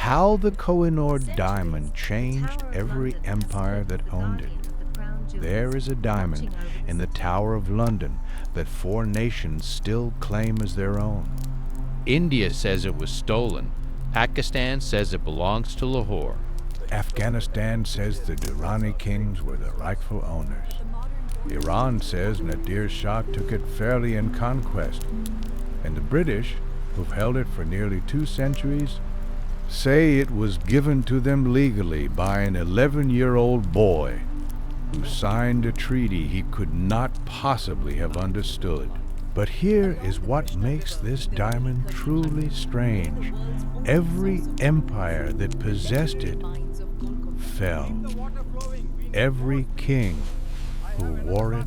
How the Kohinoor Diamond changed every empire that owned it. There is a diamond in the Tower of London that 4 nations still claim as their own. India says it was stolen. Pakistan says it belongs to Lahore. Afghanistan says the Durrani kings were the rightful owners. Iran says Nadir Shah took it fairly in conquest. And the British, who've held it for nearly 2 centuries, say it was given to them legally by an 11-year-old boy who signed a treaty he could not possibly have understood. But here is what makes this diamond truly strange. Every empire that possessed it fell. Every king who wore it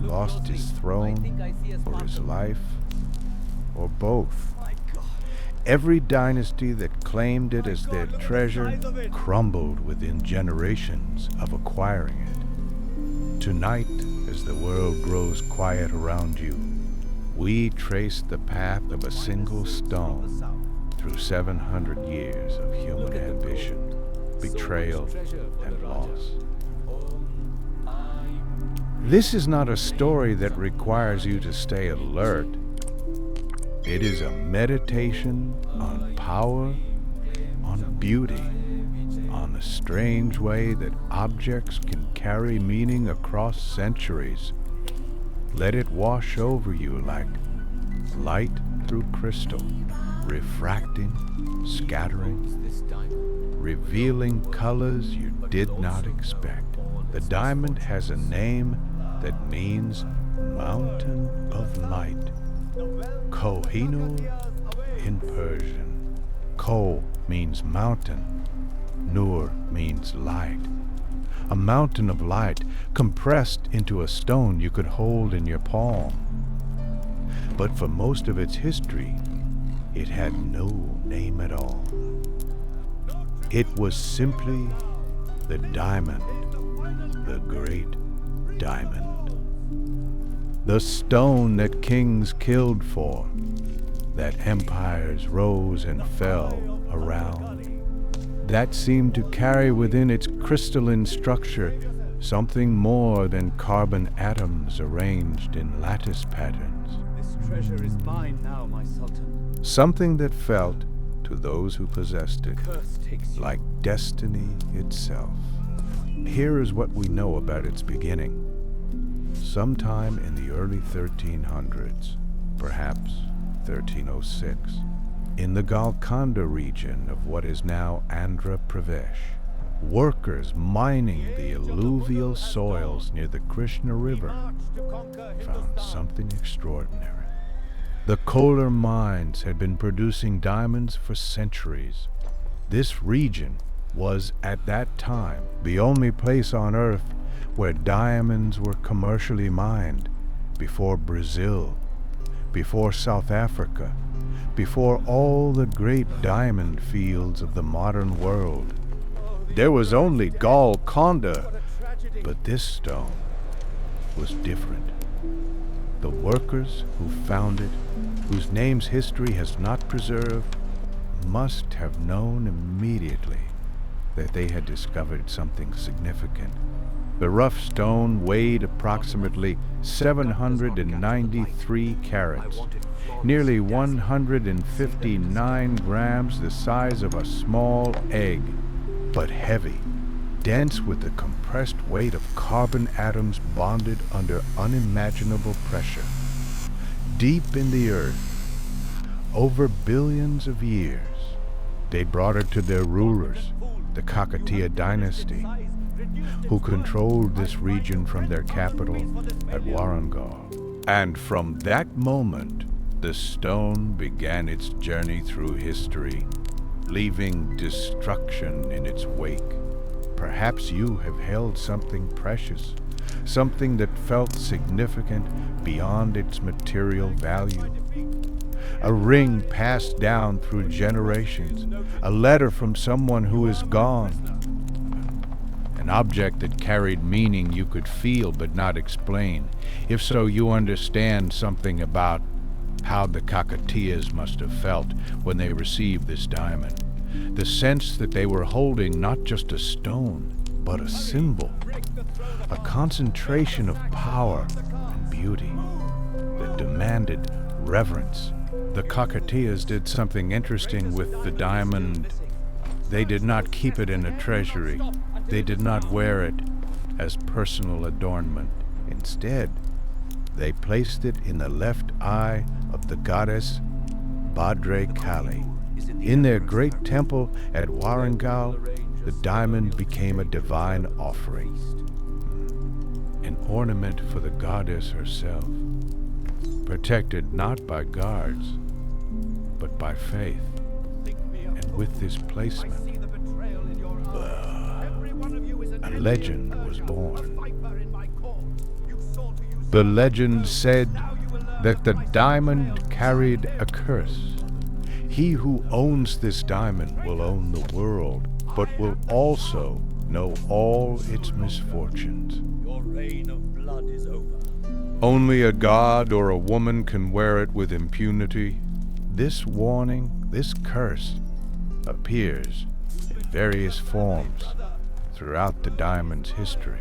lost his throne or his life, or both. Every dynasty that claimed it as their treasure crumbled within generations of acquiring it. Tonight, as the world grows quiet around you, we trace the path of a single stone through 700 years of human ambition, betrayal, and loss. This is not a story that requires you to stay alert. It is a meditation on power, on beauty, on the strange way that objects can carry meaning across centuries. Let it wash over you like light through crystal, refracting, scattering, revealing colors you did not expect. The diamond has a name that means Mountain of Light. Koh-i-Noor in Persian. Koh means mountain. Noor means light. A mountain of light compressed into a stone you could hold in your palm. But for most of its history, it had no name at all. It was simply the diamond, the great diamond. The stone that kings killed for, that empires rose and fell around, that seemed to carry within its crystalline structure something more than carbon atoms arranged in lattice patterns. This treasure is mine now, my Sultan. Something that felt, to those who possessed it, Curse takes you. like destiny itself. Here is what we know about its beginning. Sometime in the early 1300s, perhaps 1306, in the Golconda region of what is now Andhra Pradesh, workers mining the alluvial soils near the Krishna River found something extraordinary. The Kolar mines had been producing diamonds for centuries. This region was, at that time, the only place on Earth where diamonds were commercially mined, before Brazil, before South Africa, before all the great diamond fields of the modern world. There was only Golconda, but this stone was different. The workers who found it, whose names history has not preserved, must have known immediately that they had discovered something significant. The rough stone weighed approximately 793 carats, nearly 159 grams, the size of a small egg, but heavy, dense with the compressed weight of carbon atoms bonded under unimaginable pressure. Deep in the earth, over billions of years, they brought it to their rulers, the Kakatiya dynasty, who controlled this region from their capital at Warangal. And from that moment, the stone began its journey through history, leaving destruction in its wake. Perhaps you have held something precious, something that felt significant beyond its material value. A ring passed down through generations, a letter from someone who is gone, an object that carried meaning you could feel but not explain. If so, you understand something about how the Kakatiyas must have felt when they received this diamond. the sense that they were holding not just a stone, but a symbol, a concentration of power and beauty that demanded reverence. The Kakatiyas did something interesting with the diamond. They did not keep it in a treasury. They did not wear it as personal adornment. Instead, they placed it in the left eye of the goddess Badre Kali. In their great temple at Warangal, the diamond became a divine offering, an ornament for the goddess herself, protected not by guards, but by faith. And with this placement, a legend was born. The legend said that the diamond carried a curse. He who owns this diamond will own the world, but will also know all its misfortunes. Your reign of blood is over. Only a god or a woman can wear it with impunity. This warning, this curse, appears in various forms throughout the diamond's history.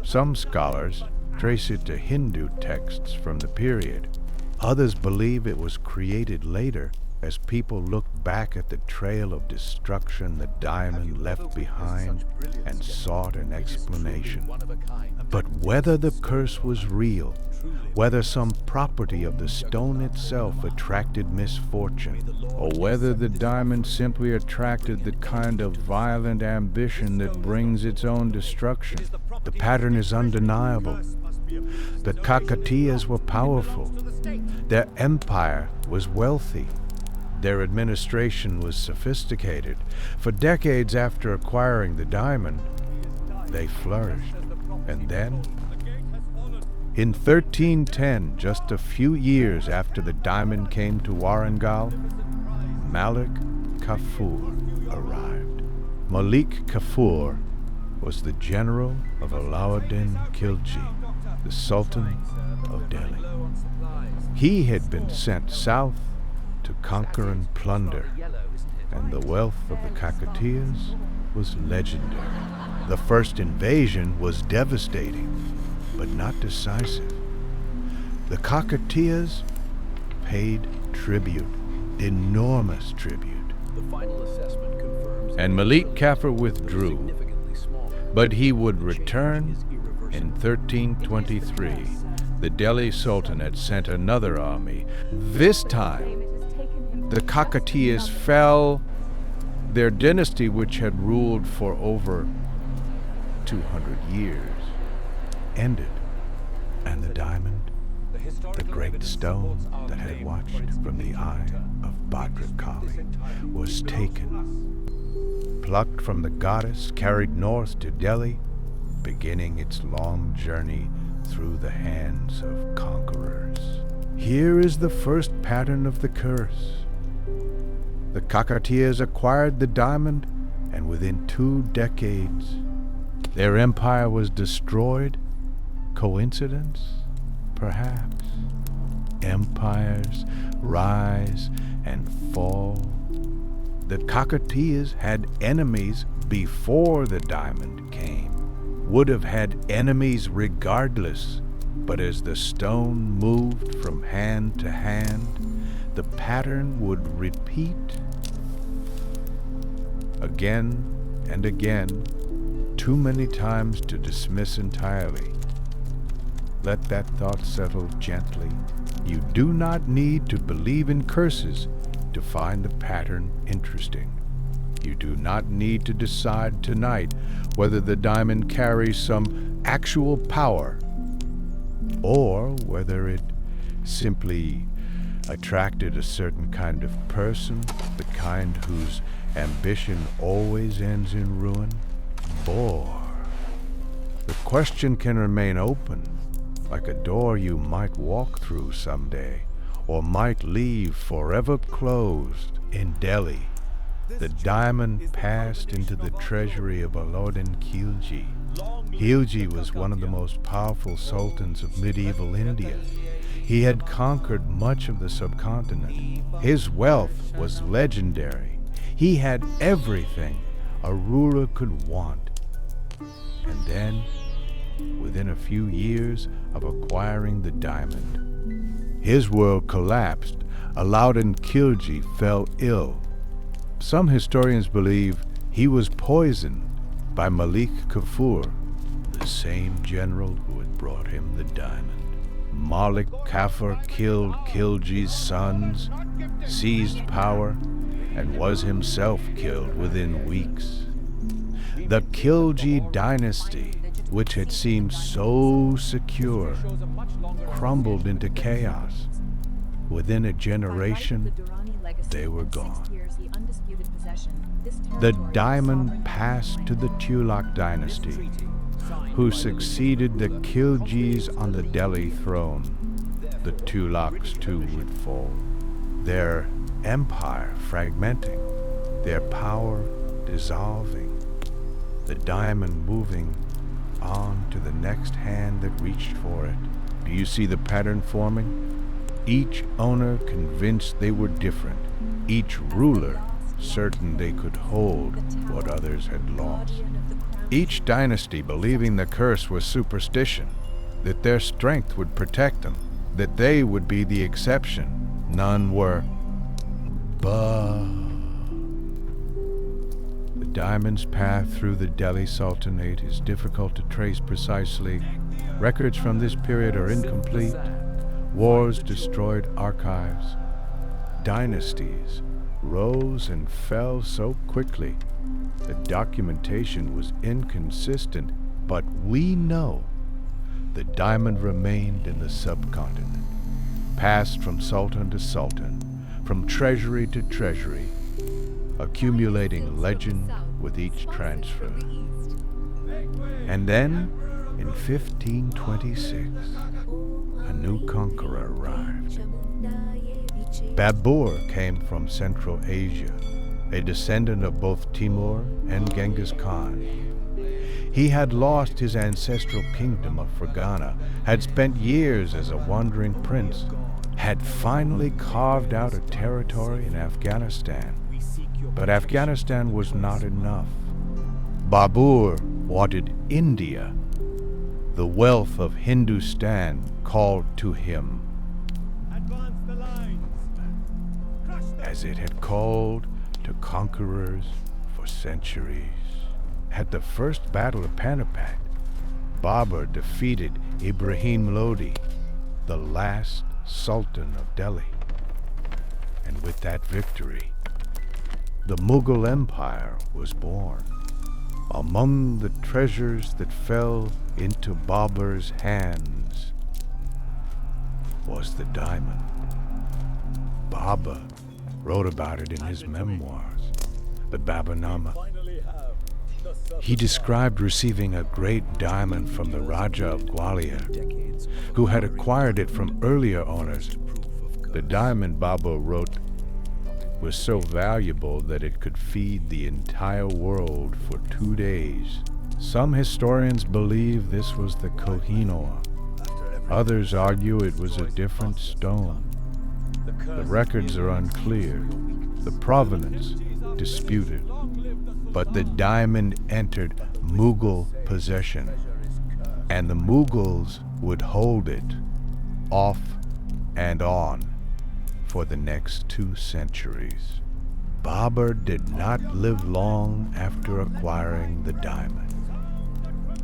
Some scholars trace it to Hindu texts from the period. Others believe it was created later as people looked back at the trail of destruction the diamond left behind and sought an explanation. But whether the curse was real, whether some property of the stone itself attracted misfortune, or whether the diamond simply attracted the kind of violent ambition that brings its own destruction, the pattern is undeniable. The Kakatiyas were powerful. Their empire was wealthy. Their administration was sophisticated. For decades after acquiring the diamond, they flourished. And then, in 1310, just a few years after the diamond came to Warangal, Malik Kafur arrived. Malik Kafur was the general of Alauddin Khilji, the Sultan of Delhi. He had been sent south to conquer and plunder, and the wealth of the Kakatiyas was legendary. The first invasion was devastating, but not decisive. The Kakatiyas paid tribute, enormous tribute. The final assessment confirms And Malik Kafur withdrew, significantly smaller. but he would return in 1323. The Delhi Sultanate sent another army. This time, the Kakatiyas fell. Their dynasty, which had ruled for over 200 years, ended. And the diamond, the great stone that had watched from the eye of Badr Kali, was taken, plucked from the goddess, carried north to Delhi, beginning its long journey through the hands of conquerors. Here is the first pattern of the curse. The Kakatiyas acquired the diamond, and within 2 decades, their empire was destroyed. Coincidence? Perhaps. Empires rise and fall. The Kakatiyas had enemies before the diamond came, would have had enemies regardless, but as the stone moved from hand to hand, the pattern would repeat again and again, too many times to dismiss entirely. Let that thought settle gently. You do not need to believe in curses to find the pattern interesting. You do not need to decide tonight whether the diamond carries some actual power or whether it simply attracted a certain kind of person, the kind whose ambition always ends in ruin. Bore. The question can remain open, like a door you might walk through someday, or might leave forever closed. In Delhi, the diamond passed into the treasury of Alauddin Khilji. Khilji was one of the most powerful sultans of medieval India. He had conquered much of the subcontinent. His wealth was legendary. He had everything a ruler could want. And then, within a few years of acquiring the diamond, his world collapsed. Alauddin Khilji fell ill. Some historians believe he was poisoned by Malik Kafur, the same general who had brought him the diamond. Malik Kafur killed Khilji's sons, seized power, and was himself killed within weeks. The Khilji dynasty, which had seemed so secure, crumbled into chaos. Within a generation, they were gone. The diamond passed to the Tughlaq dynasty, who succeeded the Khiljis on the Delhi throne. The Tughlaqs too would fall, their empire fragmenting, their power dissolving, the diamond moving on to the next hand that reached for it. Do you see the pattern forming? Each owner convinced they were different, each ruler certain they could hold what others had lost. Each dynasty believing the curse was superstition, that their strength would protect them, that they would be the exception. None were. But the diamond's path through the Delhi Sultanate is difficult to trace precisely. Records from this period are incomplete. Wars destroyed archives. Dynasties rose and fell so quickly. The documentation was inconsistent, but we know the diamond remained in the subcontinent, passed from sultan to sultan, from treasury to treasury, accumulating legend with each transfer. And then, in 1526, a new conqueror arrived. Babur came from Central Asia, a descendant of both Timur and Genghis Khan. He had lost his ancestral kingdom of Fergana, had spent years as a wandering prince, had finally carved out a territory in Afghanistan. But Afghanistan was not enough. Babur wanted India. The wealth of Hindustan called to him, as it had called to conquerors for centuries. At the First Battle of Panipat, Babur defeated Ibrahim Lodi, the last Sultan of Delhi. And with that victory, the Mughal Empire was born. Among the treasures that fell into Babur's hands was the diamond. Babur wrote about it in his memoirs, the Baburnama. He described receiving a great diamond from the Raja of Gwalior, who had acquired it from earlier owners. The diamond, Babur wrote, was so valuable that it could feed the entire world for 2 days. Some historians believe this was the Koh-i-Noor. Others argue it was a different stone. The records are unclear, the provenance disputed, but the diamond entered Mughal possession, and the Mughals would hold it off and on for the next 2 centuries. Babur did not live long after acquiring the diamond.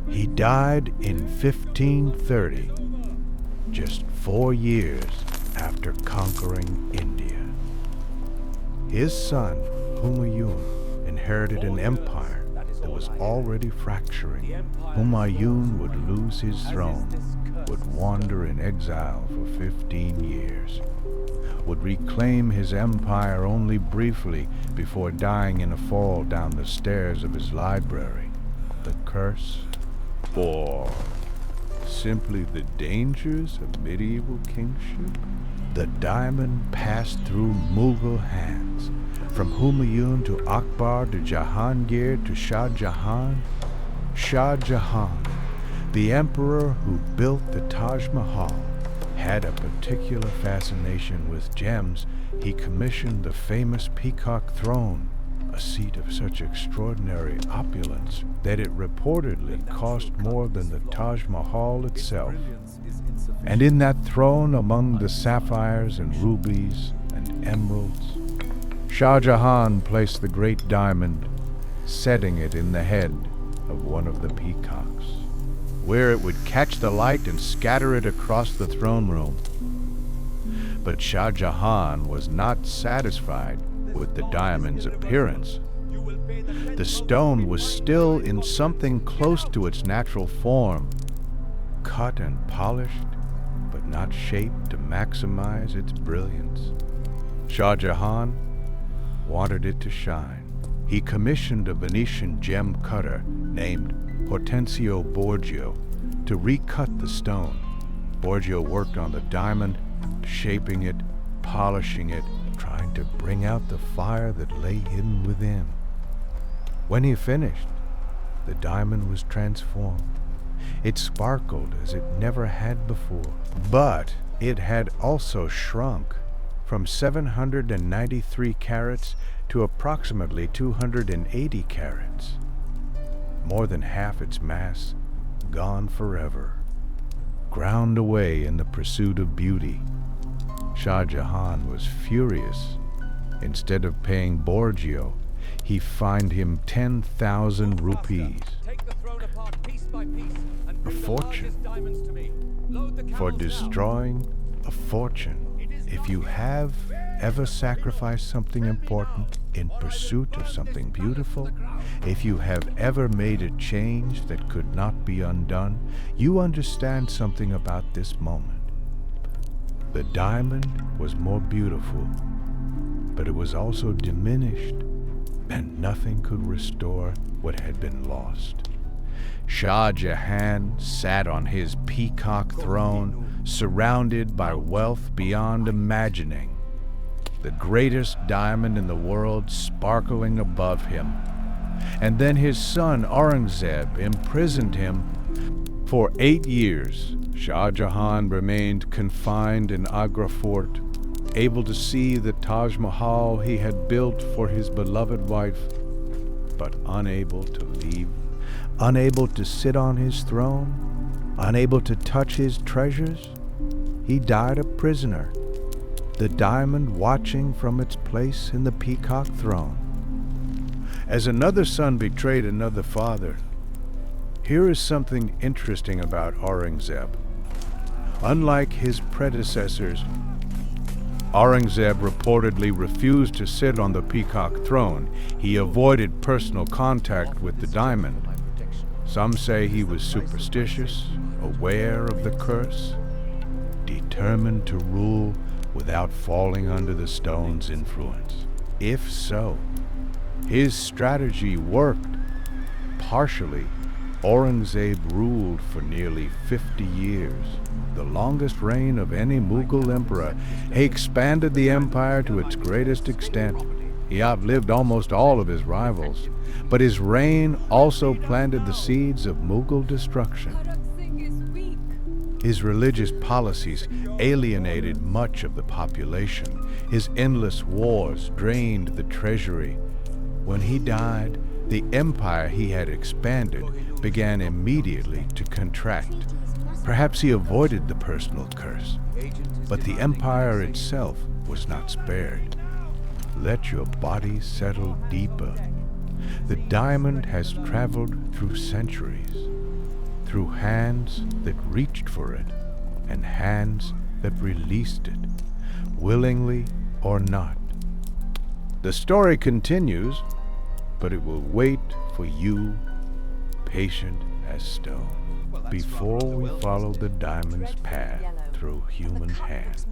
He died in 1530, just 4 years after conquering India. His son, Humayun, inherited an empire that was already fracturing. Humayun would lose his throne, would wander in exile for 15 years, would reclaim his empire only briefly before dying in a fall down the stairs of his library. The curse, or simply the dangers of medieval kingship? The diamond passed through Mughal hands, from Humayun to Akbar to Jahangir to Shah Jahan. Shah Jahan, the emperor who built the Taj Mahal, had a particular fascination with gems. He commissioned the famous peacock throne, a seat of such extraordinary opulence that it reportedly cost more than the Taj Mahal itself. And in that throne among the sapphires and rubies and emeralds, Shah Jahan placed the great diamond, setting it in the head of one of the peacocks, where it would catch the light and scatter it across the throne room. But Shah Jahan was not satisfied with the diamond's appearance. The stone was still in something close to its natural form, cut and polished, but not shaped to maximize its brilliance. Shah Jahan wanted it to shine. He commissioned a Venetian gem cutter named Hortensio Borgio to recut the stone. Borgio worked on the diamond, shaping it, polishing it, trying to bring out the fire that lay hidden within. When he finished, the diamond was transformed. It sparkled as it never had before, but it had also shrunk from 793 carats to approximately 280 carats. More than half its mass gone forever, ground away in the pursuit of beauty. Shah Jahan was furious. Instead of paying Borgio, he fined him 10,000 rupees, a fortune, for destroying a fortune. If you have ever sacrificed something important in pursuit of something beautiful, if you have ever made a change that could not be undone, you understand something about this moment. The diamond was more beautiful, but it was also diminished, and nothing could restore what had been lost. Shah Jahan sat on his peacock throne, surrounded by wealth beyond imagining, the greatest diamond in the world sparkling above him. And then his son Aurangzeb imprisoned him. For 8 years, Shah Jahan remained confined in Agra Fort, able to see the Taj Mahal he had built for his beloved wife, but unable to leave, unable to sit on his throne, unable to touch his treasures. He died a prisoner, the diamond watching from its place in the peacock throne. As another son betrayed another father, here is something interesting about Aurangzeb. Unlike his predecessors, Aurangzeb reportedly refused to sit on the peacock throne. He avoided personal contact with the diamond. Some say he was superstitious, aware of the curse, determined to rule without falling under the stone's influence. If so, his strategy worked. Partially, Aurangzeb ruled for nearly 50 years, the longest reign of any Mughal emperor. He expanded the empire to its greatest extent. He outlived almost all of his rivals, but his reign also planted the seeds of Mughal destruction. His religious policies alienated much of the population. His endless wars drained the treasury. When he died, the empire he had expanded began immediately to contract. Perhaps he avoided the personal curse, but the empire itself was not spared. Let your body settle deeper. The diamond has traveled through centuries, through hands that reached for it and hands that released it, willingly or not. The story continues, but it will wait for you, patient as stone, before we follow the diamond's path through human hands.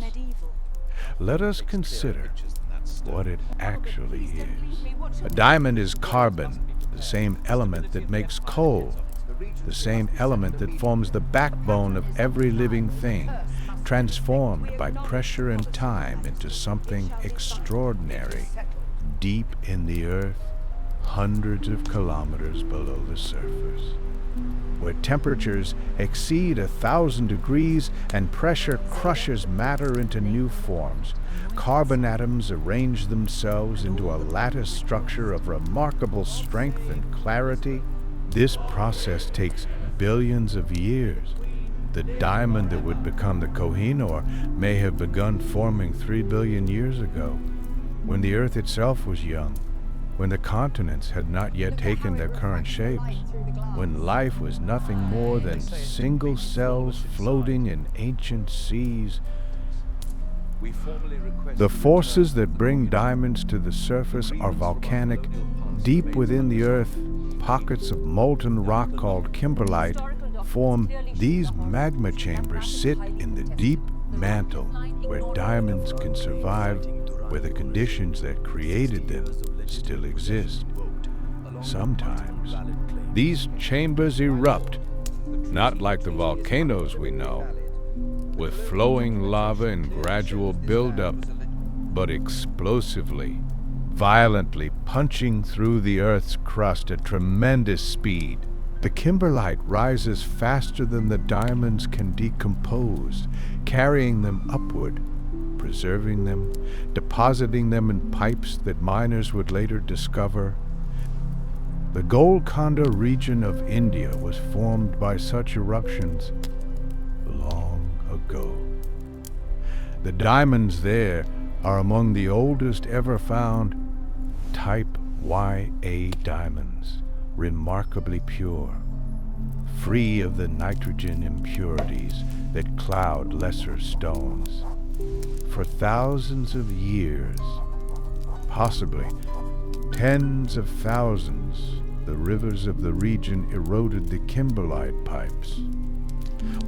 Let us consider what it actually is. A diamond is carbon, the same element that makes coal, the same element that forms the backbone of every living thing, transformed by pressure and time into something extraordinary, deep in the earth, hundreds of kilometers below the surface. where temperatures exceed 1,000 degrees and pressure crushes matter into new forms. Carbon atoms arrange themselves into a lattice structure of remarkable strength and clarity. This process takes billions of years. The diamond that would become the Kohinoor may have begun forming 3 billion years ago, when the Earth itself was young, when the continents had not yet taken their current shapes, when life was nothing more than single cells floating in ancient seas. The forces that bring diamonds to the surface are volcanic. Deep within the Earth, pockets of molten rock called kimberlite form. These magma chambers sit in the deep mantle where diamonds can survive, where the conditions that created them still exist. Sometimes these chambers erupt, not like the volcanoes we know, with flowing lava and gradual buildup, but explosively, violently punching through the Earth's crust at tremendous speed. The kimberlite rises faster than the diamonds can decompose, carrying them upward, preserving them, depositing them in pipes that miners would later discover. The Golconda region of India was formed by such eruptions long ago. The diamonds there are among the oldest ever found, type YA diamonds, remarkably pure, free of the nitrogen impurities that cloud lesser stones. For thousands of years, possibly tens of thousands, the rivers of the region eroded the kimberlite pipes,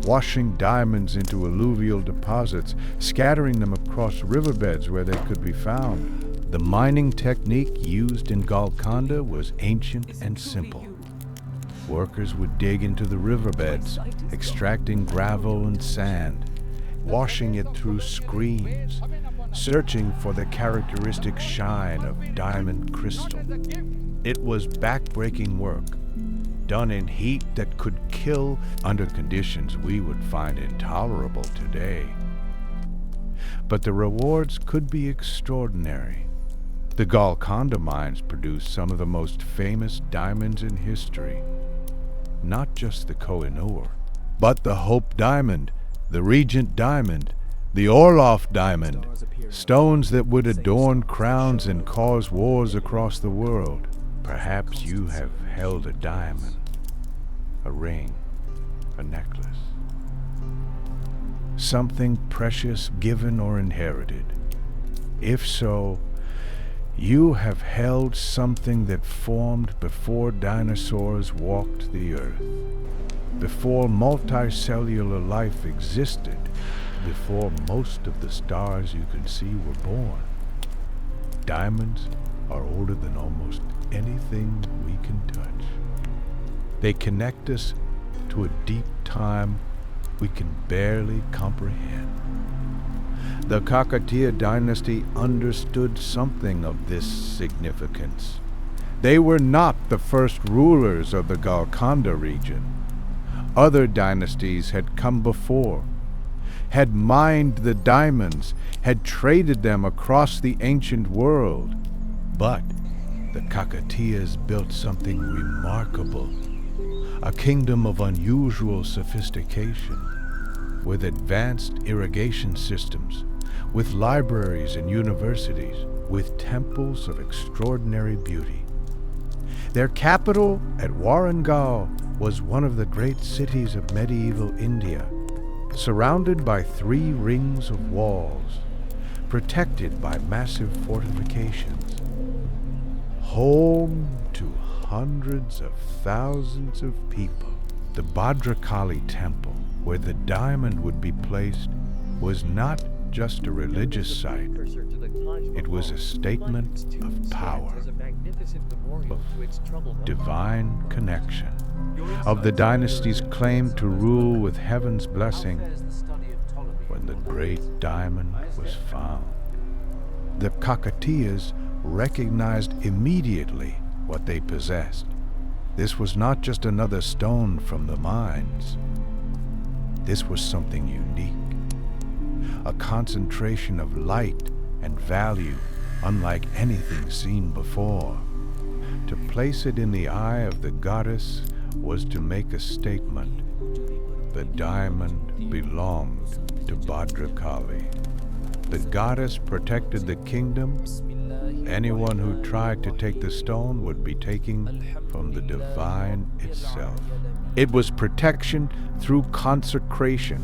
washing diamonds into alluvial deposits, scattering them across riverbeds where they could be found. The mining technique used in Golconda was ancient and simple. Workers would dig into the riverbeds, extracting gravel and sand, washing it through screens, searching for the characteristic shine of diamond crystal. It was backbreaking work, done in heat that could kill under conditions we would find intolerable today. But the rewards could be extraordinary. The Golconda mines produced some of the most famous diamonds in history. Not just the Koh-i-Noor, but the Hope Diamond, the Regent Diamond, the Orloff Diamond, stones that would adorn crowns and cause wars across the world. Perhaps you have held a diamond, a ring, a necklace. Something precious given or inherited. If so, you have held something that formed before dinosaurs walked the earth, before multicellular life existed, before most of the stars you can see were born. Diamonds are older than almost anything we can touch. They connect us to a deep time we can barely comprehend. The Kakatiya dynasty understood something of this significance. They were not the first rulers of the Golconda region. Other dynasties had come before, had mined the diamonds, had traded them across the ancient world. But the Kakatiyas built something remarkable, a kingdom of unusual sophistication, with advanced irrigation systems, with libraries and universities, with temples of extraordinary beauty. Their capital at Warangal was one of the great cities of medieval India, surrounded by 3 rings of walls, protected by massive fortifications, home to hundreds of thousands of people. The Bhadrakali temple, where the diamond would be placed, was not just a religious site. It was a statement of power, of divine connection, of the dynasty's claim to rule with heaven's blessing when the great diamond was found. The Kakatiyas recognized immediately what they possessed. This was not just another stone from the mines. This was something unique, a concentration of light and value unlike anything seen before. To place it in the eye of the goddess was to make a statement. The diamond belonged to Bhadrakali. The goddess protected the kingdom. Anyone who tried to take the stone would be taking from the divine itself. It was protection through consecration,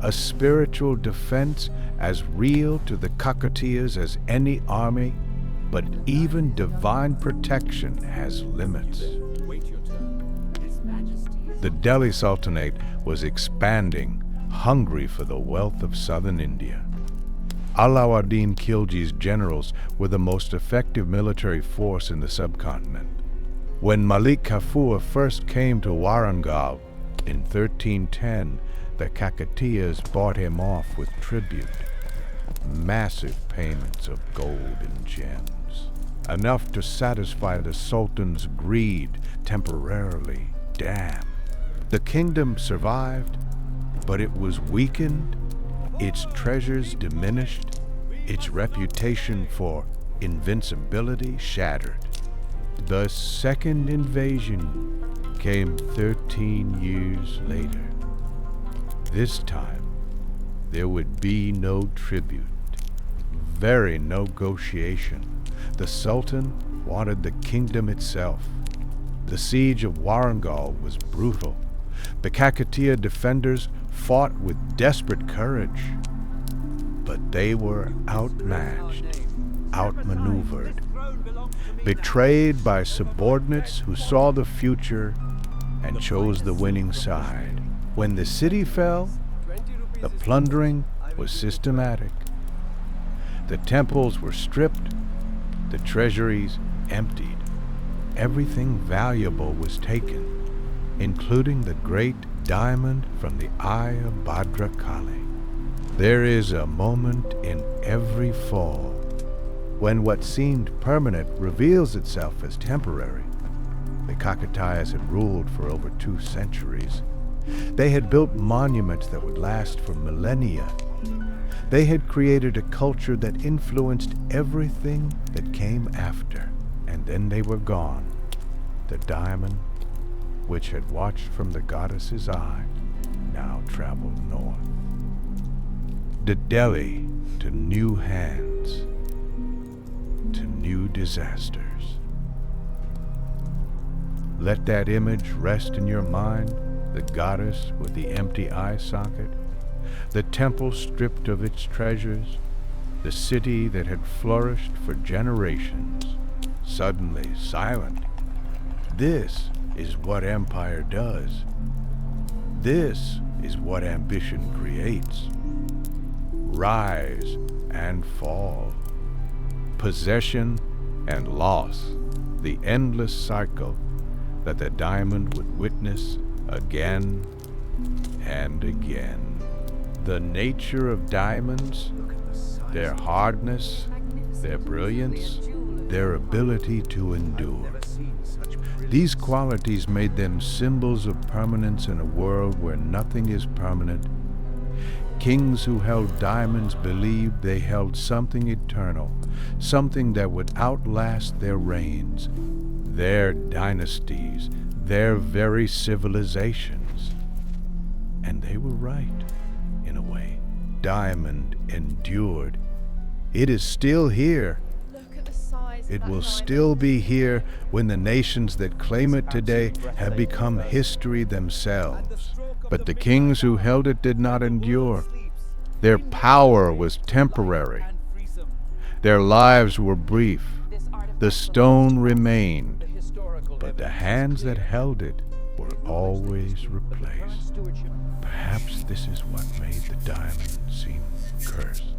a spiritual defense as real to the Kakatiyas as any army, but even divine protection has limits. The Delhi Sultanate was expanding, hungry for the wealth of southern India. Alauddin Khilji's generals were the most effective military force in the subcontinent. When Malik Kafur first came to Warangal in 1310, the Kakatiyas bought him off with tribute, massive payments of gold and gems, enough to satisfy the Sultan's greed temporarily. Damn. The kingdom survived, but it was weakened, its treasures diminished, its reputation for invincibility shattered. The second invasion came 13 years later. This time, there would be no tribute, very no negotiation. The Sultan wanted the kingdom itself. The siege of Warangal was brutal. The Kakatiya defenders fought with desperate courage, but they were outmatched, outmaneuvered, betrayed by subordinates who saw the future and chose the winning side. When the city fell, the plundering was systematic. The temples were stripped, the treasuries emptied. Everything valuable was taken, including the great diamond from the eye of Bhadrakali. There is a moment in every fall when what seemed permanent reveals itself as temporary. The Kakatiyas had ruled for over 2 centuries. They had built monuments that would last for millennia. They had created a culture that influenced everything that came after. And then they were gone. The diamond, which had watched from the goddess's eye, now traveled north. To Delhi, to new hands, to new disasters. Let that image rest in your mind, the goddess with the empty eye socket, the temple stripped of its treasures, the city that had flourished for generations, suddenly silent. This is what empire does. This is what ambition creates. Rise and fall. Possession and loss. The endless cycle that the diamond would witness again and again. The nature of diamonds, their hardness, their brilliance, their ability to endure. These qualities made them symbols of permanence in a world where nothing is permanent. Kings who held diamonds believed they held something eternal, something that would outlast their reigns, their dynasties, their very civilizations. And they were right, in a way. Diamond endured. It is still here. It will still be here when the nations that claim it today have become history themselves. But the kings who held it did not endure. Their power was temporary. Their lives were brief. The stone remained, but the hands that held it were always replaced. Perhaps this is what made the diamond seem cursed.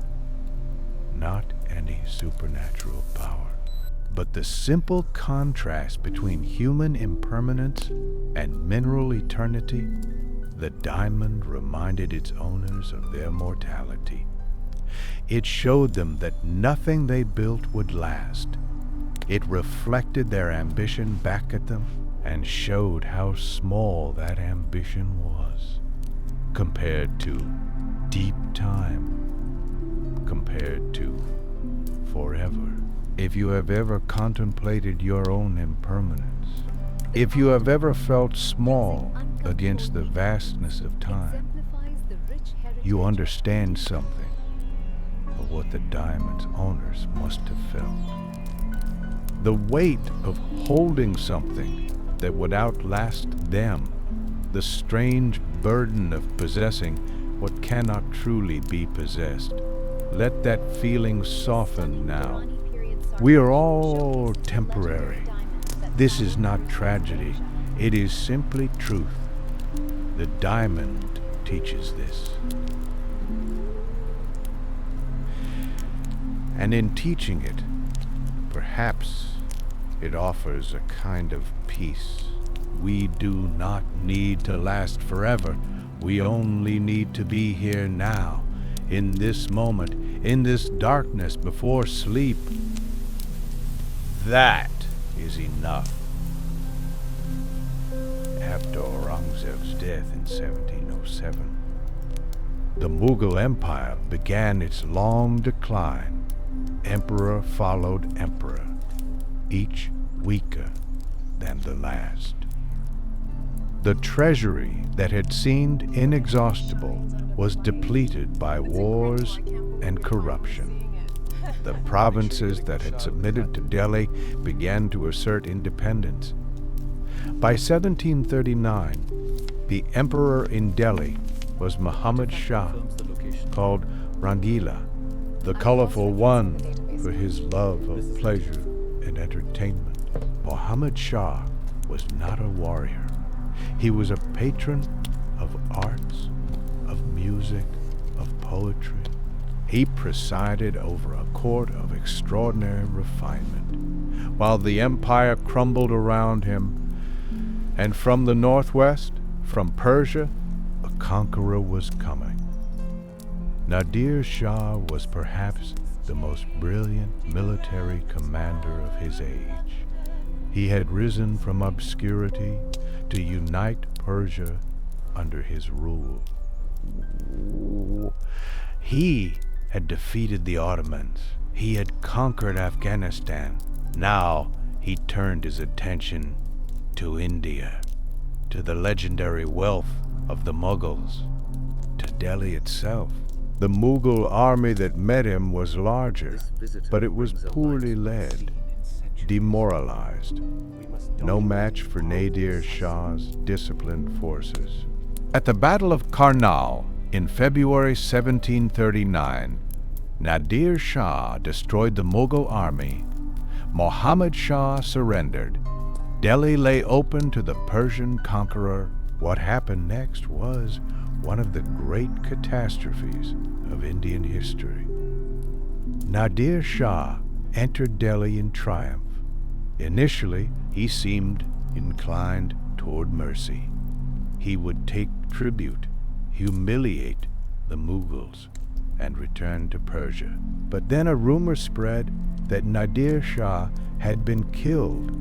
Not any supernatural power, but the simple contrast between human impermanence and mineral eternity. The diamond reminded its owners of their mortality. It showed them that nothing they built would last. It reflected their ambition back at them. and showed how small that ambition was compared to deep time, compared to forever. If you have ever contemplated your own impermanence, if you have ever felt small against the vastness of time, you understand something of what the diamond's owners must have felt. The weight of holding something that would outlast them, the strange burden of possessing what cannot truly be possessed. Let that feeling soften now. We are all temporary. This is not tragedy. It is simply truth. The diamond teaches this. And in teaching it, perhaps it offers a kind of peace. We do not need to last forever. We only need to be here now, in this moment, in this darkness before sleep. That is enough. After Aurangzeb's death in 1707, the Mughal Empire began its long decline. Emperor followed emperor, each weaker than the last. The treasury that had seemed inexhaustible was depleted by wars and corruption. The provinces that had submitted to Delhi began to assert independence. By 1739, the emperor in Delhi was Muhammad Shah, called Rangila, the colorful one, for his love of pleasure and entertainment. Muhammad Shah was not a warrior. He was a patron of arts, of music, of poetry. He presided over a court of extraordinary refinement, while the empire crumbled around him. And from the northwest, from Persia, a conqueror was coming. Nadir Shah was perhaps the most brilliant military commander of his age. He had risen from obscurity to unite Persia under his rule. He had defeated the Ottomans. He had conquered Afghanistan. Now he turned his attention to India, to the legendary wealth of the Mughals, to Delhi itself. The Mughal army that met him was larger, but it was poorly led, demoralized. No match for Nadir Shah's disciplined forces. At the Battle of Karnal in February 1739, Nadir Shah destroyed the Mughal army. Muhammad Shah surrendered. Delhi lay open to the Persian conqueror. What happened next was one of the great catastrophes of Indian history. Nadir Shah entered Delhi in triumph. Initially, he seemed inclined toward mercy. He would take tribute, humiliate the Mughals, and return to Persia. But then a rumor spread that Nadir Shah had been killed.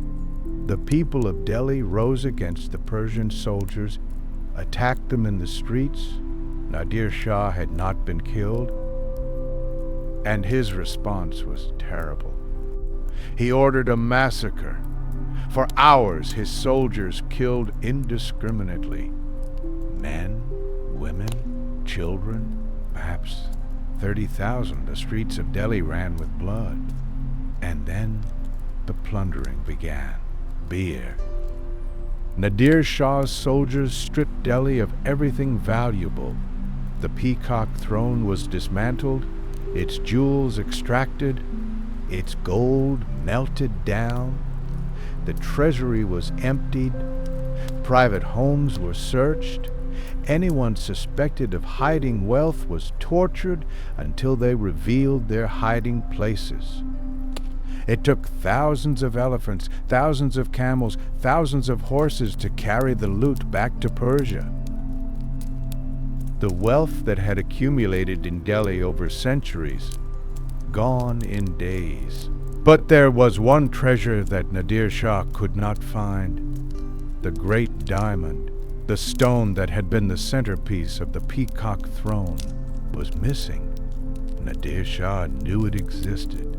The people of Delhi rose against the Persian soldiers, attacked them in the streets. Nadir Shah had not been killed, and his response was terrible. He ordered a massacre. For hours, his soldiers killed indiscriminately men, women, children, perhaps 30,000. The streets of Delhi ran with blood. And then the plundering began. Beer. Nadir Shah's soldiers stripped Delhi of everything valuable. The peacock throne was dismantled, its jewels extracted, its gold melted down. The treasury was emptied. Private homes were searched. Anyone suspected of hiding wealth was tortured until they revealed their hiding places. It took thousands of elephants, thousands of camels, thousands of horses to carry the loot back to Persia. The wealth that had accumulated in Delhi over centuries, gone in days. But there was one treasure that Nadir Shah could not find. The great diamond, the stone that had been the centerpiece of the peacock throne, was missing. Nadir Shah knew it existed.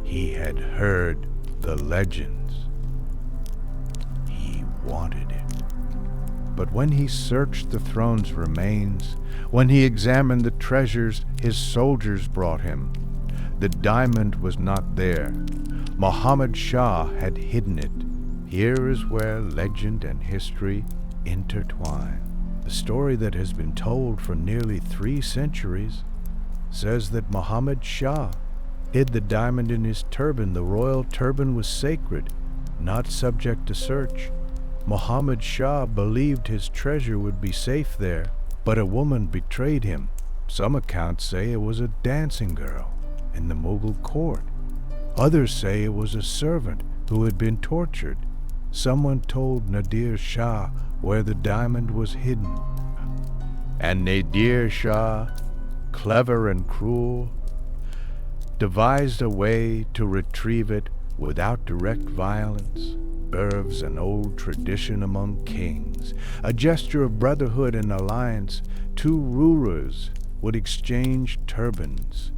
He had heard the legends. He wanted it. But when he searched the throne's remains, when he examined the treasures his soldiers brought him, the diamond was not there. Muhammad Shah had hidden it. Here is where legend and history intertwine. The story that has been told for nearly 3 centuries says that Muhammad Shah hid the diamond in his turban. The royal turban was sacred, not subject to search. Muhammad Shah believed his treasure would be safe there, but a woman betrayed him. Some accounts say it was a dancing girl in the Mughal court. Others say it was a servant who had been tortured. Someone told Nadir Shah where the diamond was hidden. And Nadir Shah, clever and cruel, devised a way to retrieve it without direct violence. Serves an old tradition among kings, a gesture of brotherhood and alliance. 2 rulers would exchange turbans,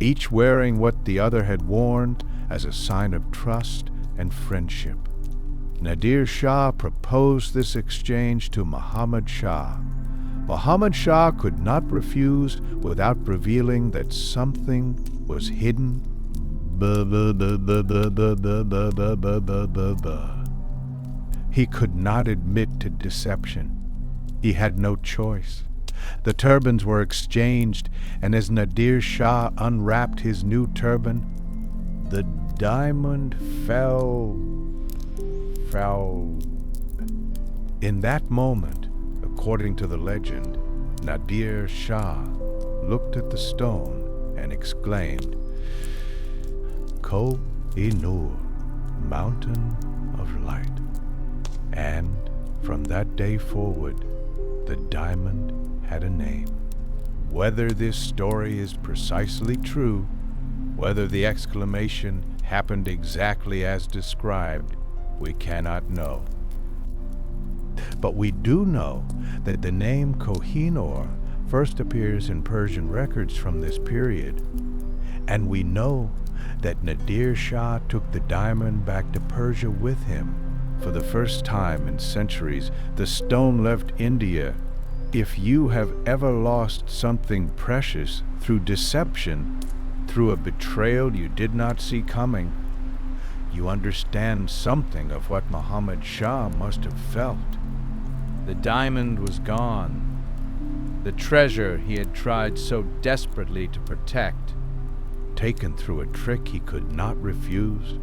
each wearing what the other had worn as a sign of trust and friendship. Nadir Shah proposed this exchange to Muhammad Shah. Muhammad Shah could not refuse without revealing that something was hidden. He could not admit to deception. He had no choice. The turbans were exchanged, and as Nadir Shah unwrapped his new turban, the diamond fell. In that moment, according to the legend, Nadir Shah looked at the stone and exclaimed, Koh-i-Noor, mountain of light. And from that day forward, the diamond had a name. Whether this story is precisely true, whether the exclamation happened exactly as described, we cannot know. But we do know that the name Kohinoor first appears in Persian records from this period, and we know that Nadir Shah took the diamond back to Persia with him. For the first time in centuries, the stone left India. If you have ever lost something precious through deception, through a betrayal you did not see coming, you understand something of what Muhammad Shah must have felt. The diamond was gone. The treasure he had tried so desperately to protect. Taken through a trick he could not refuse,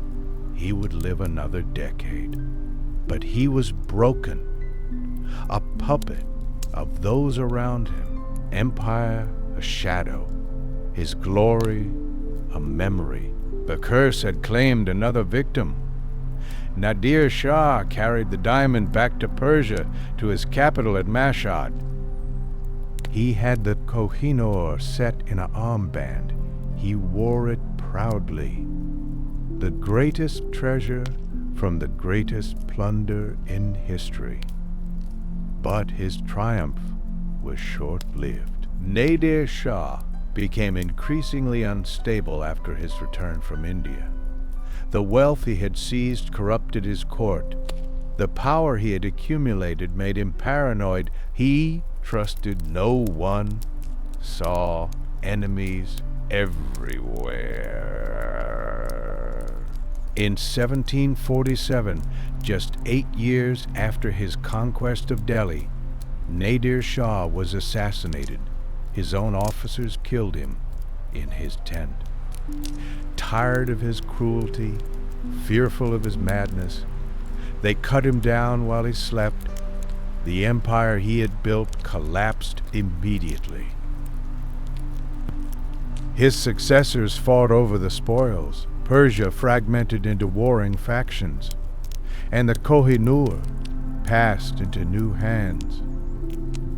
he would live another decade. But he was broken, a puppet of those around him, empire a shadow, his glory a memory. The curse had claimed another victim. Nadir Shah carried the diamond back to Persia, to his capital at Mashhad. He had the Kohinoor set in an armband. He wore it proudly. The greatest treasure from the greatest plunder in history. But his triumph was short-lived. Nadir Shah became increasingly unstable after his return from India. The wealth he had seized corrupted his court. The power he had accumulated made him paranoid. He trusted no one, saw enemies everywhere. In 1747, just 8 years after his conquest of Delhi, Nadir Shah was assassinated. His own officers killed him in his tent. Tired of his cruelty, fearful of his madness, they cut him down while he slept. The empire he had built collapsed immediately. His successors fought over the spoils. Persia fragmented into warring factions, and the Koh-i-Noor passed into new hands.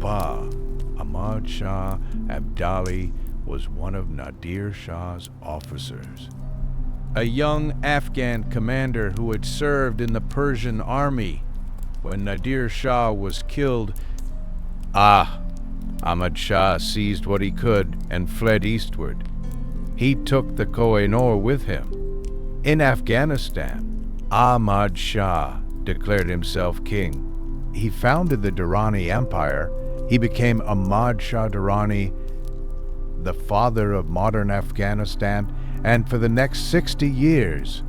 Ahmad Shah Abdali was one of Nadir Shah's officers, a young Afghan commander who had served in the Persian army. When Nadir Shah was killed, Ahmad Shah seized what he could and fled eastward. He took the Koh-i-Noor with him. In Afghanistan, Ahmad Shah declared himself king. He founded the Durrani Empire. He became Ahmad Shah Durrani, the father of modern Afghanistan, and for the next 60 years,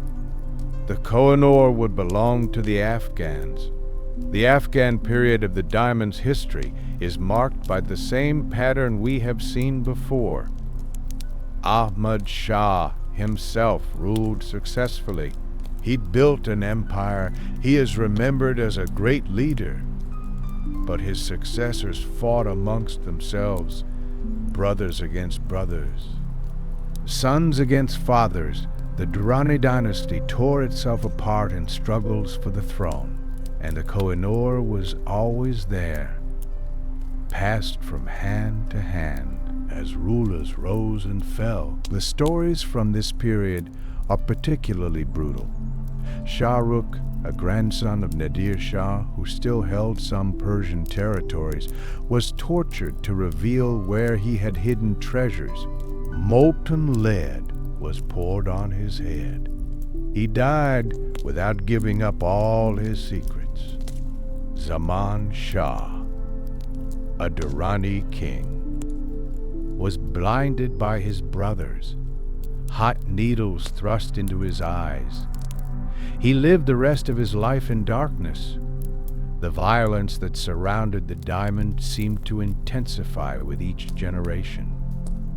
the Koh-i-Noor would belong to the Afghans. The Afghan period of the Diamond's history is marked by the same pattern we have seen before. Ahmad Shah himself ruled successfully. He'd built an empire. He is remembered as a great leader. But his successors fought amongst themselves, brothers against brothers, sons against fathers. The Durrani dynasty tore itself apart in struggles for the throne, and the Koh-i-Noor was always there, passed from hand to hand as rulers rose and fell. The stories from this period are particularly brutal. Shah Rukh, a grandson of Nadir Shah who still held some Persian territories, was tortured to reveal where he had hidden treasures. Molten lead was poured on his head. He died without giving up all his secrets. Zaman Shah, a Durrani king, was blinded by his brothers, hot needles thrust into his eyes. He lived the rest of his life in darkness. The violence that surrounded the Diamond seemed to intensify with each generation,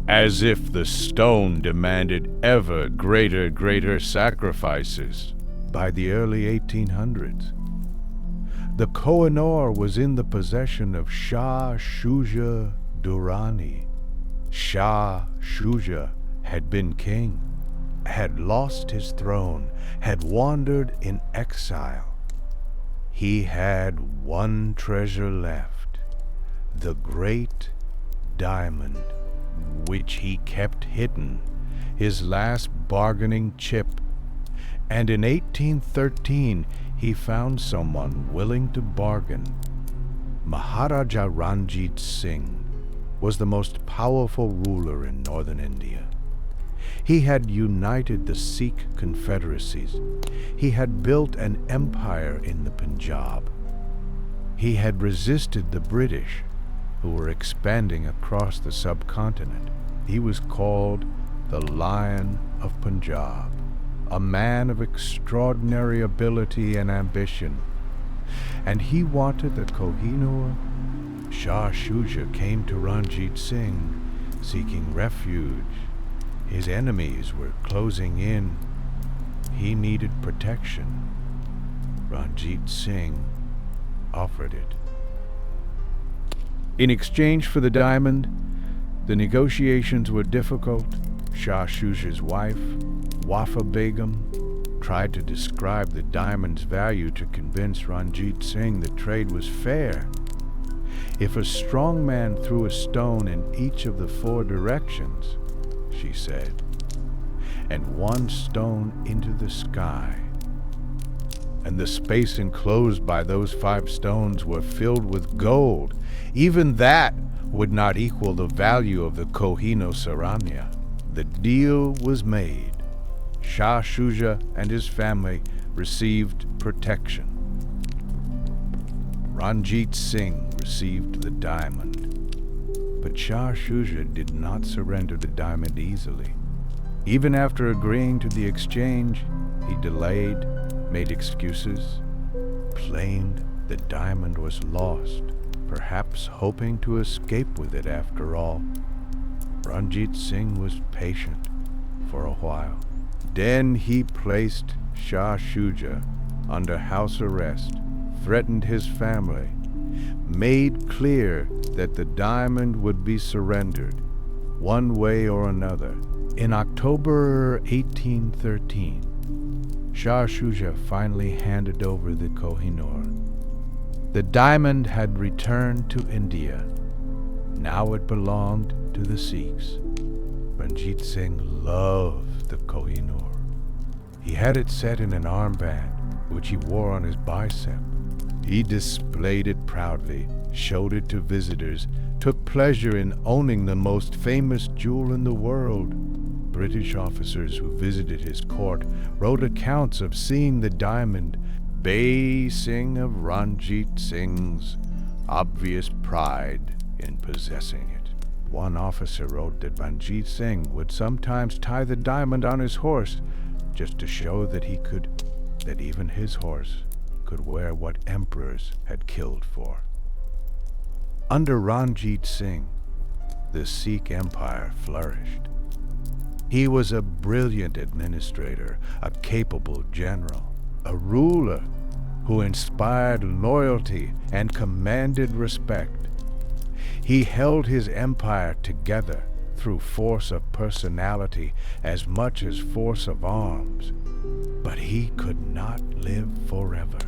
as if the stone demanded ever greater sacrifices. By the early 1800s, the Koh-i-Noor was in the possession of Shah Shuja Durrani. Shah Shuja had been king, had lost his throne, had wandered in exile. He had one treasure left, the great diamond, which he kept hidden, his last bargaining chip. And in 1813 he found someone willing to bargain. Maharaja Ranjit Singh was the most powerful ruler in northern India. He had united the Sikh confederacies. He had built an empire in the Punjab. He had resisted the British, who were expanding across the subcontinent. He was called the Lion of Punjab, a man of extraordinary ability and ambition. And he wanted the Kohinoor. Shah Shuja came to Ranjit Singh, seeking refuge. His enemies were closing in. He needed protection. Ranjit Singh offered it. In exchange for the diamond, the negotiations were difficult. Shah Shuja's wife, Wafa Begum, tried to describe the diamond's value to convince Ranjit Singh the trade was fair. If a strong man threw a stone in each of the 4 directions, she said, and one stone into the sky, and the space enclosed by those 5 stones were filled with gold, even that would not equal the value of the Kohinoor Saranya. The deal was made. Shah Shuja and his family received protection. Ranjit Singh received the diamond. But Shah Shuja did not surrender the diamond easily. Even after agreeing to the exchange, he delayed, made excuses, claimed the diamond was lost, perhaps hoping to escape with it after all. Ranjit Singh was patient for a while. Then he placed Shah Shuja under house arrest, threatened his family, made clear that the diamond would be surrendered, one way or another. In October 1813, Shah Shuja finally handed over the Kohinoor. The diamond had returned to India. Now it belonged to the Sikhs. Ranjit Singh loved the Kohinoor. He had it set in an armband, which he wore on his bicep. He displayed it proudly, showed it to visitors, took pleasure in owning the most famous jewel in the world. British officers who visited his court wrote accounts of seeing the diamond, basing of Ranjit Singh's obvious pride in possessing it. One officer wrote that Ranjit Singh would sometimes tie the diamond on his horse just to show that even his horse could wear what emperors had killed for. Under Ranjit Singh, the Sikh Empire flourished. He was a brilliant administrator, a capable general, a ruler who inspired loyalty and commanded respect. He held his empire together through force of personality as much as force of arms, but he could not live forever.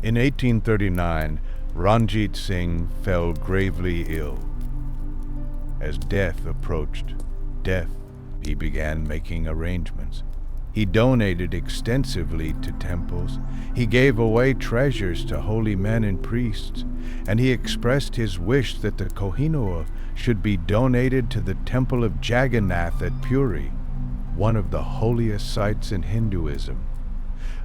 In 1839, Ranjit Singh fell gravely ill. As death approached, he began making arrangements. He donated extensively to temples, he gave away treasures to holy men and priests, and he expressed his wish that the Koh-i-Noor should be donated to the temple of Jagannath at Puri, one of the holiest sites in Hinduism,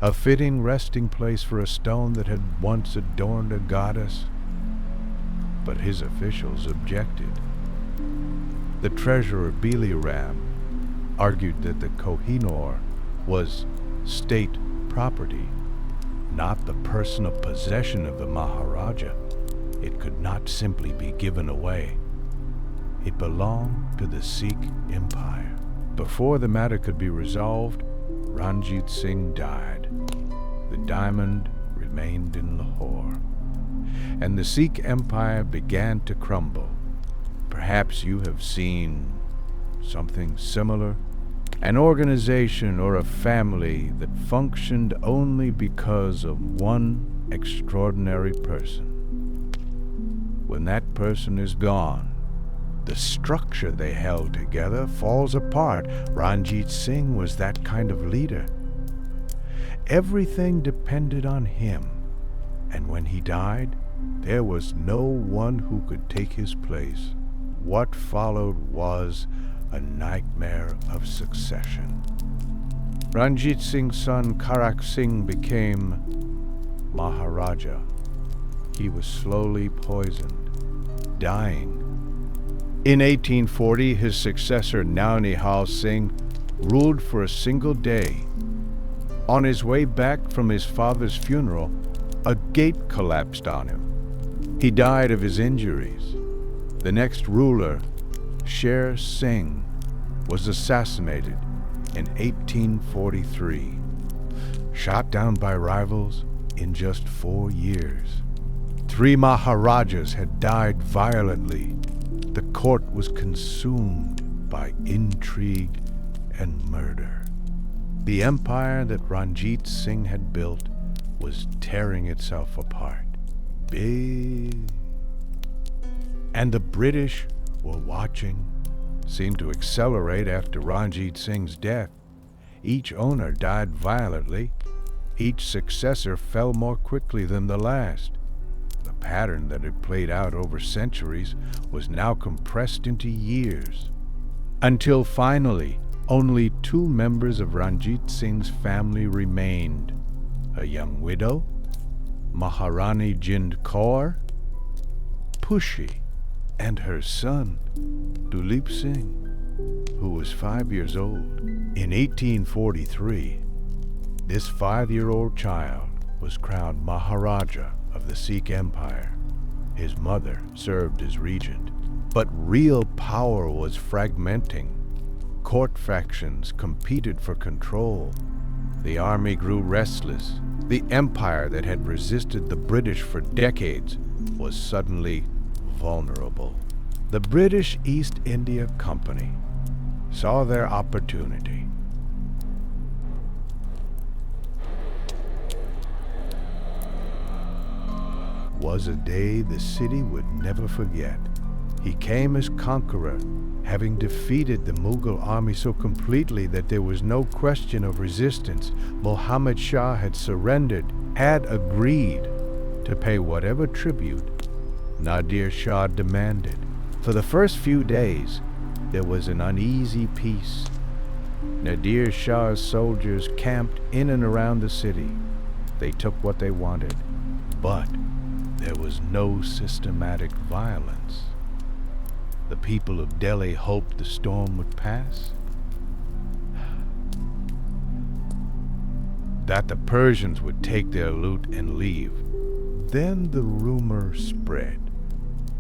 a fitting resting place for a stone that had once adorned a goddess. But his officials objected. The treasurer Biliram argued that the Kohinoor was state property, not the personal possession of the Maharaja. It could not simply be given away. It belonged to the Sikh Empire. Before the matter could be resolved, Ranjit Singh died. The diamond remained in Lahore, and the Sikh Empire began to crumble. Perhaps you have seen something similar. An organization or a family that functioned only because of one extraordinary person. When that person is gone, the structure they held together falls apart. Ranjit Singh was that kind of leader. Everything depended on him, and when he died, there was no one who could take his place. What followed was a nightmare of succession. Ranjit Singh's son Karak Singh became Maharaja. He was slowly poisoned, dying. In 1840, his successor Naunihal Singh ruled for a single day. On his way back from his father's funeral, a gate collapsed on him. He died of his injuries. The next ruler, Sher Singh, was assassinated in 1843, shot down by rivals in just 4 years. 3 Maharajas had died violently. The court was consumed by intrigue and murder. The empire that Ranjit Singh had built was tearing itself apart. Big. And the British were watching, seemed to accelerate after Ranjit Singh's death. Each owner died violently. Each successor fell more quickly than the last. The pattern that had played out over centuries was now compressed into years. Until finally, only 2 members of Ranjit Singh's family remained. A young widow, Maharani Jind Kaur, Pushi, and her son, Duleep Singh, who was 5 years old. In 1843, this 5-year-old child was crowned Maharaja of the Sikh Empire. His mother served as regent, but real power was fragmenting. Court factions competed for control. The army grew restless. The empire that had resisted the British for decades was suddenly vulnerable. The British East India Company saw their opportunity. Was a day the city would never forget. He came as conqueror, having defeated the Mughal army so completely that there was no question of resistance. Muhammad Shah had surrendered, had agreed to pay whatever tribute Nadir Shah demanded. For the first few days, there was an uneasy peace. Nadir Shah's soldiers camped in and around the city. They took what they wanted, but there was no systematic violence. The people of Delhi hoped the storm would pass, that the Persians would take their loot and leave. Then the rumor spread.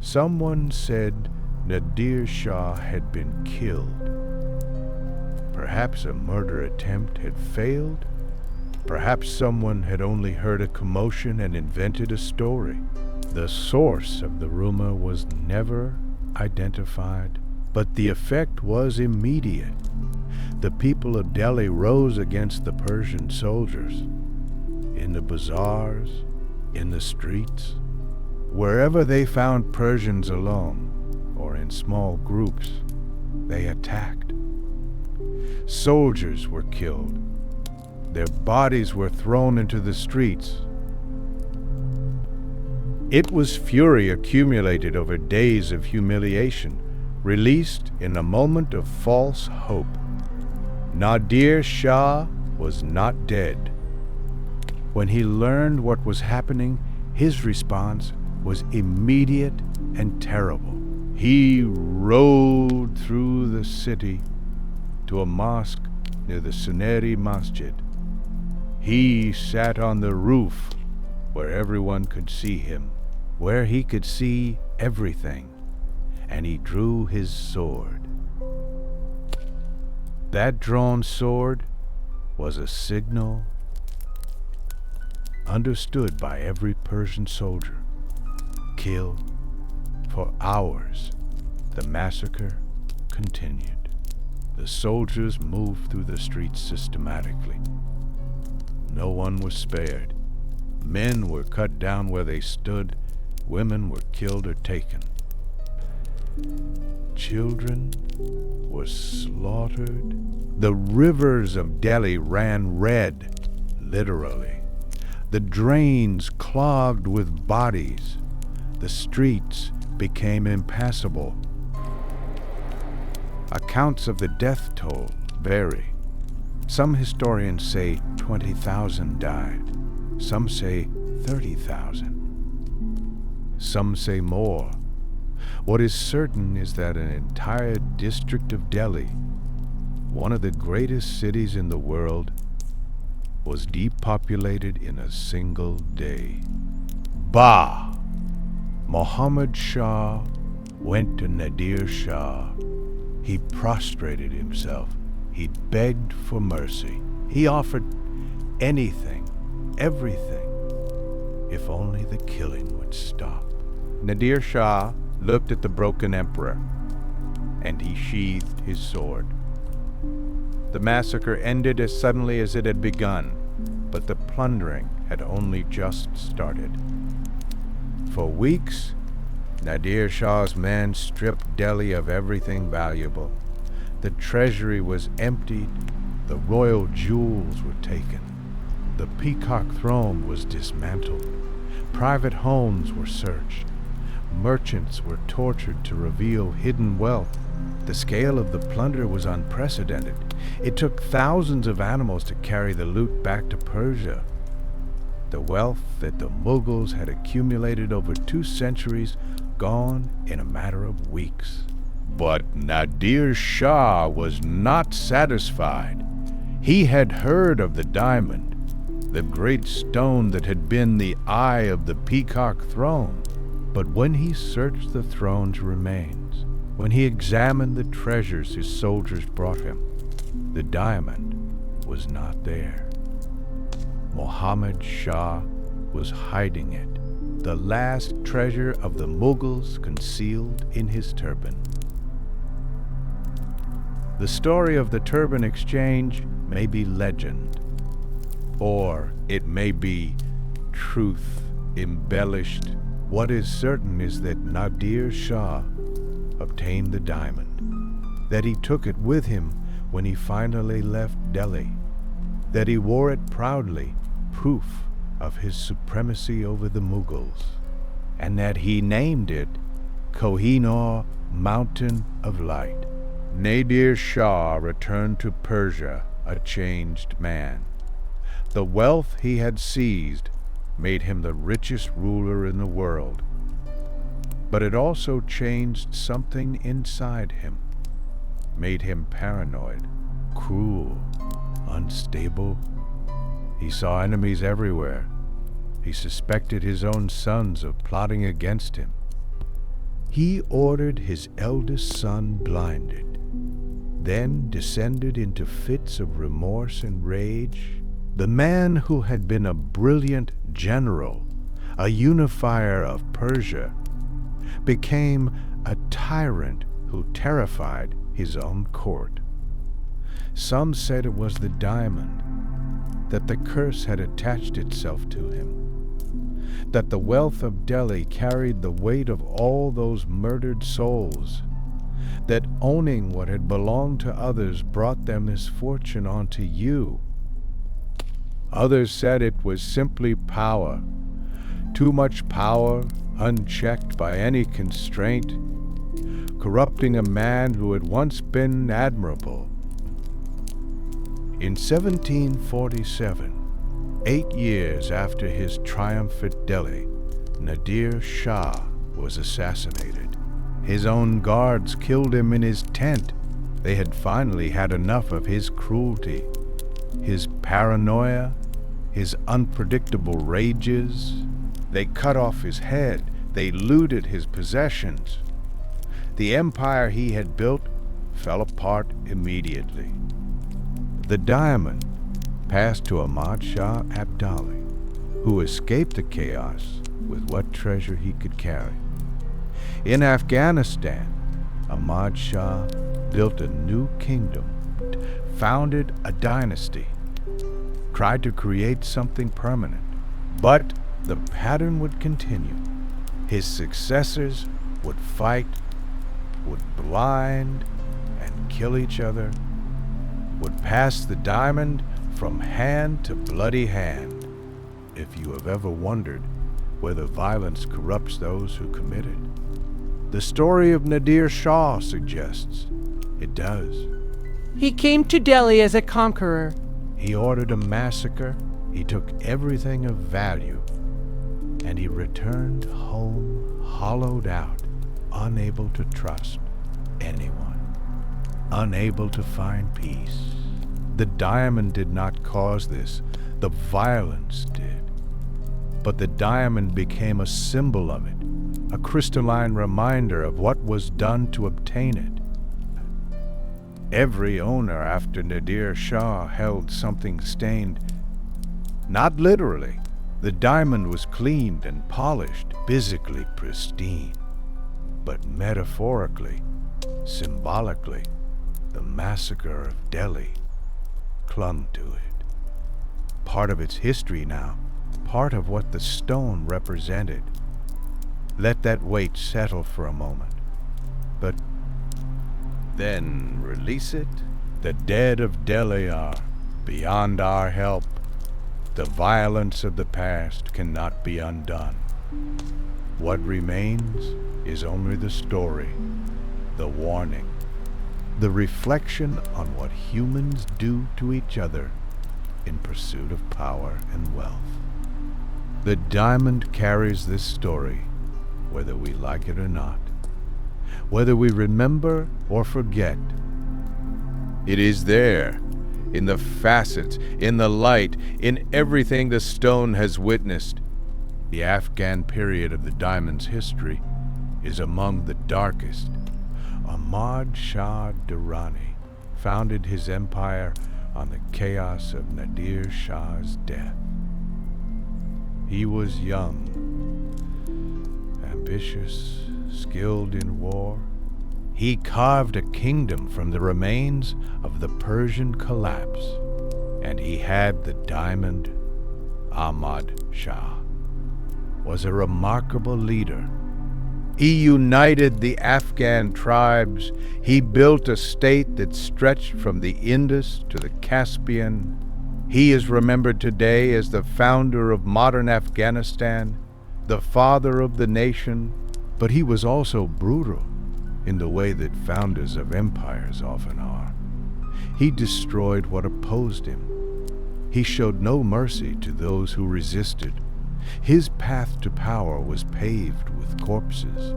Someone said Nadir Shah had been killed. Perhaps a murder attempt had failed. Perhaps someone had only heard a commotion and invented a story. The source of the rumor was never identified, but the effect was immediate. The people of Delhi rose against the Persian soldiers. In the bazaars, in the streets, wherever they found Persians alone or in small groups, they attacked. Soldiers were killed. Their bodies were thrown into the streets. It was fury accumulated over days of humiliation, released in a moment of false hope. Nadir Shah was not dead. When he learned what was happening, his response was immediate and terrible. He rode through the city to a mosque near the Suneri Masjid. He sat on the roof where everyone could see him, where he could see everything, and he drew his sword. That drawn sword was a signal understood by every Persian soldier. Kill. For hours, the massacre continued. The soldiers moved through the streets systematically. No one was spared. Men were cut down where they stood. Women were killed or taken. Children were slaughtered. The rivers of Delhi ran red, literally. The drains clogged with bodies. The streets became impassable. Accounts of the death toll vary. Some historians say 20,000 died. Some say 30,000. Some say more. What is certain is that an entire district of Delhi, one of the greatest cities in the world, was depopulated in a single day. Bah! Muhammad Shah went to Nadir Shah. He prostrated himself. He begged for mercy. He offered anything, everything, if only the killing would stop. Nadir Shah looked at the broken emperor, and he sheathed his sword. The massacre ended as suddenly as it had begun, but the plundering had only just started. For weeks, Nadir Shah's men stripped Delhi of everything valuable. The treasury was emptied, the royal jewels were taken. The peacock throne was dismantled. Private homes were searched. Merchants were tortured to reveal hidden wealth. The scale of the plunder was unprecedented. It took thousands of animals to carry the loot back to Persia. The wealth that the Mughals had accumulated over 2 centuries gone in a matter of weeks. But Nadir Shah was not satisfied. He had heard of the diamond, the great stone that had been the eye of the peacock throne. But when he searched the throne's remains, when he examined the treasures his soldiers brought him, the diamond was not there. Muhammad Shah was hiding it, the last treasure of the Mughals concealed in his turban. The story of the turban exchange may be legend, or it may be truth embellished. What is certain is that Nadir Shah obtained the diamond, that he took it with him when he finally left Delhi, that he wore it proudly, proof of his supremacy over the Mughals, and that he named it Koh-i-Noor, Mountain of Light. Nadir Shah returned to Persia a changed man. The wealth he had seized made him the richest ruler in the world. But it also changed something inside him, made him paranoid, cruel, unstable. He saw enemies everywhere. He suspected his own sons of plotting against him. He ordered his eldest son blinded, then descended into fits of remorse and rage. The man who had been a brilliant general, a unifier of Persia, became a tyrant who terrified his own court. Some said it was the diamond, that the curse had attached itself to him, that the wealth of Delhi carried the weight of all those murdered souls, that owning what had belonged to others brought their misfortune onto you. Others said it was simply power, too much power, unchecked by any constraint, corrupting a man who had once been admirable. In 1747, 8 years after his triumph at Delhi, Nadir Shah was assassinated. His own guards killed him in his tent. They had finally had enough of his cruelty, his paranoia, his unpredictable rages. They cut off his head. They looted his possessions. The empire he had built fell apart immediately. The diamond passed to Ahmad Shah Abdali, who escaped the chaos with what treasure he could carry. In Afghanistan, Ahmad Shah built a new kingdom, founded a dynasty, tried to create something permanent. But the pattern would continue. His successors would fight, would blind and kill each other, would pass the diamond from hand to bloody hand. If you have ever wondered whether violence corrupts those who commit it, the story of Nadir Shah suggests it does. He came to Delhi as a conqueror. He ordered a massacre, he took everything of value, and he returned home hollowed out, unable to trust anyone, unable to find peace. The diamond did not cause this, the violence did. But the diamond became a symbol of it, a crystalline reminder of what was done to obtain it. Every owner after Nadir Shah held something stained. Not literally. The diamond was cleaned and polished, physically pristine. But metaphorically, symbolically, the massacre of Delhi clung to it. Part of its history now, part of what the stone represented. Let that weight settle for a moment. But then release it. The dead of Delhi are beyond our help. The violence of the past cannot be undone. What remains is only the story, the warning, the reflection on what humans do to each other in pursuit of power and wealth. The diamond carries this story, whether we like it or not, whether we remember or forget. It is there, in the facets, in the light, in everything the stone has witnessed. The Afghan period of the diamond's history is among the darkest. Ahmad Shah Durrani founded his empire on the chaos of Nadir Shah's death. He was young, ambitious, skilled in war. He carved a kingdom from the remains of the Persian collapse, and he had the diamond. Ahmad Shah was a remarkable leader, He united the Afghan tribes. He built a state that stretched from the Indus to the Caspian. He is remembered today as the founder of modern Afghanistan, the father of the nation, but he was also brutal in the way that founders of empires often are. He destroyed what opposed him. He showed no mercy to those who resisted. His path to power was paved with corpses.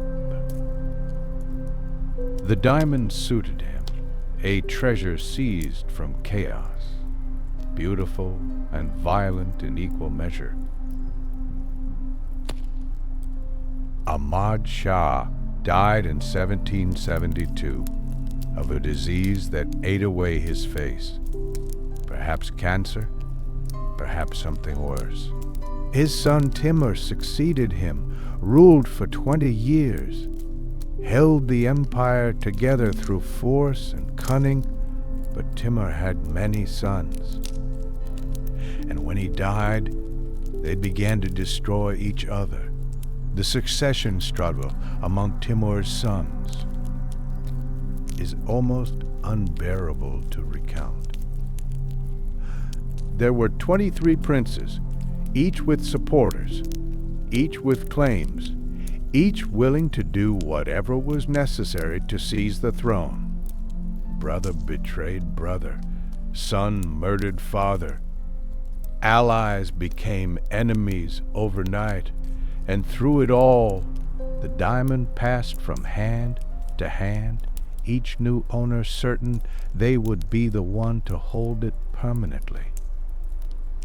The diamond suited him, a treasure seized from chaos, beautiful and violent in equal measure. Ahmad Shah died in 1772 of a disease that ate away his face. Perhaps cancer, perhaps something worse. His son Timur succeeded him, ruled for 20 years, held the empire together through force and cunning, but Timur had many sons. And when he died, they began to destroy each other. The succession struggle among Timur's sons is almost unbearable to recount. There were 23 princes, each with supporters, each with claims, each willing to do whatever was necessary to seize the throne. Brother betrayed brother, son murdered father. Allies became enemies overnight, and through it all, the diamond passed from hand to hand, each new owner certain they would be the one to hold it permanently.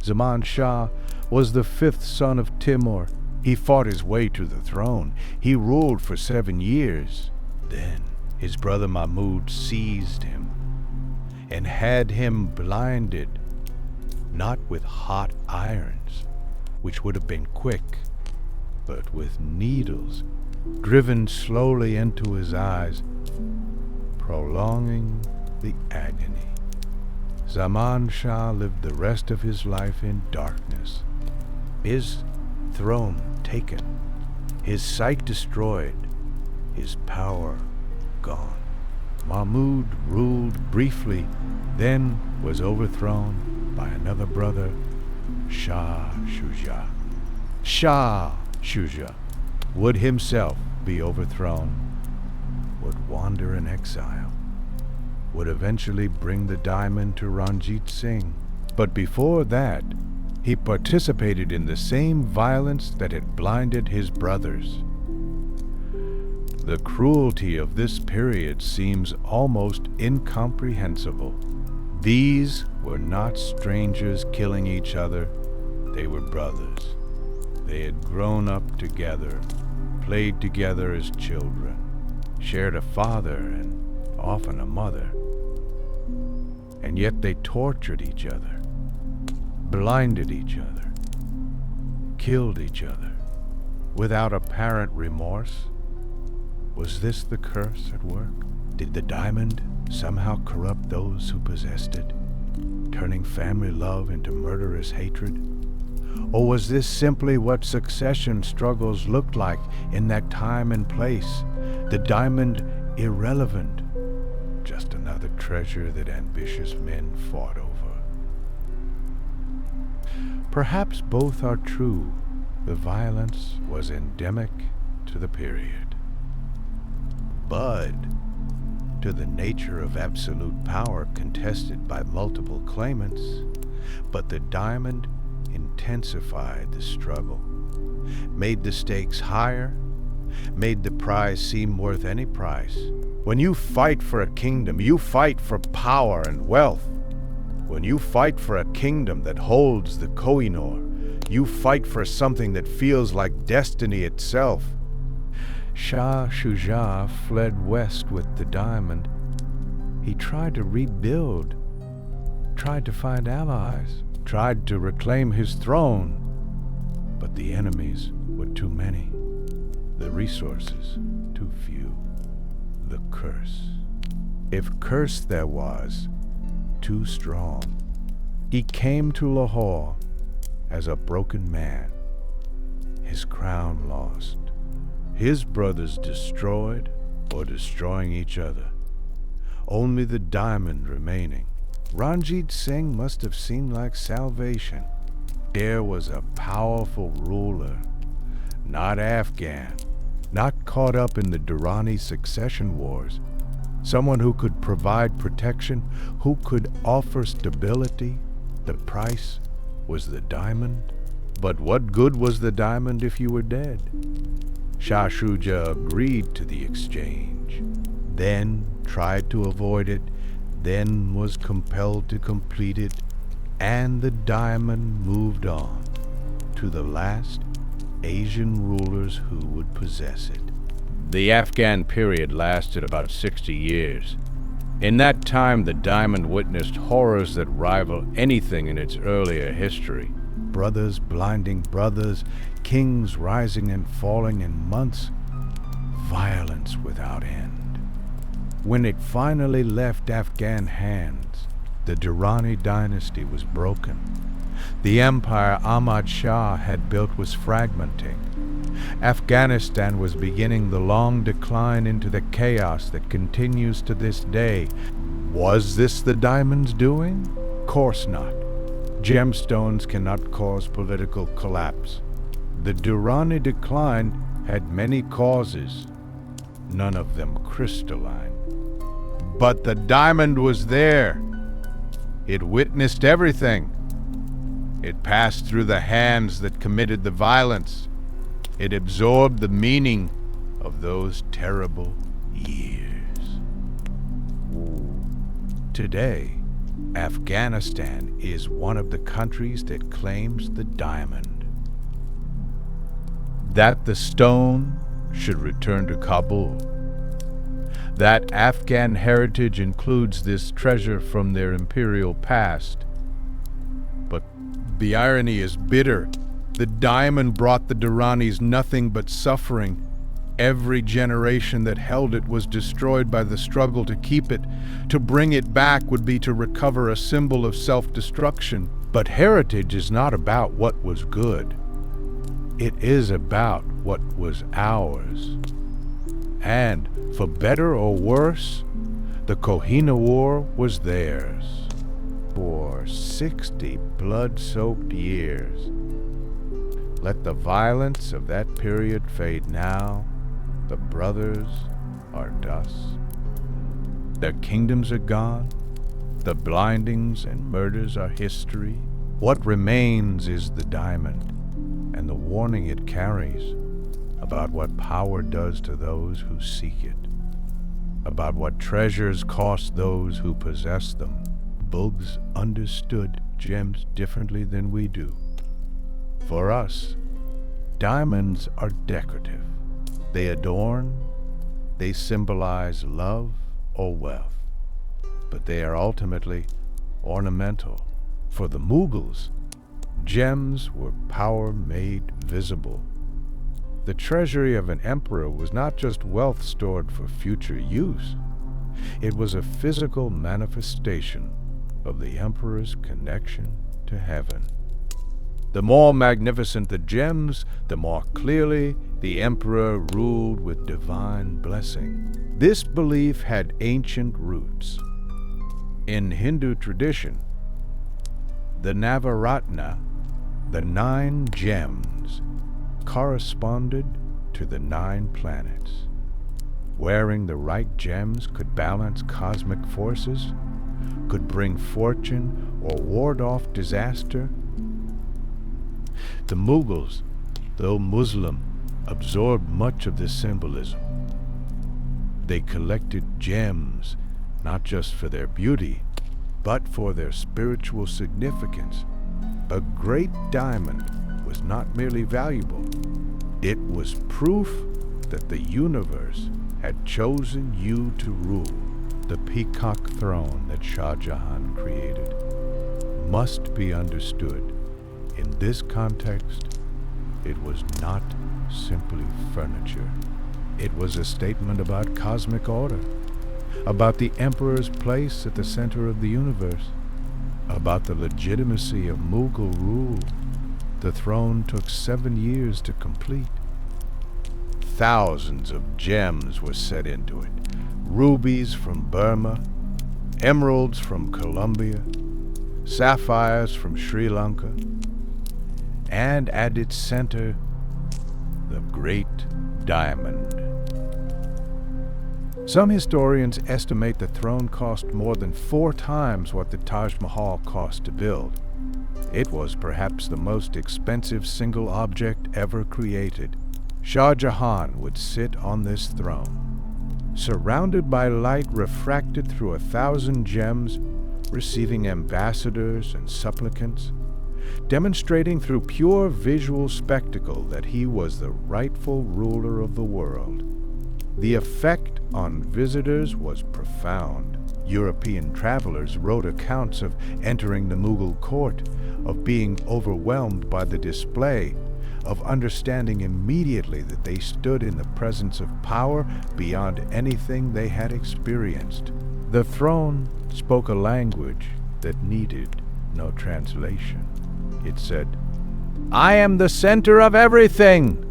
Zaman Shah was the fifth son of Timur. He fought his way to the throne. He ruled for 7 years. Then his brother Mahmud seized him and had him blinded, not with hot irons, which would have been quick, but with needles driven slowly into his eyes, prolonging the agony. Zaman Shah lived the rest of his life in darkness, his throne taken, his sight destroyed, his power gone. Mahmud ruled briefly, then was overthrown by another brother, Shah Shuja. Shah Shuja would himself be overthrown, would wander in exile, would eventually bring the diamond to Ranjit Singh. But before that, he participated in the same violence that had blinded his brothers. The cruelty of this period seems almost incomprehensible. These were not strangers killing each other. They were brothers. They had grown up together, played together as children, shared a father and often a mother. And yet they tortured each other, blinded each other, killed each other, without apparent remorse. Was this the curse at work? Did the diamond somehow corrupt those who possessed it, turning family love into murderous hatred? Or was this simply what succession struggles looked like in that time and place? The diamond irrelevant, just another treasure that ambitious men fought over. Perhaps both are true. The violence was endemic to the period. Bud, to the nature of absolute power contested by multiple claimants, but the diamond intensified the struggle, made the stakes higher, made the prize seem worth any price. When you fight for a kingdom, you fight for power and wealth. When you fight for a kingdom that holds the Koh-i-Noor, you fight for something that feels like destiny itself. Shah Shuja fled west with the diamond. He tried to rebuild, tried to find allies, tried to reclaim his throne, but the enemies were too many, the resources too few. The curse, if curse there was, too strong. He came to Lahore as a broken man, his crown lost, his brothers destroyed or destroying each other. Only the diamond remaining. Ranjit Singh must have seemed like salvation. There was a powerful ruler, not Afghan, not caught up in the Durrani succession wars. Someone who could provide protection, who could offer stability. The price was the diamond. But what good was the diamond if you were dead? Shah Shuja agreed to the exchange, then tried to avoid it, then was compelled to complete it, and the diamond moved on to the last Asian rulers who would possess it. The Afghan period lasted about 60 years. In that time, the diamond witnessed horrors that rival anything in its earlier history. Brothers blinding brothers, kings rising and falling in months, violence without end. When it finally left Afghan hands, the Durrani dynasty was broken. The empire Ahmad Shah had built was fragmenting. Afghanistan was beginning the long decline into the chaos that continues to this day. Was this the diamond's doing? Course not. Gemstones cannot cause political collapse. The Durrani decline had many causes, none of them crystalline. But the diamond was there. It witnessed everything. It passed through the hands that committed the violence. It absorbed the meaning of those terrible years. Today, Afghanistan is one of the countries that claims the diamond. That the stone should return to Kabul. That Afghan heritage includes this treasure from their imperial past. But the irony is bitter. The diamond brought the Durranis nothing but suffering. Every generation that held it was destroyed by the struggle to keep it. To bring it back would be to recover a symbol of self-destruction. But heritage is not about what was good. It is about what was ours. And, for better or worse, the Koh-i-Noor was theirs. For 60 blood-soaked years. Let the violence of that period fade now. The brothers are dust. Their kingdoms are gone. The blindings and murders are history. What remains is the diamond and the warning it carries about what power does to those who seek it, about what treasures cost those who possess them. Bugs understood gems differently than we do. For us, diamonds are decorative. They adorn, they symbolize love or wealth, but they are ultimately ornamental. For the Mughals, gems were power made visible. The treasury of an emperor was not just wealth stored for future use. It was a physical manifestation of the emperor's connection to heaven. The more magnificent the gems, the more clearly the emperor ruled with divine blessing. This belief had ancient roots. In Hindu tradition, the Navaratna, the 9 gems, corresponded to the 9 planets. Wearing the right gems could balance cosmic forces, could bring fortune or ward off disaster. The Mughals, though Muslim, absorbed much of this symbolism. They collected gems not just for their beauty, but for their spiritual significance. A great diamond was not merely valuable. It was proof that the universe had chosen you to rule. The peacock throne that Shah Jahan created must be understood. In this context, it was not simply furniture. It was a statement about cosmic order, about the emperor's place at the center of the universe, about the legitimacy of Mughal rule. The throne took 7 years to complete. Thousands of gems were set into it. Rubies from Burma, emeralds from Colombia, sapphires from Sri Lanka, and at its center, the great diamond. Some historians estimate the throne cost more than 4 times what the Taj Mahal cost to build. It was perhaps the most expensive single object ever created. Shah Jahan would sit on this throne, surrounded by light refracted through 1,000 gems, receiving ambassadors and supplicants, demonstrating through pure visual spectacle that he was the rightful ruler of the world. The effect on visitors was profound. European travelers wrote accounts of entering the Mughal court, of being overwhelmed by the display, of understanding immediately that they stood in the presence of power beyond anything they had experienced. The throne spoke a language that needed no translation. It said, "I am the center of everything."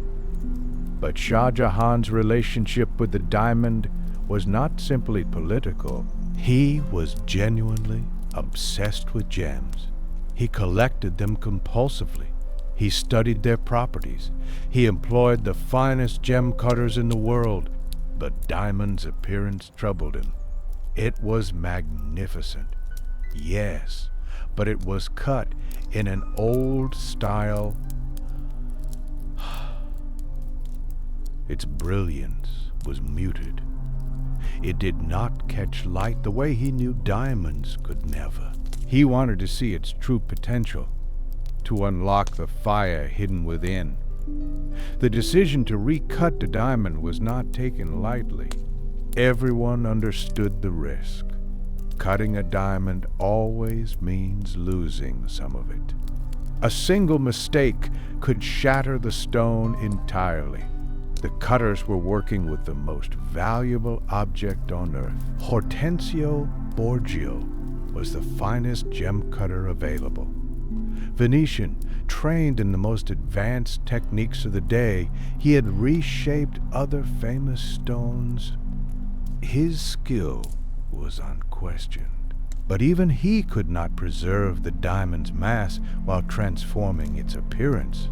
But Shah Jahan's relationship with the diamond was not simply political. He was genuinely obsessed with gems. He collected them compulsively. He studied their properties. He employed the finest gem cutters in the world. But diamond's appearance troubled him. It was magnificent, yes, but it was cut in an old style. Its brilliance was muted. It did not catch light the way he knew diamonds could never. He wanted to see its true potential, to unlock the fire hidden within. The decision to recut the diamond was not taken lightly. Everyone understood the risk. Cutting a diamond always means losing some of it. A single mistake could shatter the stone entirely. The cutters were working with the most valuable object on earth. Hortensio Borgio was the finest gem cutter available. Venetian, trained in the most advanced techniques of the day, he had reshaped other famous stones. His skill was unquestioned, but even he could not preserve the diamond's mass while transforming its appearance.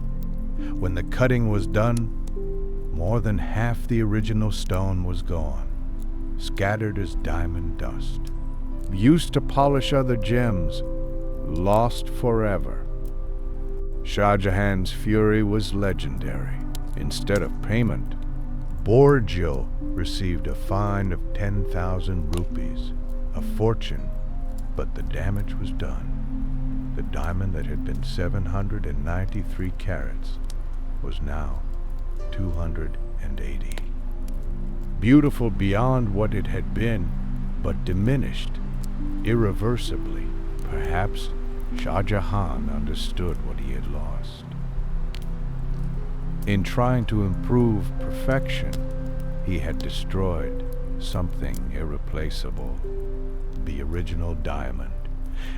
When the cutting was done, more than half the original stone was gone, scattered as diamond dust. Used to polish other gems, lost forever. Shah Jahan's fury was legendary. Instead of payment, Borgio received a fine of 10,000 rupees, a fortune, but the damage was done. The diamond that had been 793 carats was now 280. Beautiful beyond what it had been, but diminished irreversibly. Perhaps Shah Jahan understood what he had lost. In trying to improve perfection, he had destroyed something irreplaceable, the original diamond,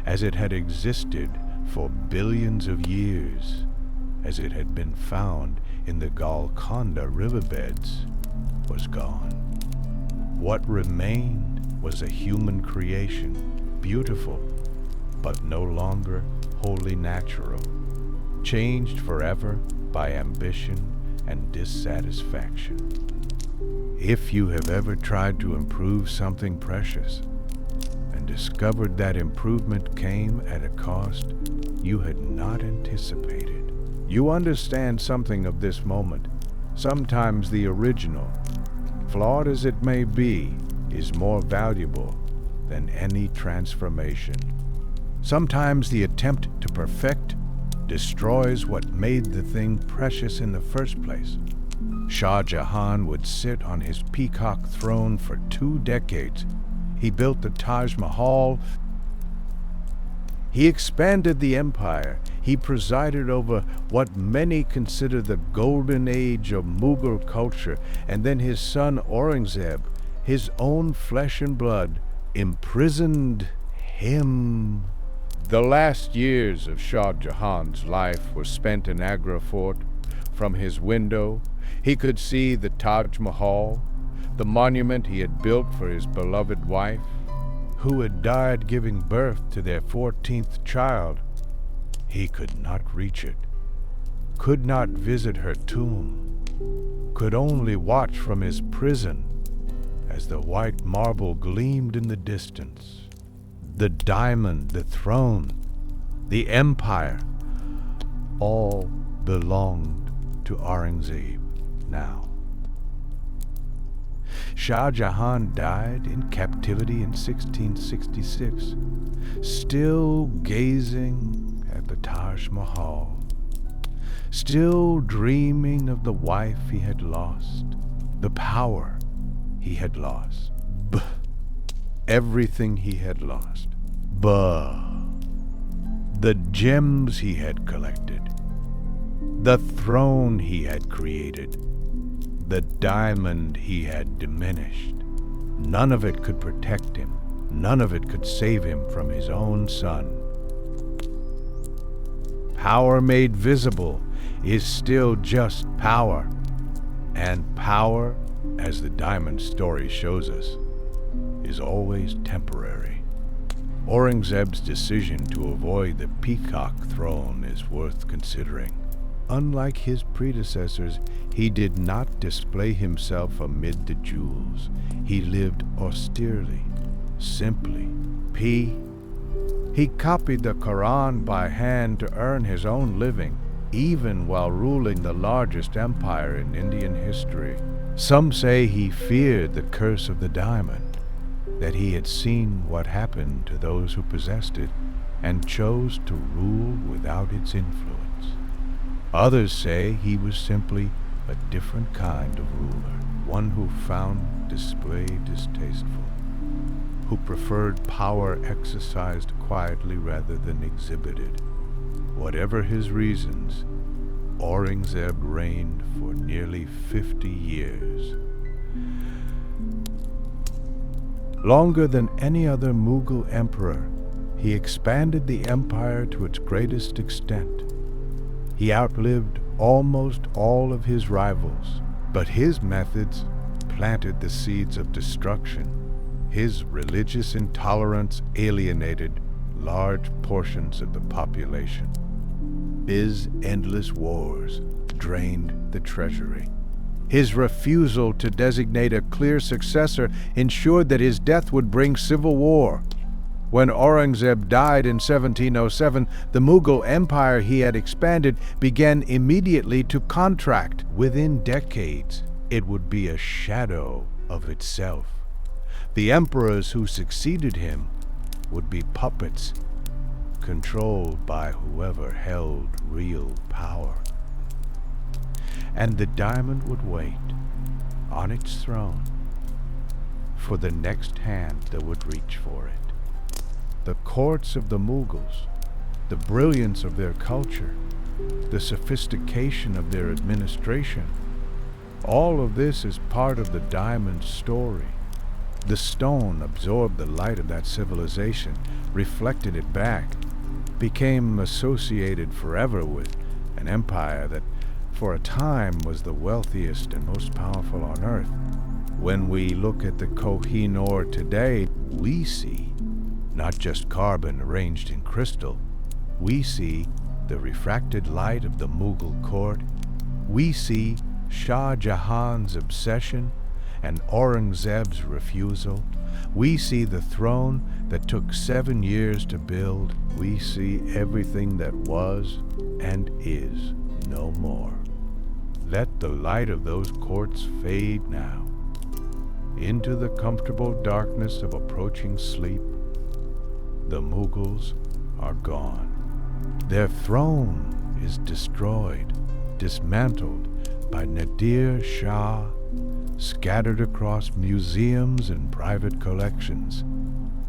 as it had existed for billions of years, as it had been found in the Golconda riverbeds, was gone. What remained was a human creation, beautiful, but no longer wholly natural, changed forever by ambition and dissatisfaction. If you have ever tried to improve something precious and discovered that improvement came at a cost you had not anticipated, you understand something of this moment. Sometimes the original, flawed as it may be, is more valuable than any transformation. Sometimes the attempt to perfect destroys what made the thing precious in the first place. Shah Jahan would sit on his peacock throne for 2 decades. He built the Taj Mahal. He expanded the empire. He presided over what many consider the golden age of Mughal culture, and then his son Aurangzeb, his own flesh and blood, imprisoned him. The last years of Shah Jahan's life were spent in Agra Fort. From his window, He could see the Taj Mahal, the monument he had built for his beloved wife, who had died giving birth to their 14th child. He could not reach it, could not visit her tomb, could only watch from his prison as the white marble gleamed in the distance. The diamond, the throne, the empire, all belonged to Aurangzeb now. Shah Jahan died in captivity in 1666, still gazing at the Taj Mahal, still dreaming of the wife he had lost, the power he had lost, everything he had lost, the gems he had collected, the throne he had created, the diamond he had diminished. None of it could protect him. None of it could save him from his own son. Power made visible is still just power. And power, as the diamond story shows us, is always temporary. Aurangzeb's decision to avoid the peacock throne is worth considering. Unlike his predecessors, he did not display himself amid the jewels. He lived austerely, simply. He copied the Quran by hand to earn his own living, even while ruling the largest empire in Indian history. Some say he feared the curse of the diamond, that he had seen what happened to those who possessed it and chose to rule without its influence. Others say he was simply a different kind of ruler, one who found display distasteful, who preferred power exercised quietly rather than exhibited. Whatever his reasons, Aurangzeb reigned for nearly 50 years. Longer than any other Mughal emperor, he expanded the empire to its greatest extent. He outlived almost all of his rivals, but his methods planted the seeds of destruction. His religious intolerance alienated large portions of the population. His endless wars drained the treasury. His refusal to designate a clear successor ensured that his death would bring civil war. When Aurangzeb died in 1707, the Mughal empire he had expanded began immediately to contract. Within decades, it would be a shadow of itself. The emperors who succeeded him would be puppets, controlled by whoever held real power. And the diamond would wait on its throne for the next hand that would reach for it. The courts of the Mughals, the brilliance of their culture, the sophistication of their administration, all of this is part of the diamond's story. The stone absorbed the light of that civilization, reflected it back, became associated forever with an empire that for a time was the wealthiest and most powerful on earth. When we look at the Koh-i-Noor today, we see not just carbon arranged in crystal. We see the refracted light of the Mughal court. We see Shah Jahan's obsession and Aurangzeb's refusal. We see the throne that took 7 years to build. We see everything that was and is no more. Let the light of those courts fade now into the comfortable darkness of approaching sleep. The Mughals are gone. Their throne is destroyed, dismantled by Nadir Shah, scattered across museums and private collections.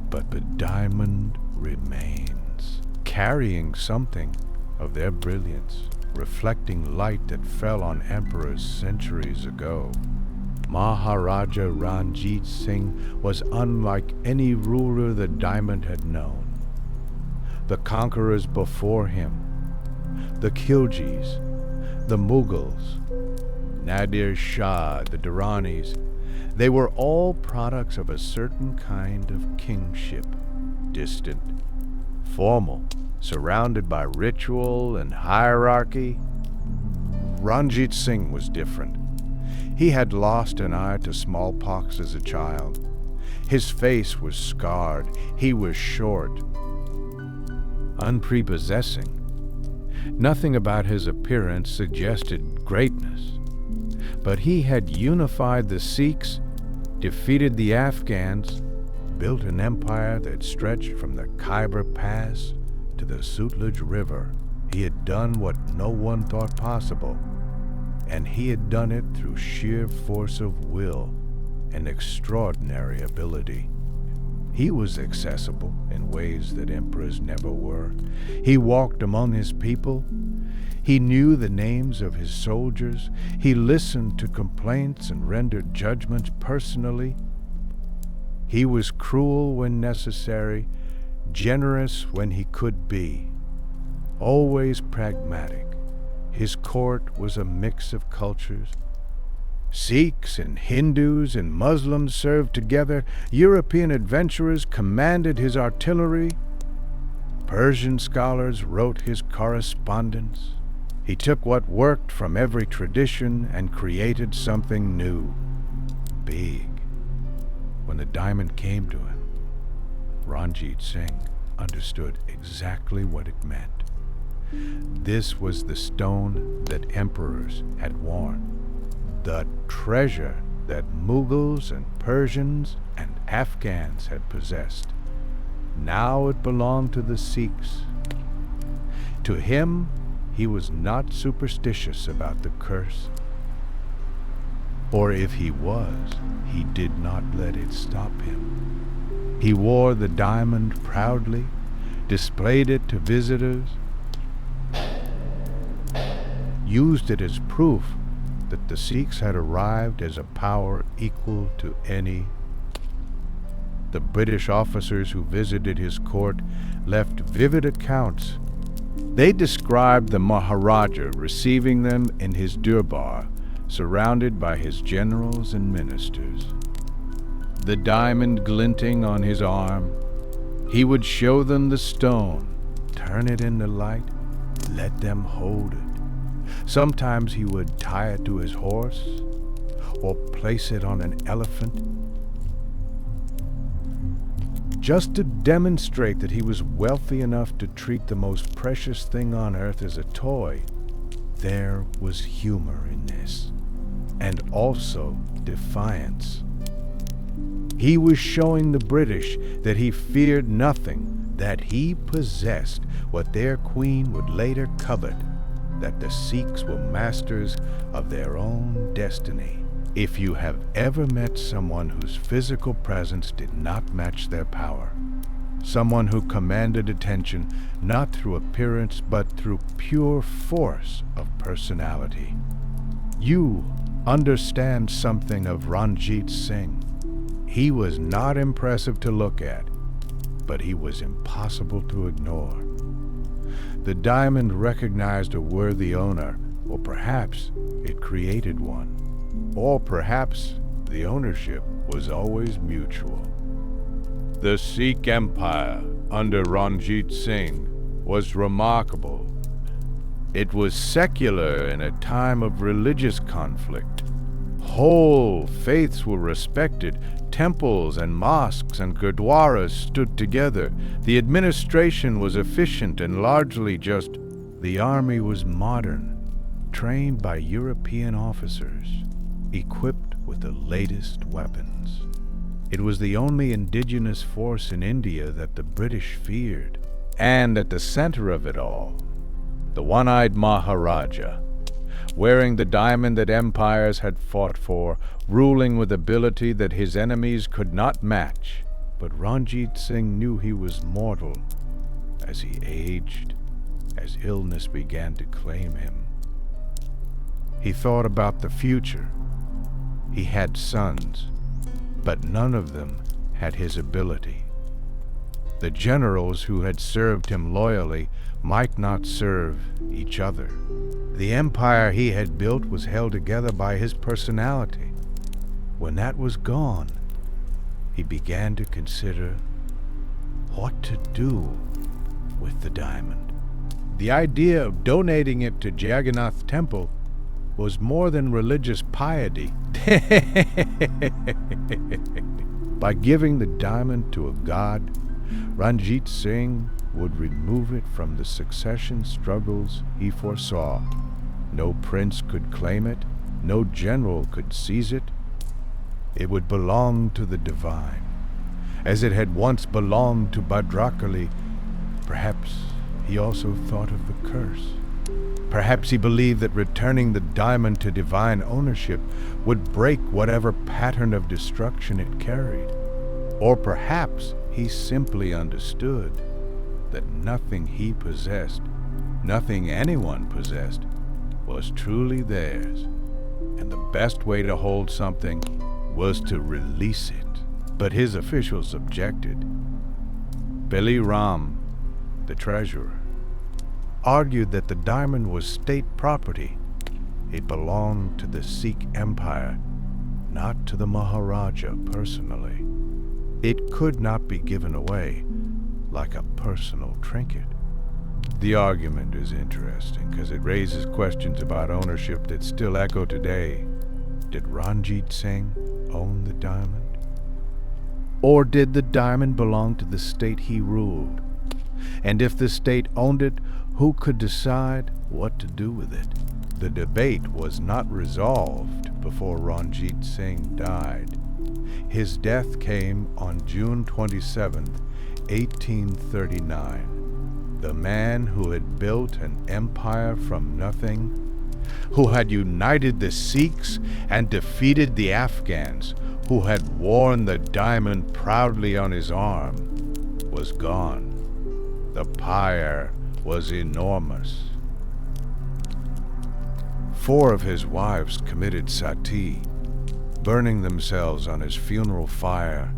But the diamond remains, carrying something of their brilliance, reflecting light that fell on emperors centuries ago. Maharaja Ranjit Singh was unlike any ruler the diamond had known. The conquerors before him, the Khiljis, the Mughals, Nadir Shah, the Duranis. They were all products of a certain kind of kingship, distant, formal, surrounded by ritual and hierarchy. Ranjit Singh was different. He had lost an eye to smallpox as a child. His face was scarred. He was short, unprepossessing. Nothing about his appearance suggested greatness. But he had unified the Sikhs, defeated the Afghans, built an empire that stretched from the Khyber Pass to the Sutlej River. He had done what no one thought possible, and he had done it through sheer force of will and extraordinary ability. He was accessible in ways that emperors never were. He walked among his people. He knew the names of his soldiers. He listened to complaints and rendered judgments personally. He was cruel when necessary, generous when he could be, always pragmatic. His court was a mix of cultures. Sikhs and Hindus and Muslims served together. European adventurers commanded his artillery. Persian scholars wrote his correspondence. He took what worked from every tradition and created something new, big. When the diamond came to him, Ranjit Singh understood exactly what it meant. This was the stone that emperors had worn, the treasure that Mughals and Persians and Afghans had possessed. Now it belonged to the Sikhs. To him, he was not superstitious about the curse. Or if he was, he did not let it stop him. He wore the diamond proudly, displayed it to visitors, used it as proof that the Sikhs had arrived as a power equal to any. The British officers who visited his court left vivid accounts. They described the Maharaja receiving them in his durbar, surrounded by his generals and ministers. The diamond glinting on his arm, he would show them the stone, turn it in the light, let them hold it. Sometimes he would tie it to his horse or place it on an elephant, just to demonstrate that he was wealthy enough to treat the most precious thing on earth as a toy. There was humor in this, and also defiance. He was showing the British that he feared nothing, that he possessed what their queen would later covet, that the Sikhs were masters of their own destiny. If you have ever met someone whose physical presence did not match their power, someone who commanded attention not through appearance but through pure force of personality, you understand something of Ranjit Singh. He was not impressive to look at, but he was impossible to ignore. The diamond recognized a worthy owner, or perhaps it created one. Or perhaps the ownership was always mutual. The Sikh Empire under Ranjit Singh was remarkable. It was secular in a time of religious conflict. Whole faiths were respected. Temples and mosques and gurdwaras stood together. The administration was efficient and largely just. The army was modern, trained by European officers, equipped with the latest weapons. It was the only indigenous force in India that the British feared. And at the center of it all, the one-eyed Maharaja, wearing the diamond that empires had fought for, ruling with ability that his enemies could not match. But Ranjit Singh knew he was mortal as he aged, as illness began to claim him. He thought about the future. He had sons, but none of them had his ability. The generals who had served him loyally might not serve each other. The empire he had built was held together by his personality. When that was gone, he began to consider what to do with the diamond. The idea of donating it to Jagannath Temple was more than religious piety. By giving the diamond to a god, Ranjit Singh would remove it from the succession struggles he foresaw. No prince could claim it, no general could seize it. It would belong to the divine, as it had once belonged to Bhadrakali. Perhaps he also thought of the curse. Perhaps he believed that returning the diamond to divine ownership would break whatever pattern of destruction it carried. Or perhaps he simply understood that nothing he possessed, nothing anyone possessed, was truly theirs, and the best way to hold something was to release it. But his officials objected. Beli Ram, the treasurer, argued that the diamond was state property. It belonged to the Sikh Empire, not to the Maharaja personally. It could not be given away like a personal trinket. The argument is interesting because it raises questions about ownership that still echo today. Did Ranjit Singh own the diamond? Or did the diamond belong to the state he ruled? And if the state owned it, who could decide what to do with it? The debate was not resolved before Ranjit Singh died. His death came on June 27, 1839. The man who had built an empire from nothing, who had united the Sikhs and defeated the Afghans, who had worn the diamond proudly on his arm, was gone. The pyre was enormous. 4 of his wives committed sati, burning themselves on his funeral fire.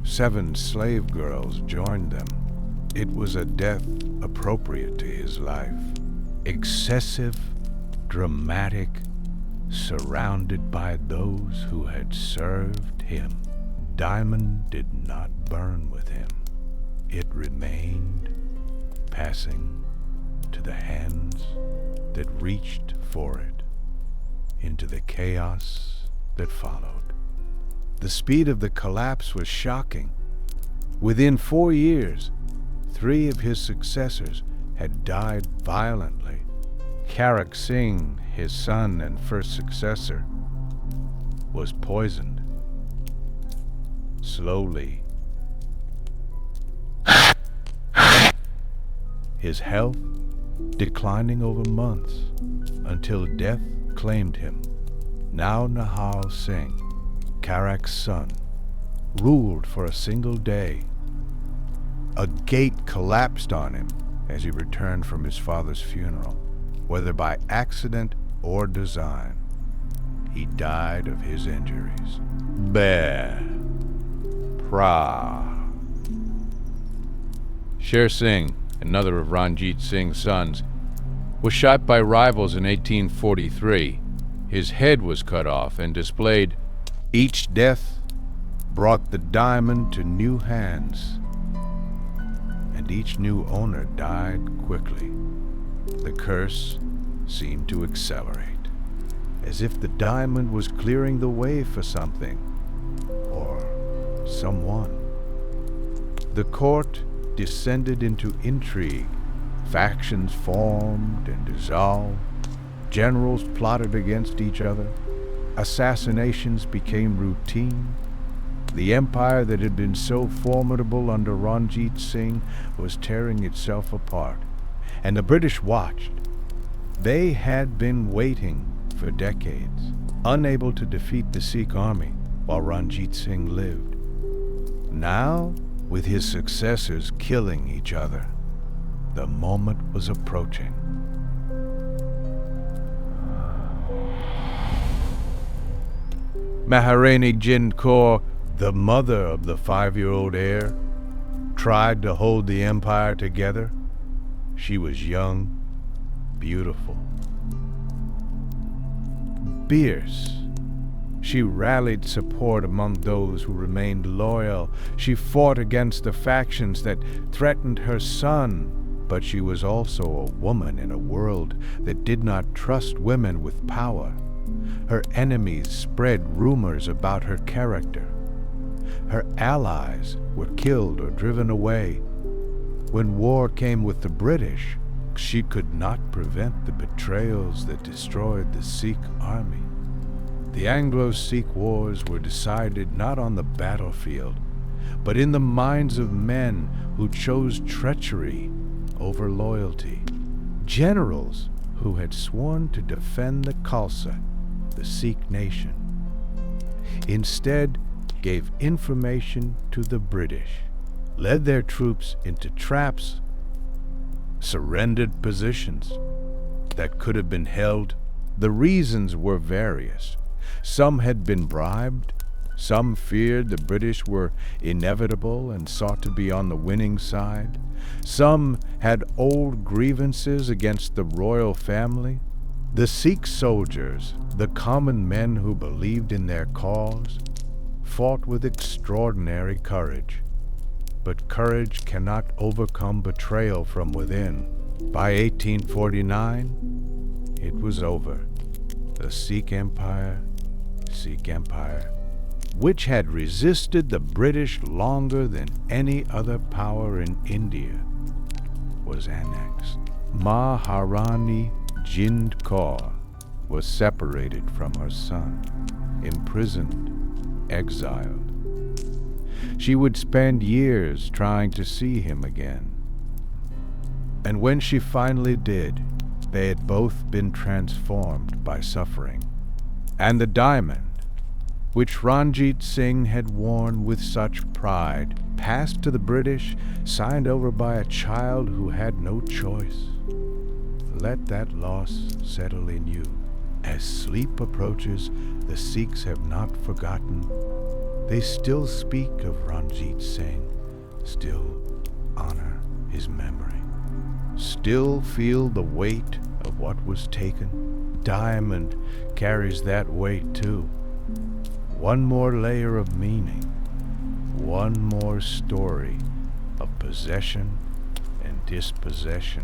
7 slave girls joined them. It was a death appropriate to his life. Excessive, dramatic, surrounded by those who had served him. Diamond did not burn with him. It remained, passing to the hands that reached for it, into the chaos that followed. The speed of the collapse was shocking. Within 4 years, 3 of his successors had died violently. Karak Singh, his son and first successor, was poisoned. Slowly, his health declining over months until death claimed him. Now Nihal Singh, Karak's son, ruled for a single day. A gate collapsed on him as he returned from his father's funeral. Whether by accident or design, he died of his injuries. Bear. Pra. Sher Singh, another of Ranjit Singh's sons, was shot by rivals in 1843. His head was cut off and displayed. Each death brought the diamond to new hands, and each new owner died quickly. The curse seemed to accelerate, as if the diamond was clearing the way for something, or someone. The court descended into intrigue. Factions formed and dissolved. Generals plotted against each other. Assassinations became routine. The empire that had been so formidable under Ranjit Singh was tearing itself apart. And the British watched. They had been waiting for decades, unable to defeat the Sikh army while Ranjit Singh lived. Now, with his successors killing each other, the moment was approaching. Maharani Jind Kaur, the mother of the 5-year-old heir, tried to hold the empire together. She was young, beautiful, fierce. She rallied support among those who remained loyal. She fought against the factions that threatened her son. But she was also a woman in a world that did not trust women with power. Her enemies spread rumors about her character. Her allies were killed or driven away. When war came with the British, she could not prevent the betrayals that destroyed the Sikh army. The Anglo-Sikh wars were decided not on the battlefield, but in the minds of men who chose treachery over loyalty. Generals who had sworn to defend the Khalsa, the Sikh nation, instead gave information to the British, led their troops into traps, surrendered positions that could have been held. The reasons were various. Some had been bribed, some feared the British were inevitable and sought to be on the winning side. Some had old grievances against the royal family. The Sikh soldiers, the common men who believed in their cause, fought with extraordinary courage. But courage cannot overcome betrayal from within. By 1849, it was over. The Sikh Empire, which had resisted the British longer than any other power in India, was annexed. Maharani Jind Kaur was separated from her son, imprisoned, exiled. She would spend years trying to see him again. And when she finally did, they had both been transformed by suffering. And the diamond, which Ranjit Singh had worn with such pride, passed to the British, signed over by a child who had no choice. Let that loss settle in you. As sleep approaches, the Sikhs have not forgotten. They still speak of Ranjit Singh, still honor his memory, still feel the weight of what was taken. Diamond carries that weight too. One more layer of meaning, one more story of possession and dispossession.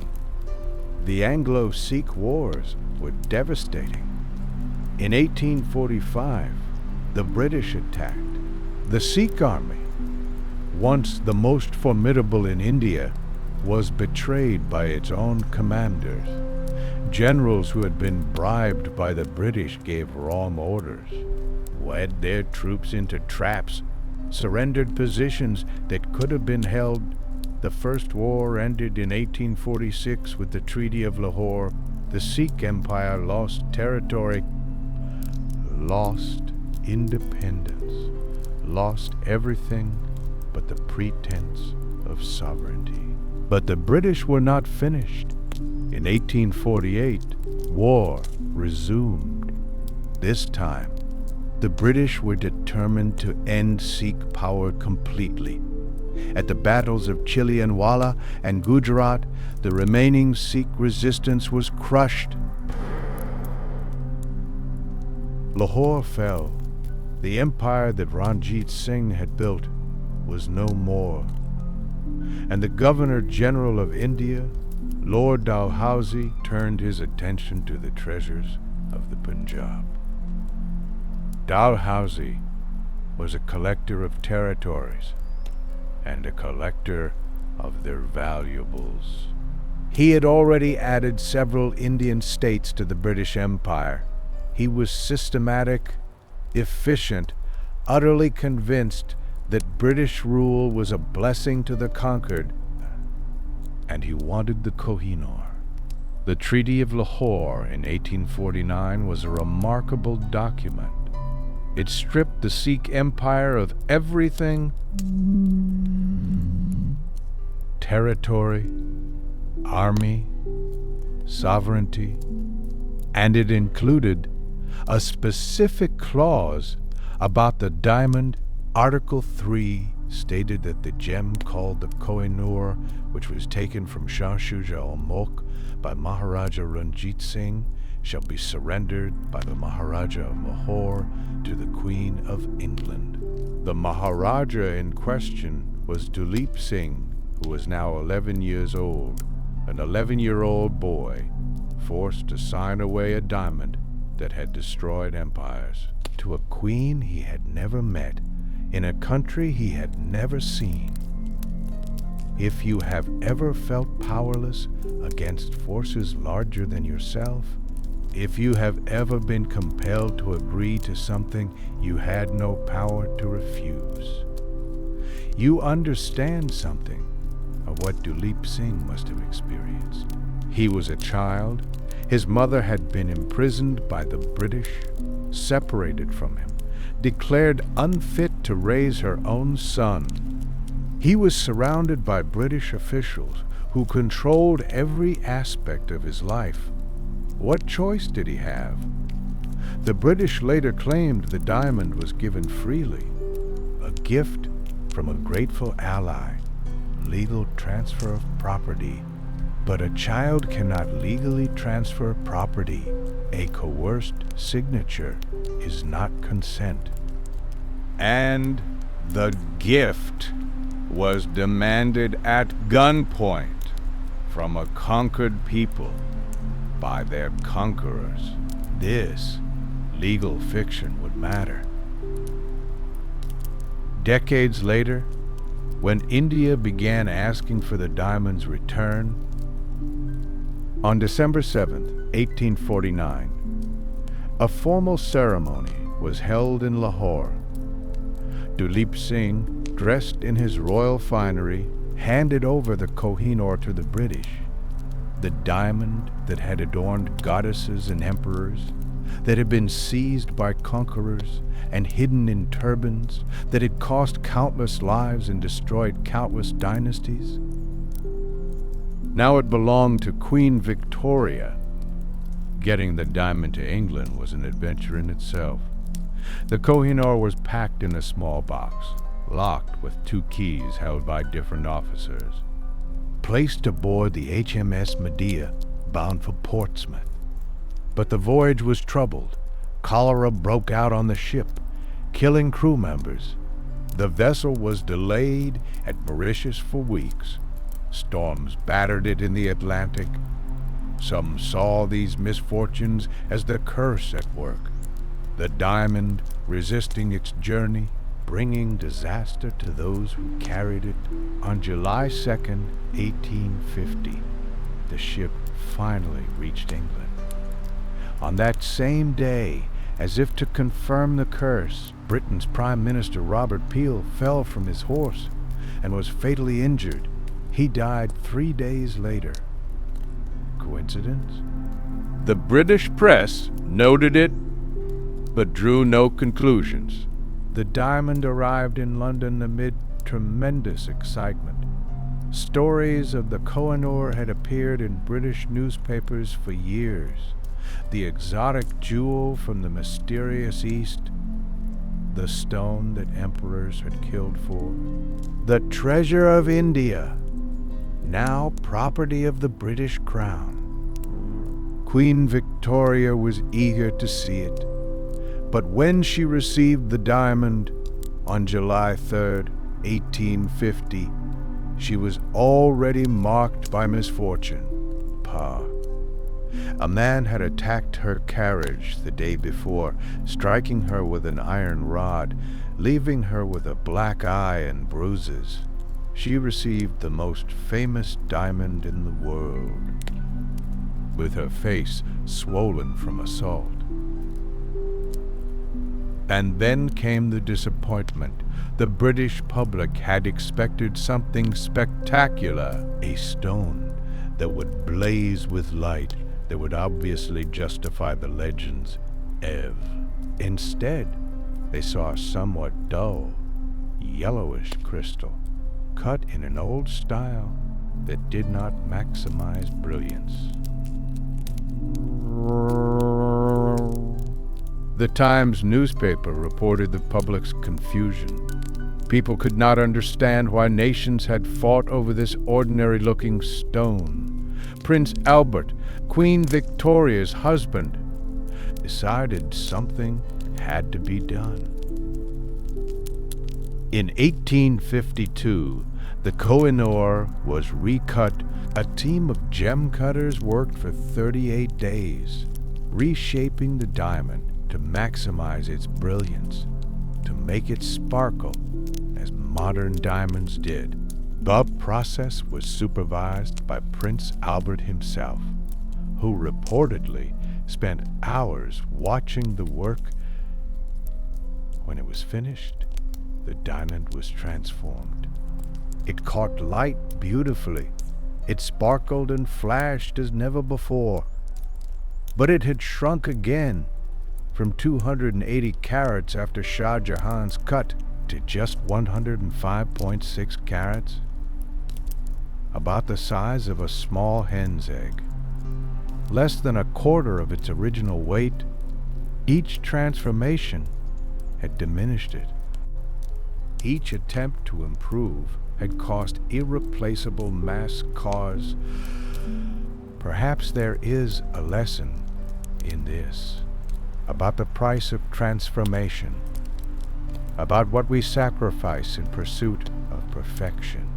The Anglo-Sikh wars were devastating. In 1845, the British attacked. The Sikh army, once the most formidable in India, was betrayed by its own commanders. Generals who had been bribed by the British gave wrong orders, led their troops into traps, surrendered positions that could have been held. The First War ended in 1846 with the Treaty of Lahore. The Sikh Empire lost territory, lost independence, lost everything but the pretense of sovereignty. But the British were not finished. In 1848, war resumed. This time, the British were determined to end Sikh power completely. At the battles of Chilianwala and Gujarat, the remaining Sikh resistance was crushed. Lahore fell. The empire that Ranjit Singh had built was no more. And the Governor-General of India, Lord Dalhousie, turned his attention to the treasures of the Punjab. Dalhousie was a collector of territories and a collector of their valuables. He had already added several Indian states to the British Empire. He was systematic, efficient, utterly convinced that British rule was a blessing to the conquered, and he wanted the Koh-i-Noor. The Treaty of Lahore in 1849 was a remarkable document. It stripped the Sikh Empire of everything: territory, army, sovereignty, and it included a specific clause about the diamond Article 3 stated that the gem called the Koh-i-Noor, which was taken from Shah Shuja al-Mulk by Maharaja Ranjit Singh, shall be surrendered by the Maharaja of Lahore to the Queen of England. The Maharaja in question was Duleep Singh, who was now 11 years old, an 11-year-old boy forced to sign away a diamond that had destroyed empires to a queen he had never met in a country he had never seen. If you have ever felt powerless against forces larger than yourself, if you have ever been compelled to agree to something you had no power to refuse, you understand something of what Duleep Singh must have experienced. He was a child. His mother had been imprisoned by the British, separated from him, declared unfit to raise her own son. He was surrounded by British officials who controlled every aspect of his life. What choice did he have? The British later claimed the diamond was given freely, a gift from a grateful ally, legal transfer of property. But a child cannot legally transfer property. A coerced signature is not consent. And the gift was demanded at gunpoint from a conquered people by their conquerors. This legal fiction would matter. Decades later, when India began asking for the diamond's return, on December 7th, 1849, a formal ceremony was held in Lahore. Duleep Singh, dressed in his royal finery, handed over the Kohinoor to the British, the diamond that had adorned goddesses and emperors, that had been seized by conquerors and hidden in turbans, that had cost countless lives and destroyed countless dynasties. Now it belonged to Queen Victoria. Getting the diamond to England was an adventure in itself. The Kohinoor was packed in a small box, locked with 2 keys held by different officers, placed aboard the HMS Medea, bound for Portsmouth. But the voyage was troubled. Cholera broke out on the ship, killing crew members. The vessel was delayed at Mauritius for weeks. Storms battered it in the Atlantic. Some saw these misfortunes as the curse at work. The diamond resisting its journey, bringing disaster to those who carried it. On July 2nd, 1850, the ship finally reached England. On that same day, as if to confirm the curse, Britain's Prime Minister Robert Peel fell from his horse and was fatally injured. He died 3 days later. Coincidence? The British press noted it, but drew no conclusions. The diamond arrived in London amid tremendous excitement. Stories of the Koh-i-Noor had appeared in British newspapers for years. The exotic jewel from the mysterious East, the stone that emperors had killed for, the treasure of India, now property of the British Crown. Queen Victoria was eager to see it, but when she received the diamond on July 3rd, 1850, she was already marked by misfortune. A man had attacked her carriage the day before, striking her with an iron rod, leaving her with a black eye and bruises. She received the most famous diamond in the world, with her face swollen from assault. And then came the disappointment. The British public had expected something spectacular, a stone that would blaze with light, that would obviously justify the legends, Ev. Instead, they saw a somewhat dull, yellowish crystal, cut in an old style that did not maximize brilliance. The Times newspaper reported the public's confusion. People could not understand why nations had fought over this ordinary-looking stone. Prince Albert, Queen Victoria's husband, decided something had to be done. In 1852, the Koh-i-Noor was recut. A team of gem cutters worked for 38 days, reshaping the diamond to maximize its brilliance, to make it sparkle as modern diamonds did. The process was supervised by Prince Albert himself, who reportedly spent hours watching the work. When it was finished, the diamond was transformed. It caught light beautifully. It sparkled and flashed as never before. But it had shrunk again from 280 carats after Shah Jahan's cut to just 105.6 carats, about the size of a small hen's egg. Less than a quarter of its original weight. Each transformation had diminished it. Each attempt to improve had cost irreplaceable mass cause. Perhaps there is a lesson in this, about the price of transformation, about what we sacrifice in pursuit of perfection.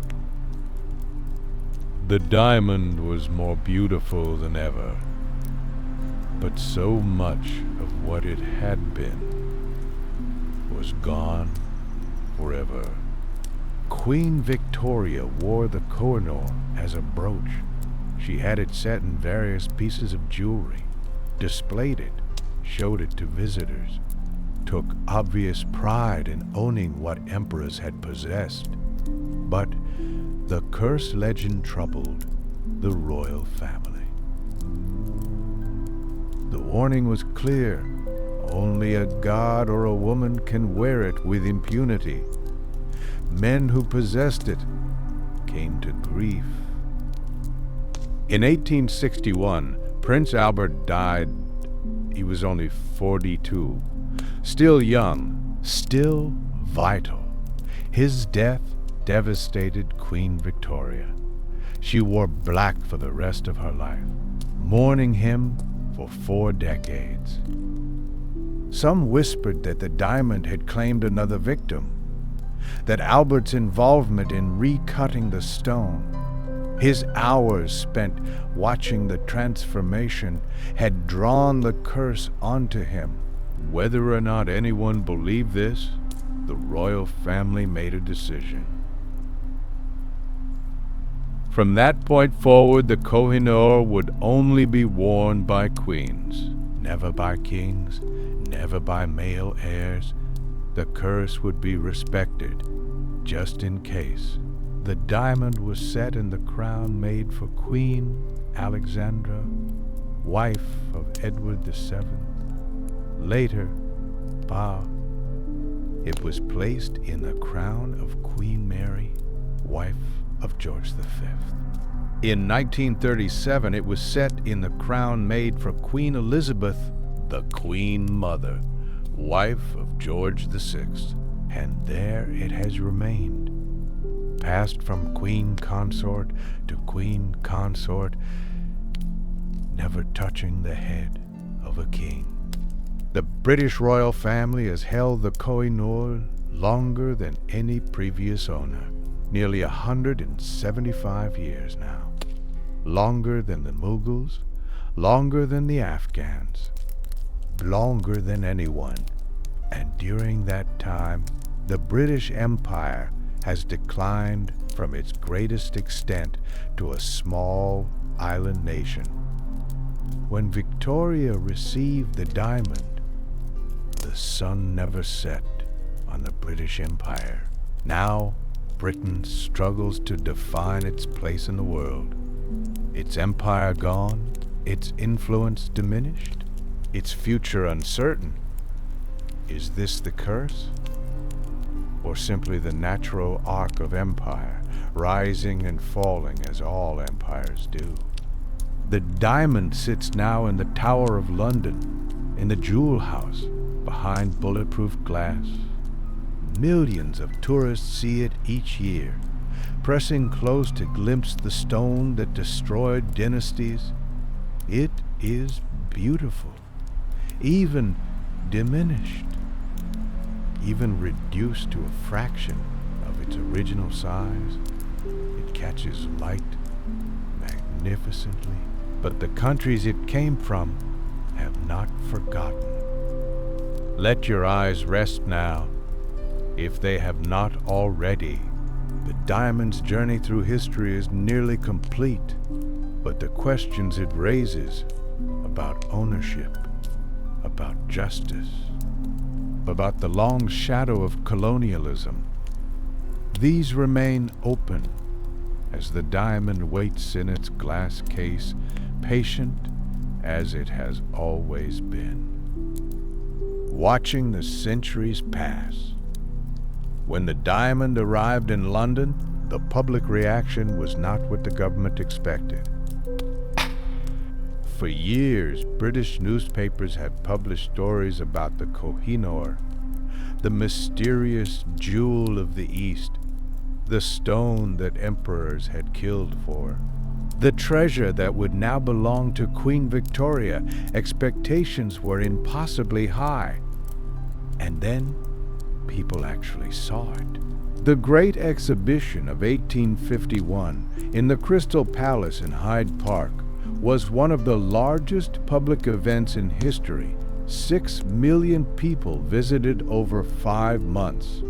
The diamond was more beautiful than ever, but so much of what it had been was gone forever. Queen Victoria wore the Koh-i-Noor as a brooch. She had it set in various pieces of jewelry, displayed it, showed it to visitors, took obvious pride in owning what emperors had possessed. But the curse legend troubled the royal family. The warning was clear. Only a god or a woman can wear it with impunity. Men who possessed it came to grief. In 1861, Prince Albert died. He was only 42. Still young, still vital. His death devastated Queen Victoria. She wore black for the rest of her life, mourning him for 4 decades. Some whispered that the diamond had claimed another victim, that Albert's involvement in recutting the stone, his hours spent watching the transformation, had drawn the curse onto him. Whether or not anyone believed this, the royal family made a decision. From that point forward, the Koh-i-Noor would only be worn by queens, never by kings, never by male heirs. The curse would be respected, just in case. The diamond was set in the crown made for Queen Alexandra, wife of Edward VII. Later, it was placed in the crown of Queen Mary, wife of George V. In 1937, it was set in the crown made for Queen Elizabeth, the Queen Mother, wife of George VI, and there it has remained, passed from queen consort to queen consort, never touching the head of a king. The British royal family has held the Koh-i-Noor longer than any previous owner, nearly 175 years now. Longer than the Mughals, longer than the Afghans, longer than anyone. And during that time, the British Empire has declined from its greatest extent to a small island nation. When Victoria received the diamond, the sun never set on the British Empire. Now, Britain struggles to define its place in the world. Its empire gone, its influence diminished, its future uncertain. Is this the curse? Or simply the natural arc of empire, rising and falling as all empires do? The diamond sits now in the Tower of London, in the Jewel House, behind bulletproof glass. Millions of tourists see it each year, pressing close to glimpse the stone that destroyed dynasties. It is beautiful, even diminished, even reduced to a fraction of its original size. It catches light magnificently, but the countries it came from have not forgotten. Let your eyes rest now, if they have not already. The diamond's journey through history is nearly complete, but the questions it raises about ownership, about justice, about the long shadow of colonialism, these remain open as the diamond waits in its glass case, patient as it has always been, watching the centuries pass. When the diamond arrived in London, the public reaction was not what the government expected. For years, British newspapers had published stories about the Koh-i-Noor, the mysterious jewel of the East, the stone that emperors had killed for, the treasure that would now belong to Queen Victoria. Expectations were impossibly high. And then people actually saw it. The Great Exhibition of 1851 in the Crystal Palace in Hyde Park was one of the largest public events in history. 6 million people visited over 5 months.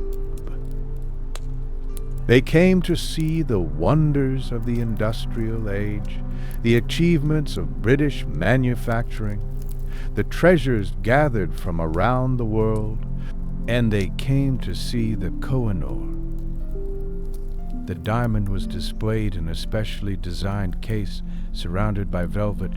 They came to see the wonders of the industrial age, the achievements of British manufacturing, the treasures gathered from around the world, and they came to see the Koh-i-Noor. The diamond was displayed in a specially designed case surrounded by velvet,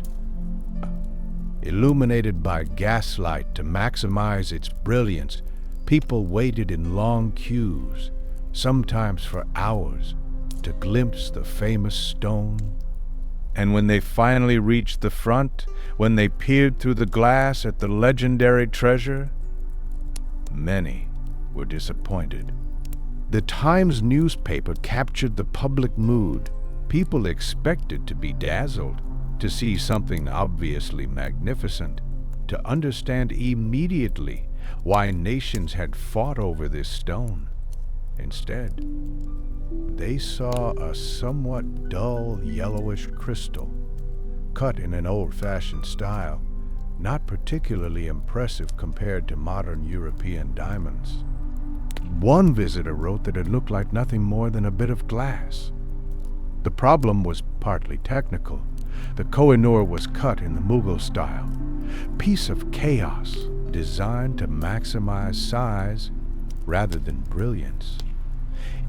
illuminated by gaslight to maximize its brilliance. People waited in long queues, sometimes for hours, to glimpse the famous stone. And when they finally reached the front, when they peered through the glass at the legendary treasure, many were disappointed. The Times newspaper captured the public mood. People expected to be dazzled, to see something obviously magnificent, to understand immediately why nations had fought over this stone. Instead, they saw a somewhat dull yellowish crystal, cut in an old-fashioned style, not particularly impressive compared to modern European diamonds. One visitor wrote that it looked like nothing more than a bit of glass. The problem was partly technical. The Koh-i-Noor was cut in the Mughal style, piece of chaos designed to maximize size rather than brilliance.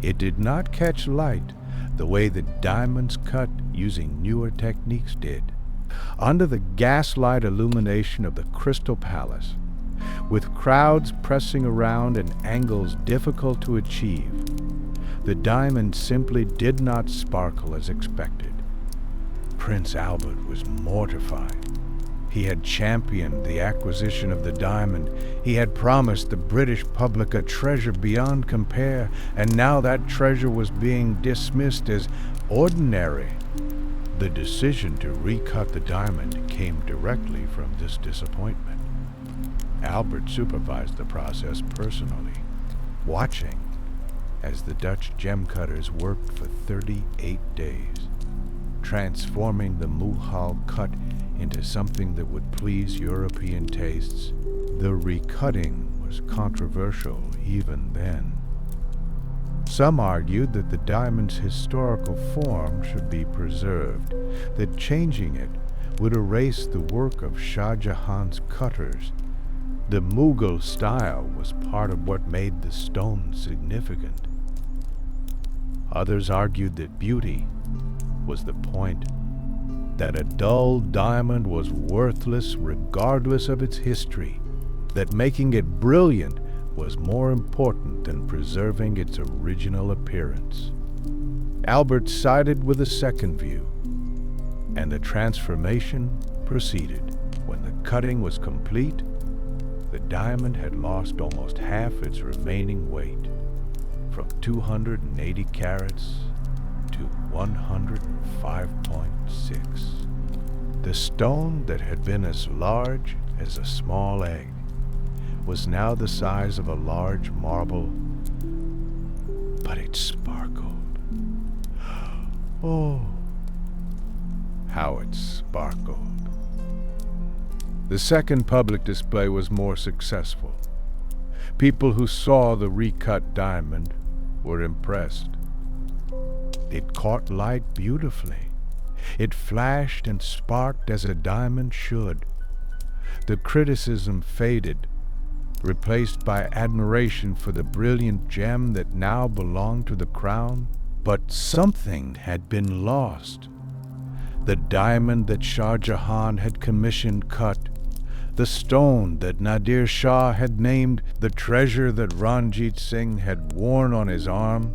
It did not catch light the way the diamonds cut using newer techniques did. Under the gaslight illumination of the Crystal Palace, with crowds pressing around and angles difficult to achieve, the diamond simply did not sparkle as expected. Prince Albert was mortified. He had championed the acquisition of the diamond. He had promised the British public a treasure beyond compare, and now that treasure was being dismissed as ordinary. The decision to recut the diamond came directly from this disappointment. Albert supervised the process personally, watching as the Dutch gem cutters worked for 38 days, transforming the Mughal cut into something that would please European tastes. The recutting was controversial even then. Some argued that the diamond's historical form should be preserved, that changing it would erase the work of Shah Jahan's cutters. The Mughal style was part of what made the stone significant. Others argued that beauty was the point, that a dull diamond was worthless regardless of its history, that making it brilliant was more important than preserving its original appearance. Albert sided with the second view, and the transformation proceeded. When the cutting was complete, the diamond had lost almost half its remaining weight, from 280 carats to 105.6. The stone that had been as large as a small egg was now the size of a large marble, but it sparkled. Oh, how it sparkled. The second public display was more successful. People who saw the recut diamond were impressed. It caught light beautifully. It flashed and sparked as a diamond should. The criticism faded, replaced by admiration for the brilliant gem that now belonged to the crown. But something had been lost. The diamond that Shah Jahan had commissioned cut, the stone that Nadir Shah had named the treasure that Ranjit Singh had worn on his arm,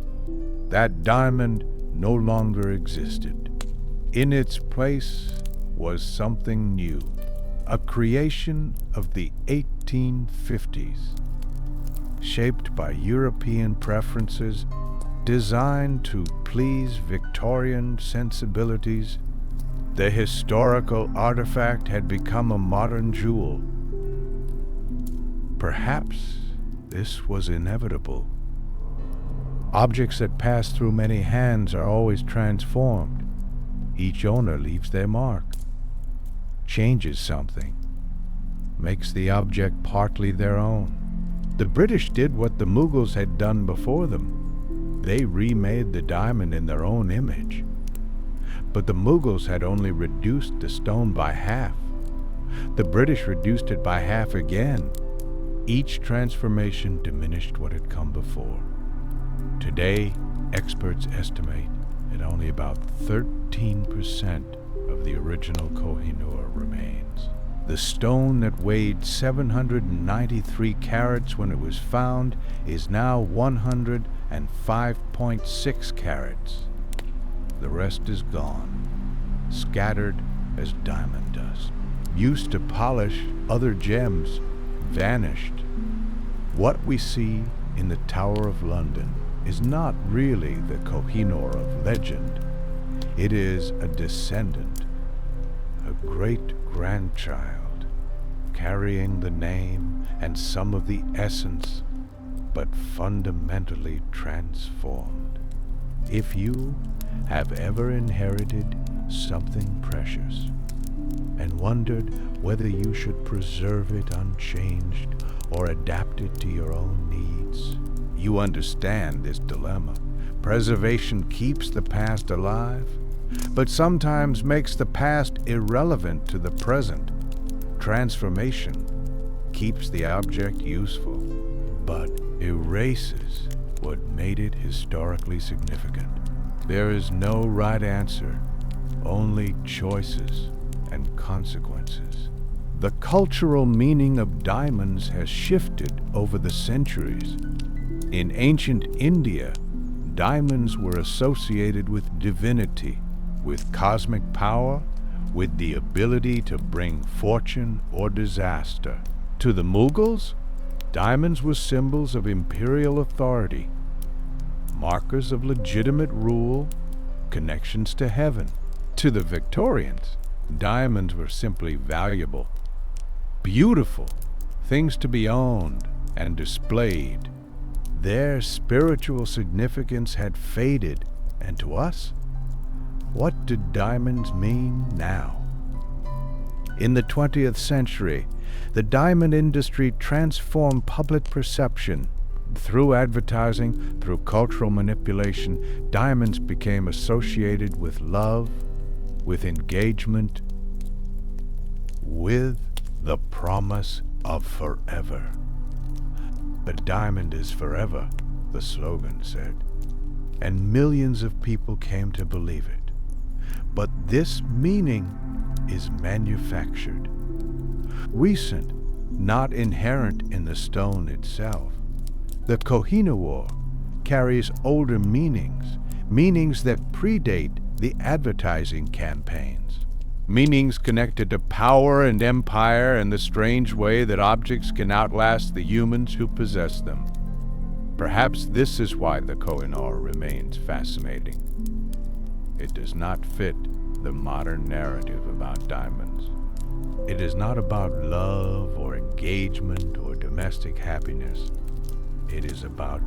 that diamond no longer existed. In its place was something new, a creation of the 1850s, shaped by European preferences, designed to please Victorian sensibilities. The historical artifact had become a modern jewel. Perhaps this was inevitable. Objects that pass through many hands are always transformed. Each owner leaves their mark, changes something, makes the object partly their own. The British did what the Mughals had done before them. They remade the diamond in their own image. But the Mughals had only reduced the stone by half. The British reduced it by half again. Each transformation diminished what had come before. Today, experts estimate that only about 13% of the original Koh-i-Noor remains. The stone that weighed 793 carats when it was found is now 105.6 carats. The rest is gone, scattered as diamond dust. Used to polish other gems, vanished. What we see in the Tower of London is not really the Kohinoor of legend. It is a descendant, a great-grandchild, carrying the name and some of the essence, but fundamentally transformed. If you have ever inherited something precious and wondered whether you should preserve it unchanged or adapt it to your own needs, you understand this dilemma. Preservation keeps the past alive, but sometimes makes the past irrelevant to the present. Transformation keeps the object useful, but erases what made it historically significant. There is no right answer, only choices and consequences. The cultural meaning of diamonds has shifted over the centuries. In ancient India, diamonds were associated with divinity, with cosmic power, with the ability to bring fortune or disaster. To the Mughals, diamonds were symbols of imperial authority, markers of legitimate rule, connections to heaven. To the Victorians, diamonds were simply valuable, beautiful, things to be owned and displayed. Their spiritual significance had faded, and to us, what do diamonds mean now? In the 20th century, the diamond industry transformed public perception. Through advertising, through cultural manipulation, diamonds became associated with love, with engagement, with the promise of forever. A diamond is forever, the slogan said, and millions of people came to believe it. But this meaning is manufactured, recent, not inherent in the stone itself. The Kohinoor carries older meanings, meanings that predate the advertising campaigns. meanings connected to power and empire and the strange way that objects can outlast the humans who possess them. Perhaps this is why the Koh-i-Noor remains fascinating. It does not fit the modern narrative about diamonds. It is not about love or engagement or domestic happiness. It is about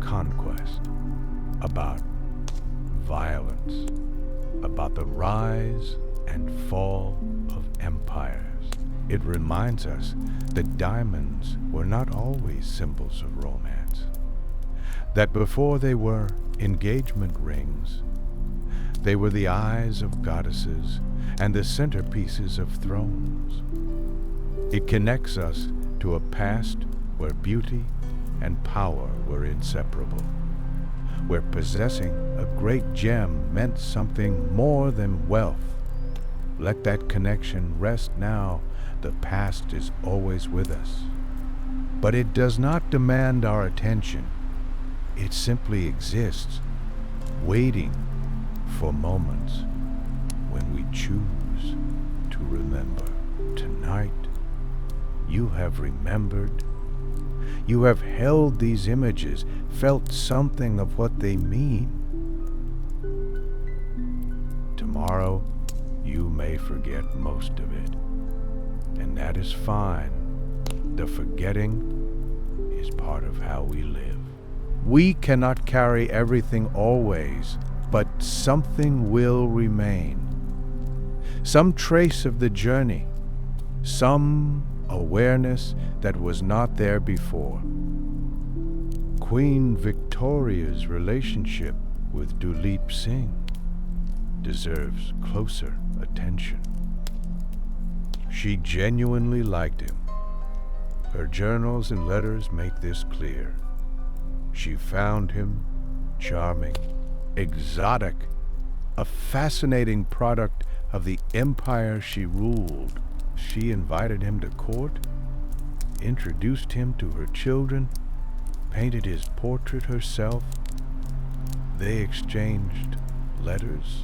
conquest, about violence, about the rise and fall of empires. It reminds us that diamonds were not always symbols of romance, that before they were engagement rings, they were the eyes of goddesses and the centerpieces of thrones. It connects us to a past where beauty and power were inseparable, where possessing a great gem meant something more than wealth. Let that connection rest now. The past is always with us. But it does not demand our attention. It simply exists, waiting for moments when we choose to remember. Tonight, you have remembered. You have held these images, felt something of what they mean. Tomorrow, you may forget most of it, and that is fine. The forgetting is part of how we live. We cannot carry everything always, but something will remain. Some trace of the journey, some awareness that was not there before. Queen Victoria's relationship with Duleep Singh deserves closer attention. She genuinely liked him. Her journals and letters make this clear. She found him charming, exotic, a fascinating product of the empire she ruled. She invited him to court, introduced him to her children, painted his portrait herself. They exchanged letters,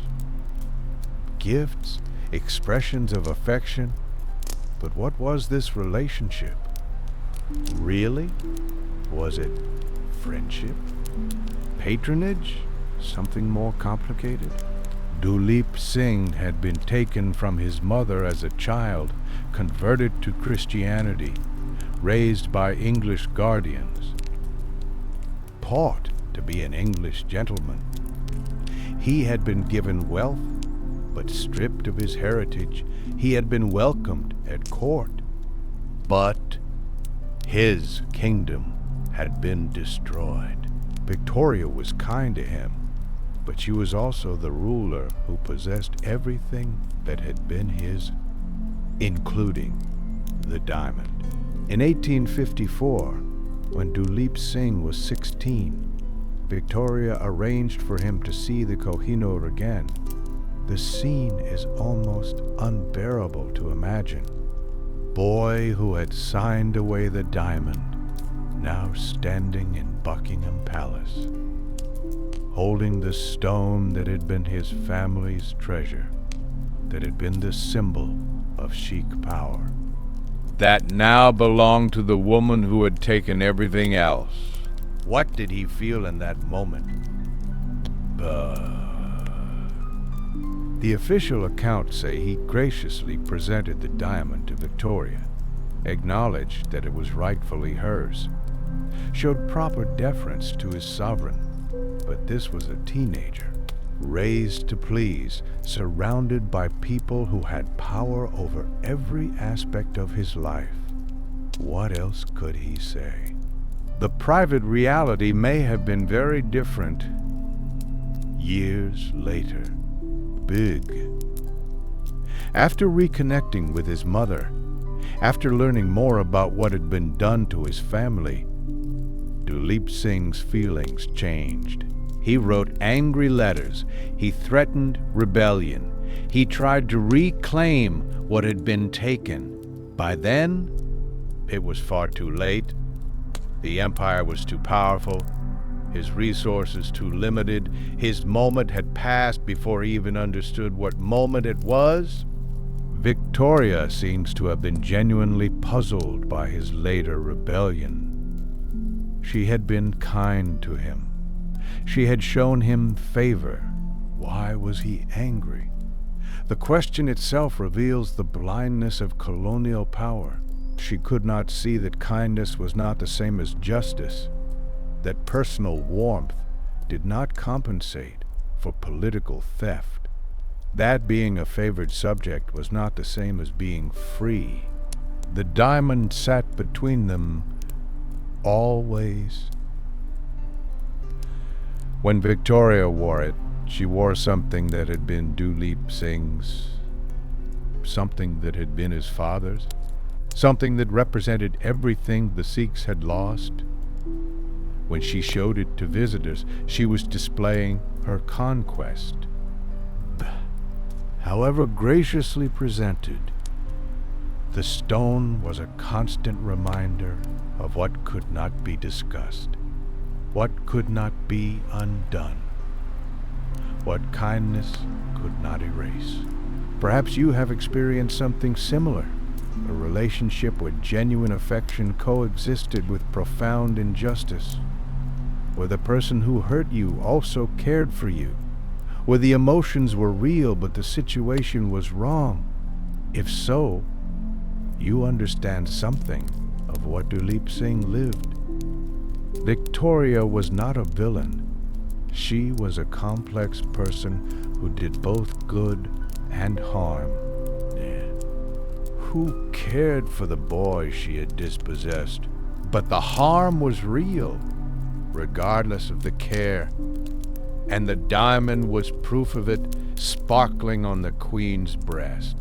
gifts, expressions of affection. But what was this relationship? Really? Was it friendship? Patronage? Something more complicated? Duleep Singh had been taken from his mother as a child, converted to Christianity, raised by English guardians, taught to be an English gentleman. He had been given wealth, but stripped of his heritage. He had been welcomed at court, but his kingdom had been destroyed. Victoria was kind to him, but she was also the ruler who possessed everything that had been his, including the diamond. In 1854, when Duleep Singh was 16, Victoria arranged for him to see the Kohinoor again. The scene is almost unbearable to imagine. Boy who had signed away the diamond, now standing in Buckingham Palace, holding the stone that had been his family's treasure, that had been the symbol of Sheik power, that now belonged to the woman who had taken everything else. What did he feel in that moment? The official accounts say he graciously presented the diamond to Victoria, acknowledged that it was rightfully hers, showed proper deference to his sovereign. But this was a teenager, raised to please, surrounded by people who had power over every aspect of his life. What else could he say? The private reality may have been very different years later. Big. After reconnecting with his mother, after learning more about what had been done to his family, Duleep Singh's feelings changed. He wrote angry letters. He threatened rebellion. He tried to reclaim what had been taken. By then, it was far too late. The empire was too powerful. His resources too limited. His moment had passed before he even understood what moment it was. Victoria seems to have been genuinely puzzled by his later rebellion. She had been kind to him. She had shown him favor. Why was he angry? The question itself reveals the blindness of colonial power. She could not see that kindness was not the same as justice, that personal warmth did not compensate for political theft. That being a favored subject was not the same as being free. The diamond sat between them always. When Victoria wore it, she wore something that had been Duleep Singh's, something that had been his father's, something that represented everything the Sikhs had lost. When she showed it to visitors, she was displaying her conquest. However graciously presented, the stone was a constant reminder of what could not be discussed, what could not be undone, what kindness could not erase. Perhaps you have experienced something similar, a relationship where genuine affection coexisted with profound injustice, where the person who hurt you also cared for you, where the emotions were real but the situation was wrong. If so, you understand something of what Duleep Singh lived. Victoria was not a villain. She was a complex person who did both good and harm. Who cared for the boy she had dispossessed? But the harm was real, regardless of the care. And the diamond was proof of it, sparkling on the Queen's breast.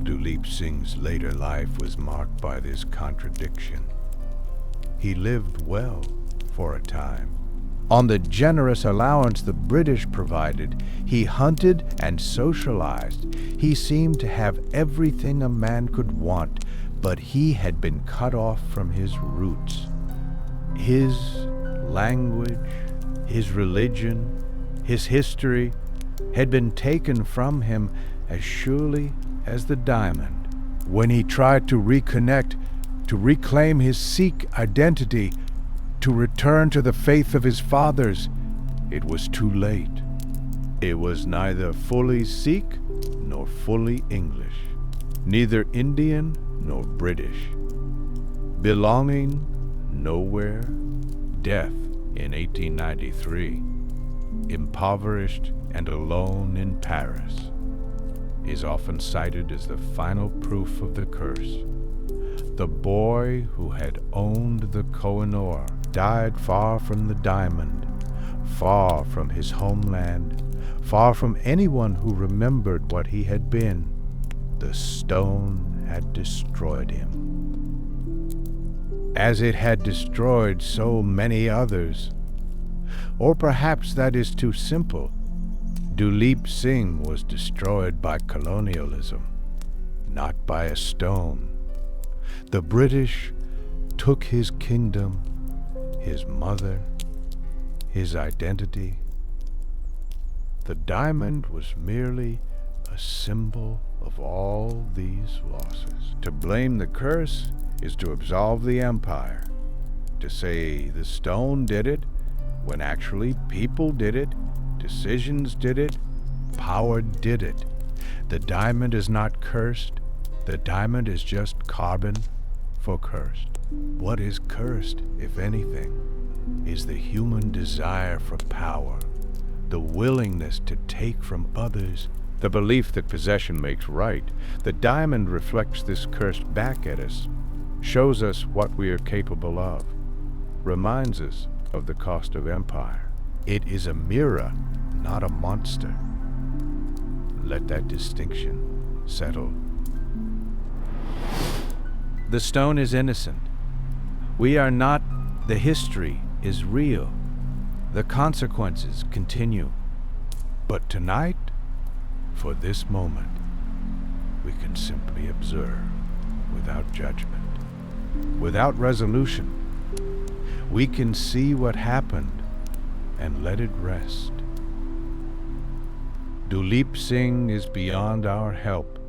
Duleep Singh's later life was marked by this contradiction. He lived well for a time. On the generous allowance the British provided, he hunted and socialized. He seemed to have everything a man could want, but he had been cut off from his roots. His language, his religion, his history had been taken from him as surely as the diamond. When he tried to reconnect, to reclaim his Sikh identity, to return to the faith of his fathers, it was too late. It was neither fully Sikh nor fully English, neither Indian nor British. Belonging nowhere, death in 1893, impoverished and alone in Paris, is often cited as the final proof of the curse. The boy who had owned the Koh-i-Noor died far from the diamond, far from his homeland, far from anyone who remembered what he had been. The stone had destroyed him, as it had destroyed so many others. Or perhaps that is too simple. Duleep Singh was destroyed by colonialism, not by a stone. The British took his kingdom, his mother, his identity. The diamond was merely a symbol of all these losses. To blame the curse is to absolve the empire, to say the stone did it, when actually people did it, decisions did it, power did it. The diamond is not cursed. The diamond is just carbon for cursed. What is cursed, if anything, is the human desire for power, the willingness to take from others, the belief that possession makes right. The diamond reflects this curse back at us, shows us what we are capable of, reminds us of the cost of empire. It is a mirror, not a monster. Let that distinction settle. The stone is innocent. We are not. The history is real. The consequences continue. But tonight, for this moment, we can simply observe without judgment, without resolution. We can see what happened and let it rest. Duleep Singh is beyond our help.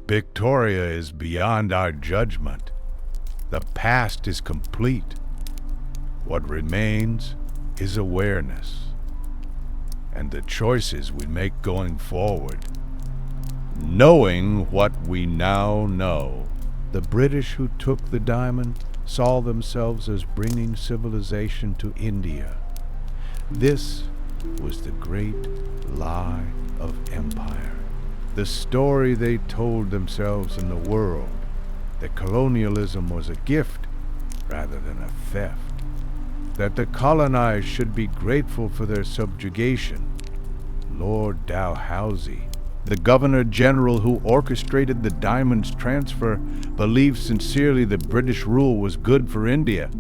Victoria is beyond our judgment. The past is complete. What remains is awareness and the choices we make going forward. Knowing what we now know, the British who took the diamond saw themselves as bringing civilization to India. This was the great lie of empire. The story they told themselves and the world, that colonialism was a gift rather than a theft. That the colonized should be grateful for their subjugation. Lord Dalhousie, the Governor-General who orchestrated the diamond's transfer, believed sincerely that British rule was good for India.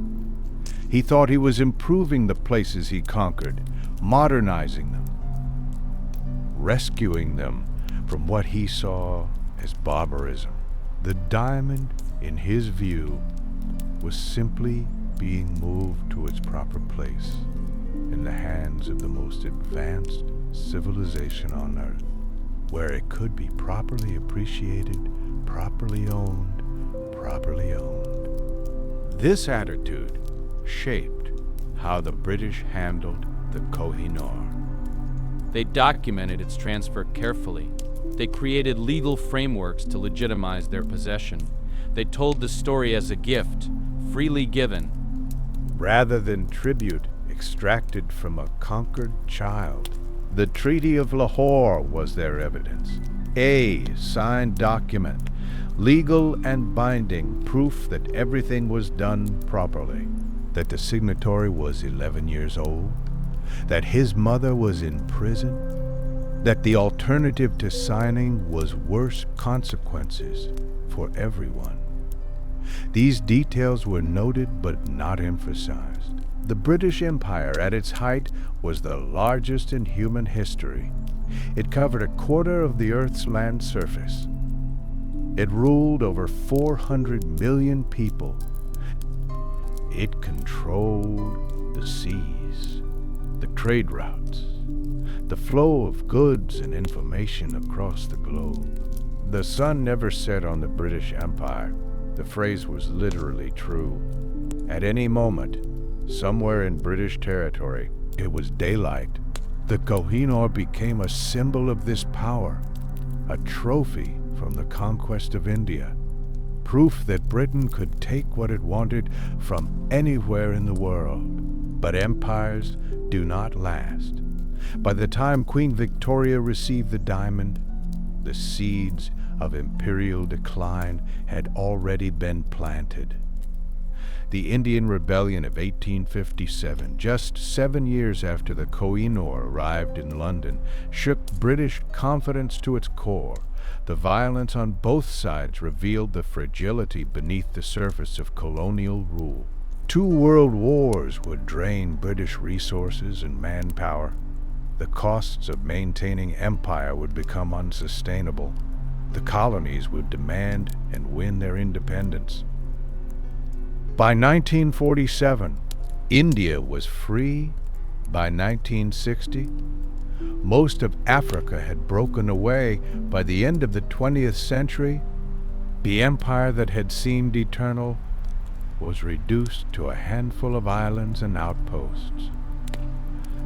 He thought he was improving the places he conquered, modernizing them, rescuing them from what he saw as barbarism. The diamond, in his view, was simply being moved to its proper place in the hands of the most advanced civilization on earth, where it could be properly appreciated, properly owned, properly owned. This attitude shaped how the British handled the Koh-i-Noor. They documented its transfer carefully. They created legal frameworks to legitimize their possession. They told the story as a gift, freely given, rather than tribute extracted from a conquered child. The Treaty of Lahore was their evidence. A signed document, legal and binding proof that everything was done properly, that the signatory was 11 years old, that his mother was in prison, that the alternative to signing was worse consequences for everyone. These details were noted but not emphasized. The British Empire at its height was the largest in human history. It covered a quarter of the Earth's land surface. It ruled over 400 million people. It controlled the seas, the trade routes, the flow of goods and information across the globe. The sun never set on the British Empire. The phrase was literally true. At any moment, somewhere in British territory, it was daylight. The Kohinoor became a symbol of this power, a trophy from the conquest of India, proof that Britain could take what it wanted from anywhere in the world. But empires do not last. By the time Queen Victoria received the diamond, the seeds of imperial decline had already been planted. The Indian Rebellion of 1857, just 7 years after the Koh-i-Noor arrived in London, shook British confidence to its core. The violence on both sides revealed the fragility beneath the surface of colonial rule. 2 world wars would drain British resources and manpower. The costs of maintaining empire would become unsustainable. The colonies would demand and win their independence. By 1947, India was free. By 1960, most of Africa had broken away. By the end of the 20th century, the empire that had seemed eternal was reduced to a handful of islands and outposts.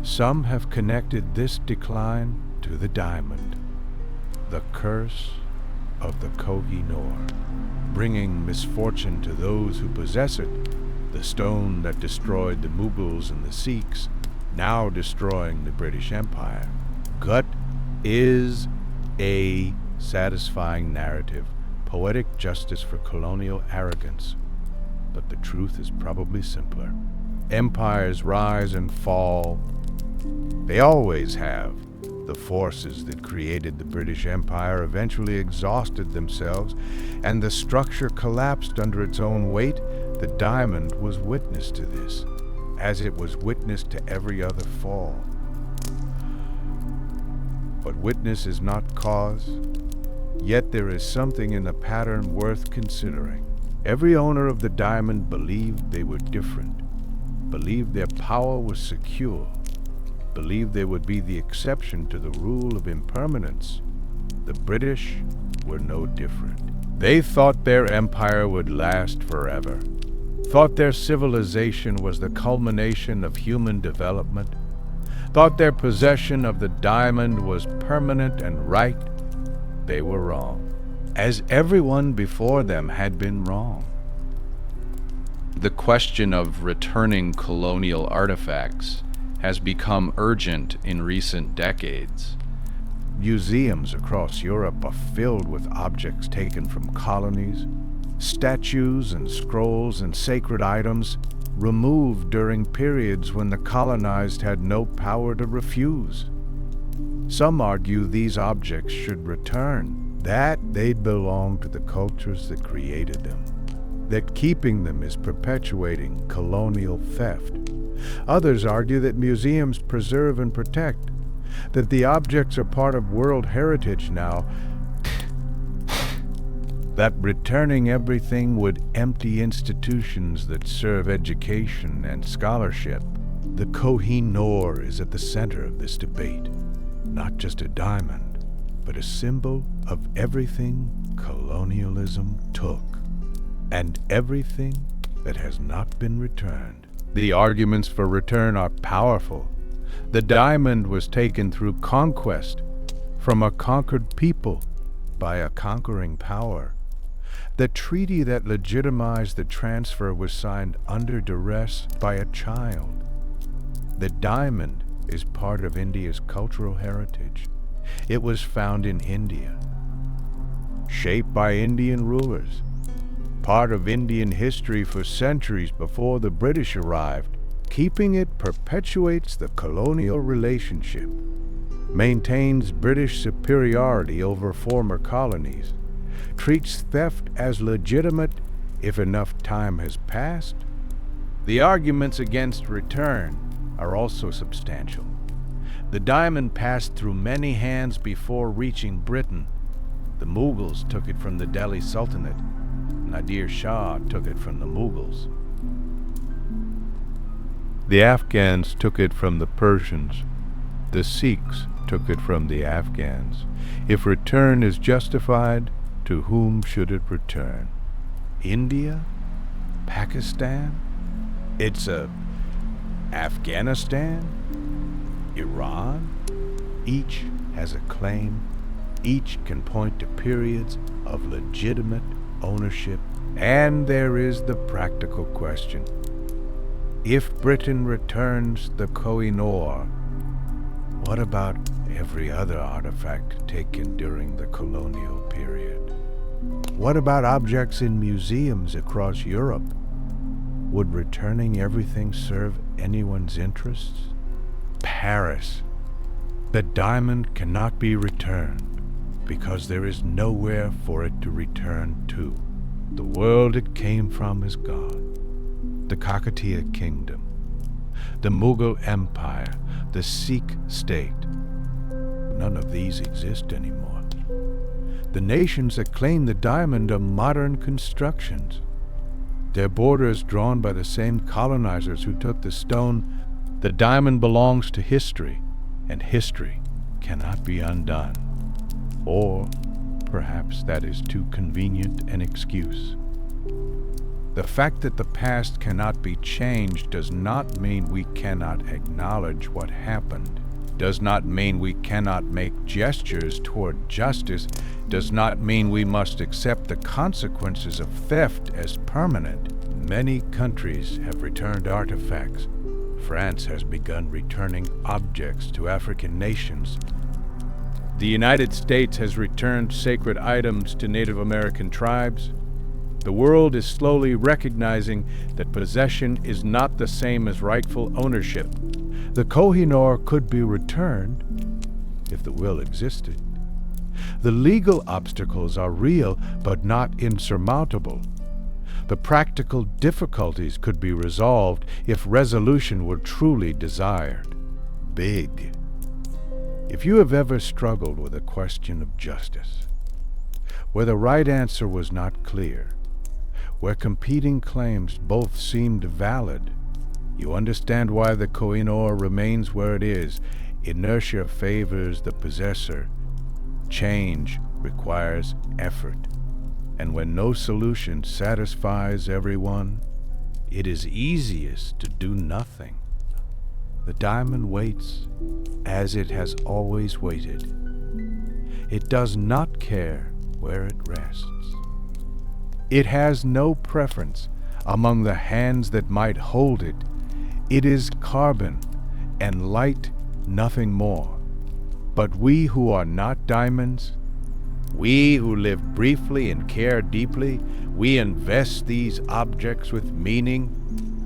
Some have connected this decline to the diamond, the curse of the Koh-i-Noor, bringing misfortune to those who possess it, the stone that destroyed the Mughals and the Sikhs, now destroying the British Empire. Gut is a satisfying narrative, poetic justice for colonial arrogance. But the truth is probably simpler. Empires rise and fall. They always have. The forces that created the British Empire eventually exhausted themselves, and the structure collapsed under its own weight. The diamond was witness to this, as it was witness to every other fall. But witness is not cause, yet there is something in the pattern worth considering. Every owner of the diamond believed they were different, believed their power was secure, believed they would be the exception to the rule of impermanence. The British were no different. They thought their empire would last forever, thought their civilization was the culmination of human development, thought their possession of the diamond was permanent and right. They were wrong, as everyone before them had been wrong. The question of returning colonial artifacts has become urgent in recent decades. Museums across Europe are filled with objects taken from colonies, statues and scrolls and sacred items removed during periods when the colonized had no power to refuse. Some argue these objects should return, that they'd belong to the cultures that created them, that keeping them is perpetuating colonial theft. Others argue that museums preserve and protect, that the objects are part of World Heritage now, that returning everything would empty institutions that serve education and scholarship. The Koh-i-Noor is at the center of this debate. Not just a diamond, but a symbol of everything colonialism took, and everything that has not been returned. The arguments for return are powerful. The diamond was taken through conquest, from a conquered people, by a conquering power. The treaty that legitimized the transfer was signed under duress by a child. The diamond is part of India's cultural heritage. It was found in India, shaped by Indian rulers, part of Indian history for centuries before the British arrived. Keeping it perpetuates the colonial relationship, maintains British superiority over former colonies, treats theft as legitimate if enough time has passed. The arguments against return are also substantial. The diamond passed through many hands before reaching Britain. The Mughals took it from the Delhi Sultanate. Nadir Shah took it from the Mughals. The Afghans took it from the Persians. The Sikhs took it from the Afghans. If return is justified, to whom should it return? India? Pakistan? It's Afghanistan? Iran? Each has a claim. Each can point to periods of legitimate ownership. And there is the practical question. If Britain returns the Koh-i-Noor, what about every other artifact taken during the colonial period? What about objects in museums across Europe? Would returning everything serve anyone's interests? Paris. The diamond cannot be returned because there is nowhere for it to return to. The world it came from is gone. The Kakatiya Kingdom, the Mughal Empire, the Sikh state. None of these exist anymore. The nations that claim the diamond are modern constructions. Their borders drawn by the same colonizers who took the stone. The diamond belongs to history, and history cannot be undone. Or perhaps that is too convenient an excuse. The fact that the past cannot be changed does not mean we cannot acknowledge what happened, does not mean we cannot make gestures toward justice, does not mean we must accept the consequences of theft as permanent. Many countries have returned artifacts. France has begun returning objects to African nations. The United States has returned sacred items to Native American tribes. The world is slowly recognizing that possession is not the same as rightful ownership. The Koh-i-Noor could be returned if the will existed. The legal obstacles are real but not insurmountable. The practical difficulties could be resolved if resolution were truly desired. Big. If you have ever struggled with a question of justice, where the right answer was not clear, where competing claims both seemed valid, you understand why the Koh-i-Noor remains where it is. Inertia favors the possessor. Change requires effort, and when no solution satisfies everyone, it is easiest to do nothing. The diamond waits as it has always waited. It does not care where it rests. It has no preference among the hands that might hold it. It is carbon and light, nothing more. But we who are not diamonds, we who live briefly and care deeply, we invest these objects with meaning.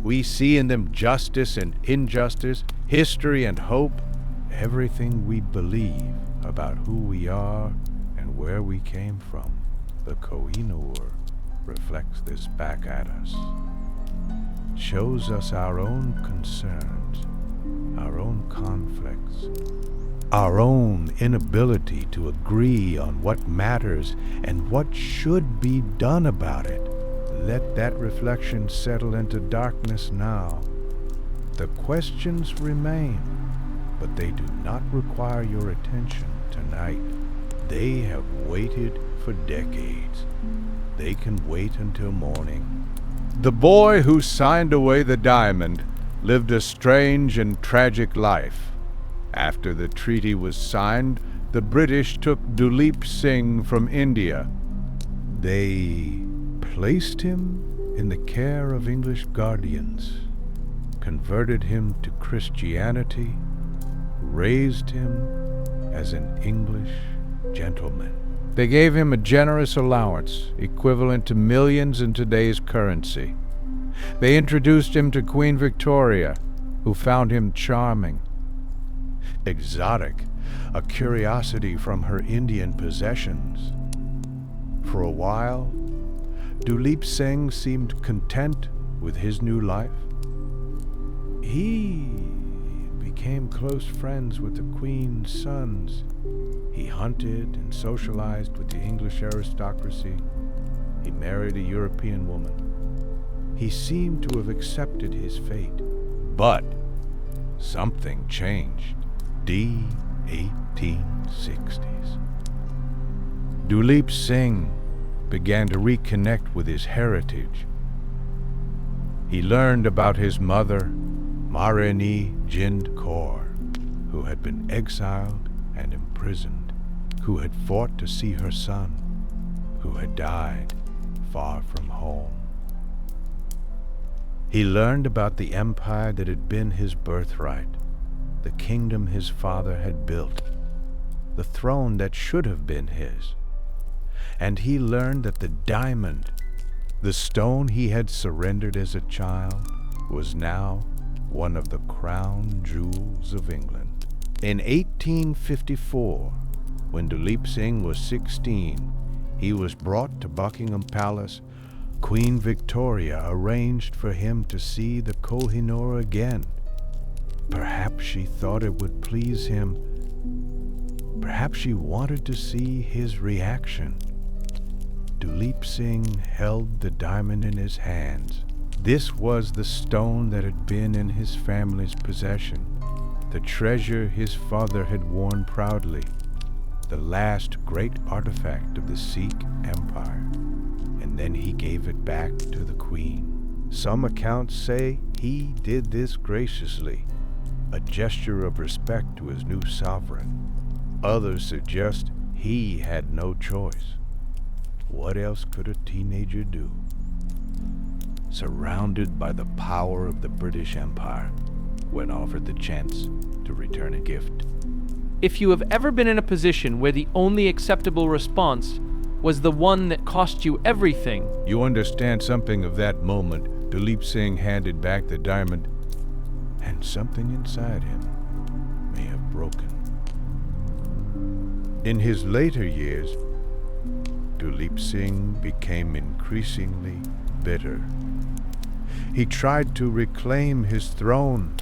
We see in them justice and injustice, history and hope, everything we believe about who we are and where we came from. The Koh-i-Noor reflects this back at us, shows us our own concerns, our own conflicts, our own inability to agree on what matters and what should be done about it. Let that reflection settle into darkness now. The questions remain, but they do not require your attention tonight. They have waited for decades. They can wait until morning. The boy who signed away the diamond lived a strange and tragic life. After the treaty was signed, the British took Duleep Singh from India. They placed him in the care of English guardians, converted him to Christianity, raised him as an English gentleman. They gave him a generous allowance, equivalent to millions in today's currency. They introduced him to Queen Victoria, who found him charming, exotic, a curiosity from her Indian possessions. For a while, Duleep Singh seemed content with his new life. He became close friends with the Queen's sons. He hunted and socialized with the English aristocracy. He married a European woman. He seemed to have accepted his fate. But something changed. The 1860s. Duleep Singh began to reconnect with his heritage. He learned about his mother, Maharani Jind Kaur, who had been exiled and imprisoned, who had fought to see her son, who had died far from home. He learned about the empire that had been his birthright, the kingdom his father had built, the throne that should have been his. And he learned that the diamond, the stone he had surrendered as a child, was now one of the crown jewels of England. In 1854, when Duleep Singh was 16, he was brought to Buckingham Palace. Queen Victoria arranged for him to see the Koh-i-Noor again. Perhaps she thought it would please him. Perhaps she wanted to see his reaction. Duleep Singh held the diamond in his hands. This was the stone that had been in his family's possession, the treasure his father had worn proudly, the last great artifact of the Sikh Empire. And then he gave it back to the Queen. Some accounts say he did this graciously, a gesture of respect to his new sovereign. Others suggest he had no choice. What else could a teenager do? Surrounded by the power of the British Empire, when offered the chance to return a gift. If you have ever been in a position where the only acceptable response was the one that cost you everything, you understand something of that moment. Duleep Singh handed back the diamond, and something inside him may have broken. In his later years, Duleep Singh became increasingly bitter. He tried to reclaim his throne.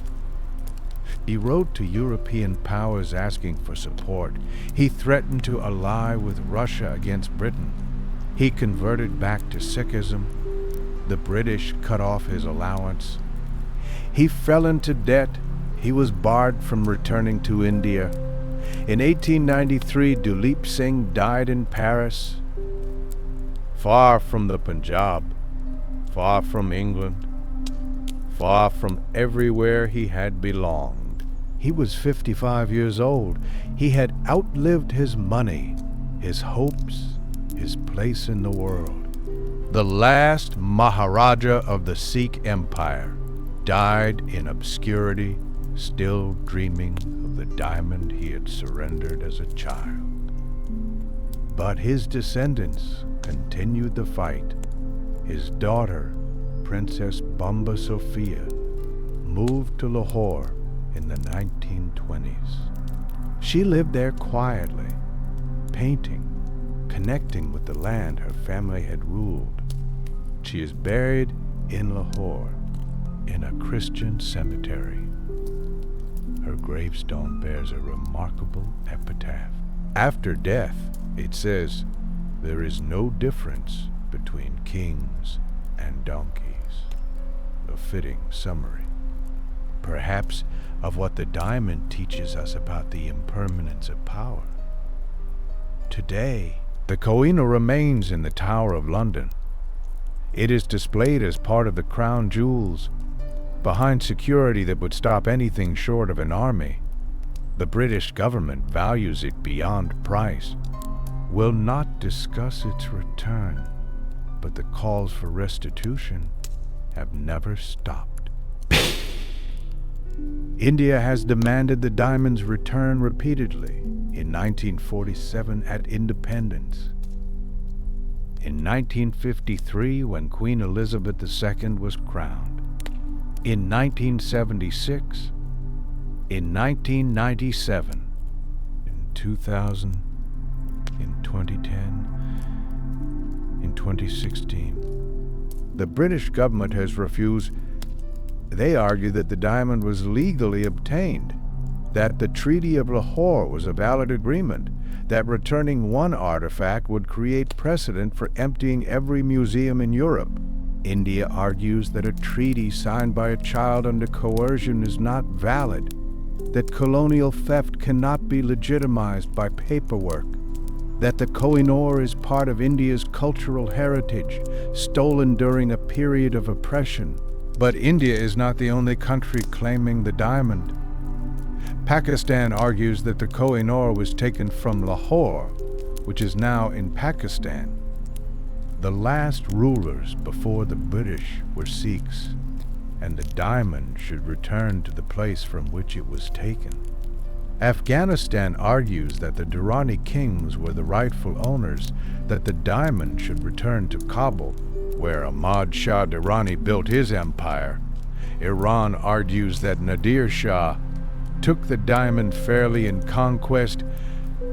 He wrote to European powers asking for support. He threatened to ally with Russia against Britain. He converted back to Sikhism. The British cut off his allowance. He fell into debt. He was barred from returning to India. In 1893, Duleep Singh died in Paris, far from the Punjab, far from England, far from everywhere he had belonged. He was 55 years old. He had outlived his money, his hopes, his place in the world. The last Maharaja of the Sikh Empire died in obscurity, still dreaming of the diamond he had surrendered as a child. But his descendants continued the fight. His daughter, Princess Bamba Sophia, moved to Lahore in the 1920s. She lived there quietly, painting, connecting with the land her family had ruled. She is buried in Lahore in a Christian cemetery. Her gravestone bears a remarkable epitaph. After death, it says, "There is no difference between kings and donkeys." A fitting summary, perhaps, of what the diamond teaches us about the impermanence of power. Today, the Koh-i-Noor remains in the Tower of London. It is displayed as part of the crown jewels, behind security that would stop anything short of an army. The British government values it beyond price, will not discuss its return, but the calls for restitution have never stopped. India has demanded the diamond's return repeatedly. In 1947 at independence. In 1953 when Queen Elizabeth II was crowned. In 1976. In 1997. In 2000. In 2010. In 2016. The British government has refused. They argue that the diamond was legally obtained, that the Treaty of Lahore was a valid agreement, that returning one artifact would create precedent for emptying every museum in Europe. India argues that a treaty signed by a child under coercion is not valid, that colonial theft cannot be legitimized by paperwork, that the Koh-i-Noor is part of India's cultural heritage, stolen during a period of oppression. But India is not the only country claiming the diamond. Pakistan argues that the Koh-i-Noor was taken from Lahore, which is now in Pakistan. The last rulers before the British were Sikhs, and the diamond should return to the place from which it was taken. Afghanistan argues that the Durrani kings were the rightful owners, that the diamond should return to Kabul, where Ahmad Shah Durrani built his empire. Iran argues that Nadir Shah took the diamond fairly in conquest,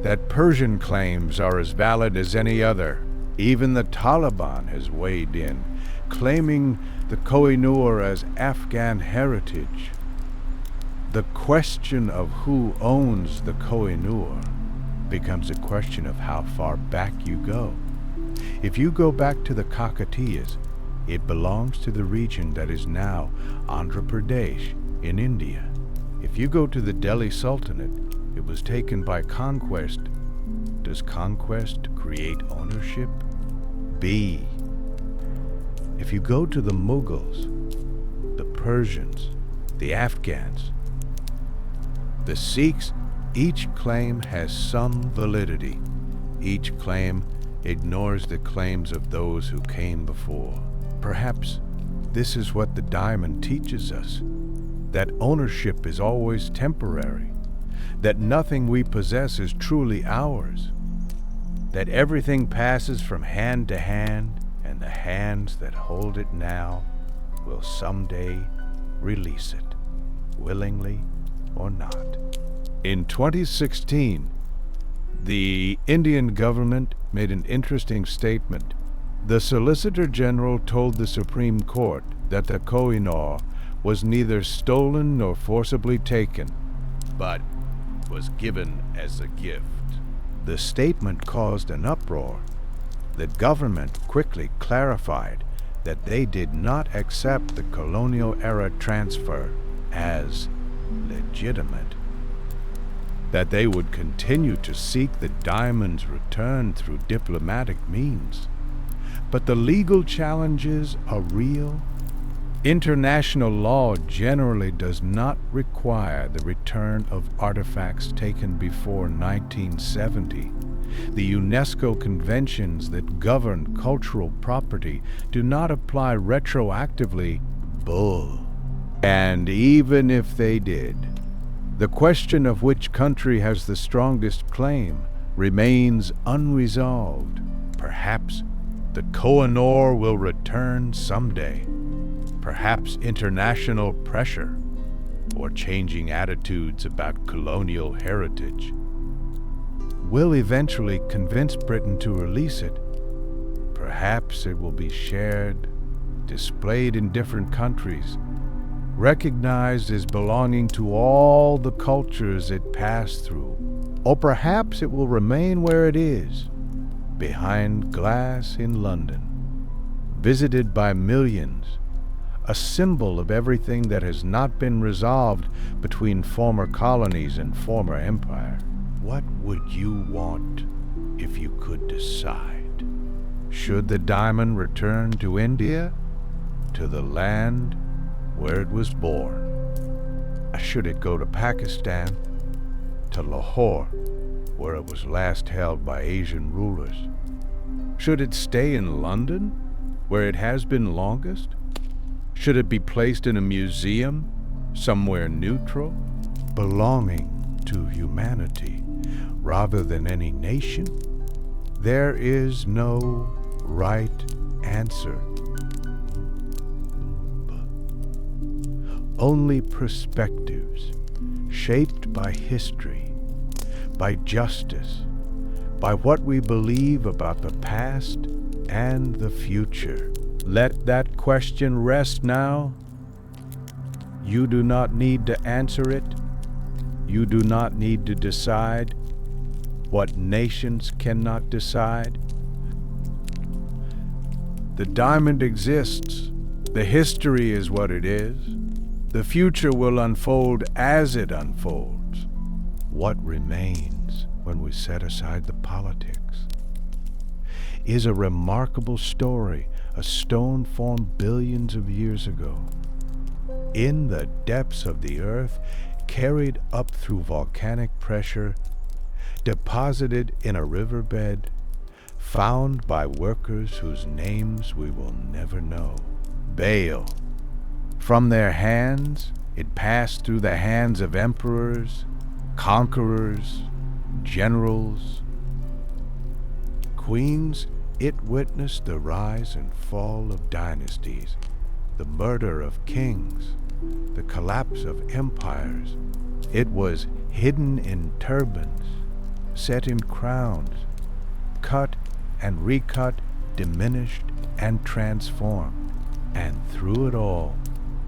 that Persian claims are as valid as any other. Even the Taliban has weighed in, claiming the Koh-i-Noor as Afghan heritage. The question of who owns the Koh-i-Noor becomes a question of how far back you go. If you go back to the Kakatiyas, it belongs to the region that is now Andhra Pradesh in India. If you go to the Delhi Sultanate, it was taken by conquest. Does conquest create ownership? B. If you go to the Mughals, the Persians, the Afghans, the Sikhs, each claim has some validity. Each claim ignores the claims of those who came before. Perhaps this is what the diamond teaches us, that ownership is always temporary, that nothing we possess is truly ours, that everything passes from hand to hand, and the hands that hold it now will someday release it, willingly or not. In 2016, the Indian government made an interesting statement. The Solicitor General told the Supreme Court that the Koh-i-Noor was neither stolen nor forcibly taken, but was given as a gift. The statement caused an uproar. The government quickly clarified that they did not accept the colonial era transfer as legitimate. that they would continue to seek the diamond's return through diplomatic means. But the legal challenges are real. International law generally does not require the return of artifacts taken before 1970. The UNESCO conventions that govern cultural property do not apply retroactively. Bull. And even if they did, the question of which country has the strongest claim remains unresolved. Perhaps the Koh-i-Noor will return someday. Perhaps international pressure or changing attitudes about colonial heritage will eventually convince Britain to release it. Perhaps it will be shared, displayed in different countries, recognized as belonging to all the cultures it passed through. Or perhaps it will remain where it is, behind glass in London, visited by millions, a symbol of everything that has not been resolved between former colonies and former empire. What would you want if you could decide? Should the diamond return to India, to the land where it was born? Should it go to Pakistan, to Lahore, where it was last held by Asian rulers? Should it stay in London, where it has been longest? Should it be placed in a museum, somewhere neutral, belonging to humanity rather than any nation? There is no right answer. Only perspectives shaped by history, by justice, by what we believe about the past and the future. Let that question rest now. You do not need to answer it. You do not need to decide what nations cannot decide. The diamond exists. The history is what it is. The future will unfold as it unfolds. What remains when we set aside the politics is a remarkable story, a stone formed billions of years ago, in the depths of the earth, carried up through volcanic pressure, deposited in a riverbed, found by workers whose names we will never know. Baal. From their hands, it passed through the hands of emperors, conquerors, generals, queens. It witnessed the rise and fall of dynasties, the murder of kings, the collapse of empires. It was hidden in turbans, set in crowns, cut and recut, diminished and transformed. And through it all,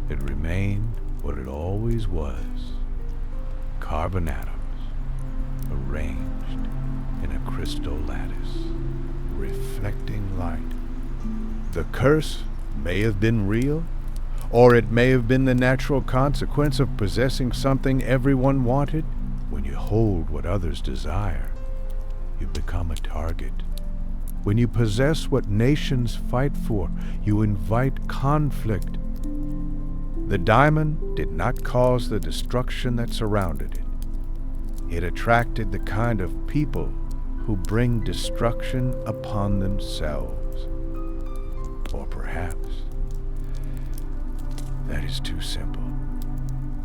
it remained what it always was: carbon atoms arranged in a crystal lattice, reflecting light. The curse may have been real, or it may have been the natural consequence of possessing something everyone wanted. When you hold what others desire, you become a target. When you possess what nations fight for, you invite conflict. The diamond did not cause the destruction that surrounded it. It attracted the kind of people who bring destruction upon themselves. Or perhaps that is too simple.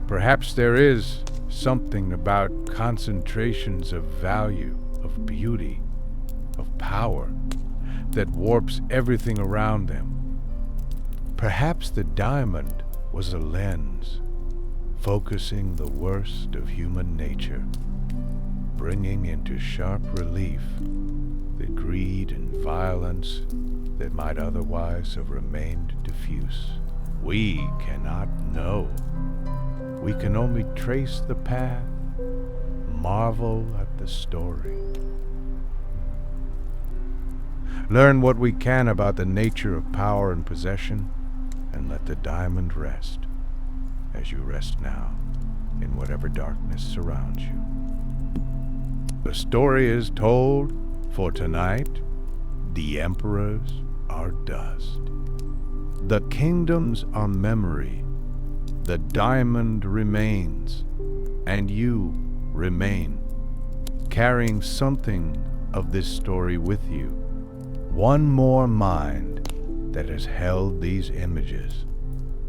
Perhaps there is something about concentrations of value, of beauty, of power, that warps everything around them. Perhaps the diamond was a lens, focusing the worst of human nature, bringing into sharp relief the greed and violence that might otherwise have remained diffuse. We cannot know. We can only trace the path, marvel at the story. Learn what we can about the nature of power and possession, and let the diamond rest, as you rest now, in whatever darkness surrounds you. The story is told, for tonight, the emperors are dust. The kingdoms are memory. The diamond remains, and you remain, carrying something of this story with you. One more mind that has held these images.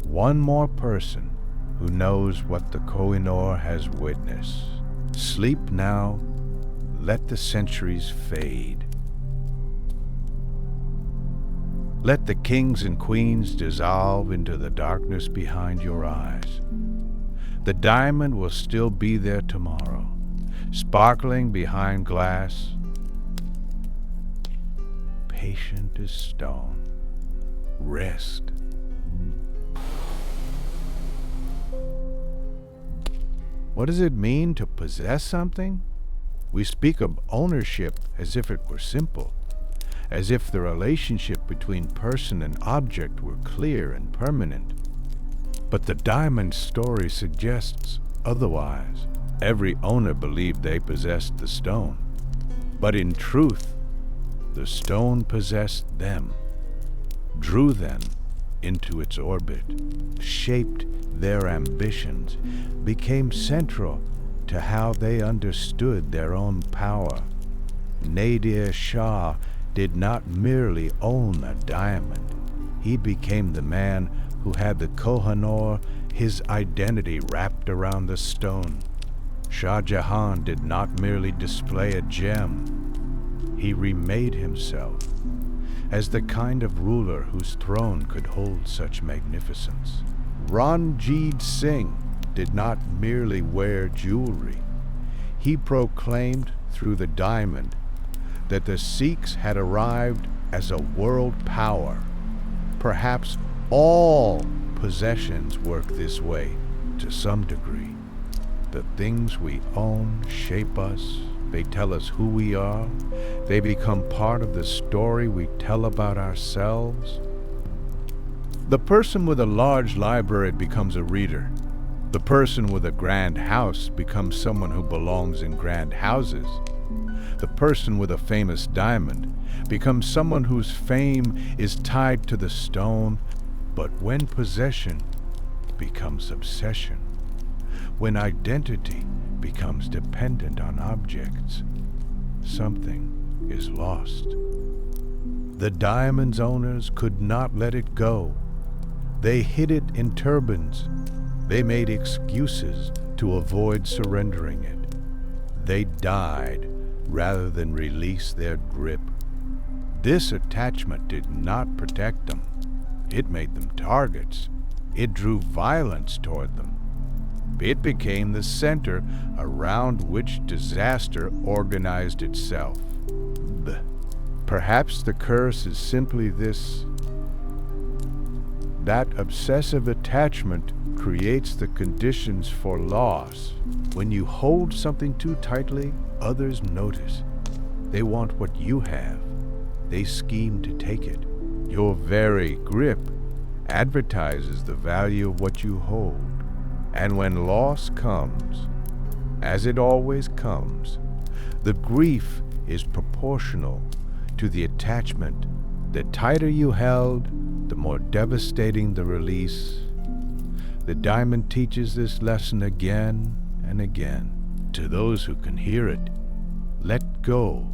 One more person who knows what the Koh-i-Noor has witnessed. Sleep now, let the centuries fade. Let the kings and queens dissolve into the darkness behind your eyes. The diamond will still be there tomorrow, sparkling behind glass, patient as stone. Rest. What does it mean to possess something? We speak of ownership as if it were simple, as if the relationship between person and object were clear and permanent. But the diamond story suggests otherwise. Every owner believed they possessed the stone, but in truth, the stone possessed them, drew them into its orbit, shaped their ambitions, became central to how they understood their own power. Nadir Shah did not merely own a diamond. He became the man who had the Kohinoor, his identity, wrapped around the stone. Shah Jahan did not merely display a gem. He remade himself as the kind of ruler whose throne could hold such magnificence. Ranjit Singh did not merely wear jewelry. He proclaimed through the diamond that the Sikhs had arrived as a world power. Perhaps all possessions work this way to some degree. The things we own shape us. They tell us who we are. They become part of the story we tell about ourselves. The person with a large library becomes a reader. The person with a grand house becomes someone who belongs in grand houses. The person with a famous diamond becomes someone whose fame is tied to the stone. But when possession becomes obsession, when identity becomes dependent on objects, something is lost. The diamond's owners could not let it go. They hid it in turbans. They made excuses to avoid surrendering it. They died rather than release their grip. This attachment did not protect them. It made them targets. It drew violence toward them. It became the center around which disaster organized itself. Perhaps the curse is simply this: that obsessive attachment creates the conditions for loss. When you hold something too tightly, others notice. They want what you have. They scheme to take it. Your very grip advertises the value of what you hold. And when loss comes, as it always comes, the grief is proportional to the attachment. The tighter you held, the more devastating the release. The diamond teaches this lesson again and again to those who can hear it. Let go.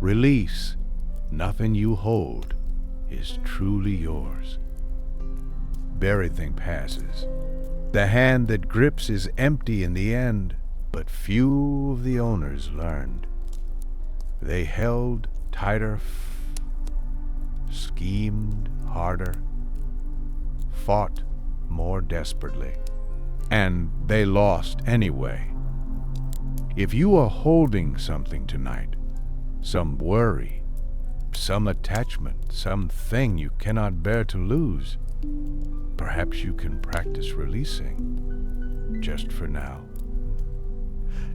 Release. Nothing you hold is truly yours. Everything passes. The hand that grips is empty in the end, but few of the owners learned. They held tighter, schemed harder, fought more desperately, and they lost anyway. If you are holding something tonight, some worry, some attachment, something you cannot bear to lose, perhaps you can practice releasing, just for now.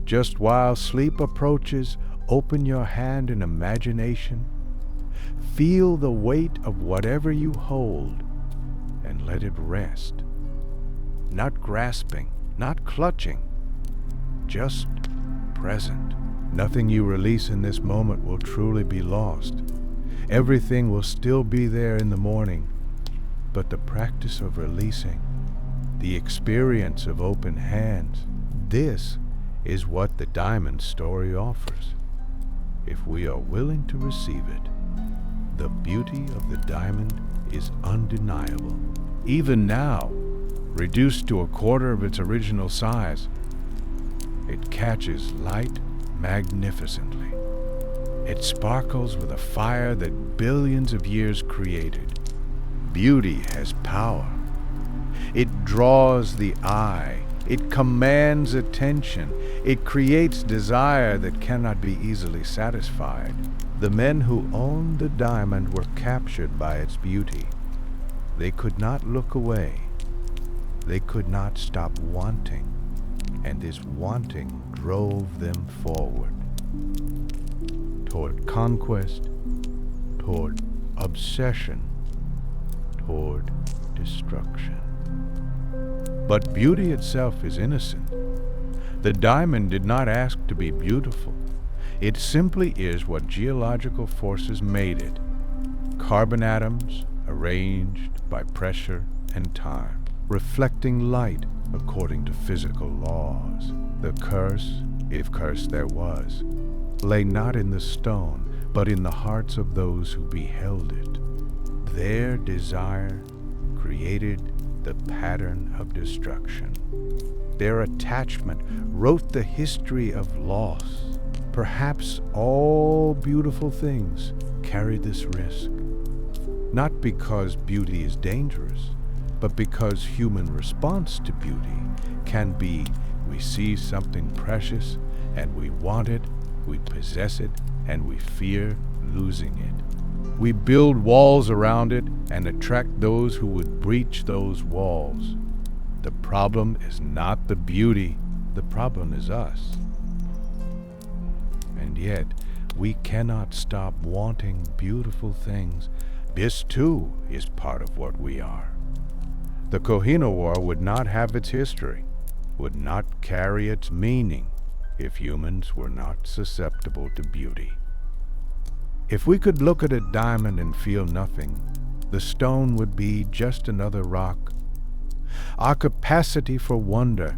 Just while sleep approaches, open your hand in imagination. Feel the weight of whatever you hold and let it rest. Not grasping, not clutching, just present. Nothing you release in this moment will truly be lost. Everything will still be there in the morning, but the practice of releasing, the experience of open hands, this is what the diamond story offers. If we are willing to receive it, the beauty of the diamond is undeniable. Even now, reduced to a quarter of its original size, it catches light magnificently. It sparkles with a fire that billions of years created. Beauty has power. It draws the eye. It commands attention. It creates desire that cannot be easily satisfied. The men who owned the diamond were captured by its beauty. They could not look away. They could not stop wanting, and this wanting drove them forward toward conquest, toward obsession, toward destruction. But beauty itself is innocent. The diamond did not ask to be beautiful. It simply is what geological forces made it. Carbon atoms arranged by pressure and time, reflecting light according to physical laws. The curse, if curse there was, lay not in the stone, but in the hearts of those who beheld it. Their desire created the pattern of destruction. Their attachment wrote the history of loss. Perhaps all beautiful things carry this risk, not because beauty is dangerous, but because human response to beauty can be we see something precious and we want it, we possess it, and we fear losing it. We build walls around it and attract those who would breach those walls. The problem is not the beauty, the problem is us. And yet, we cannot stop wanting beautiful things. This too is part of what we are. The Kohinoor War would not have its history, would not carry its meaning, if humans were not susceptible to beauty. If we could look at a diamond and feel nothing, the stone would be just another rock. Our capacity for wonder,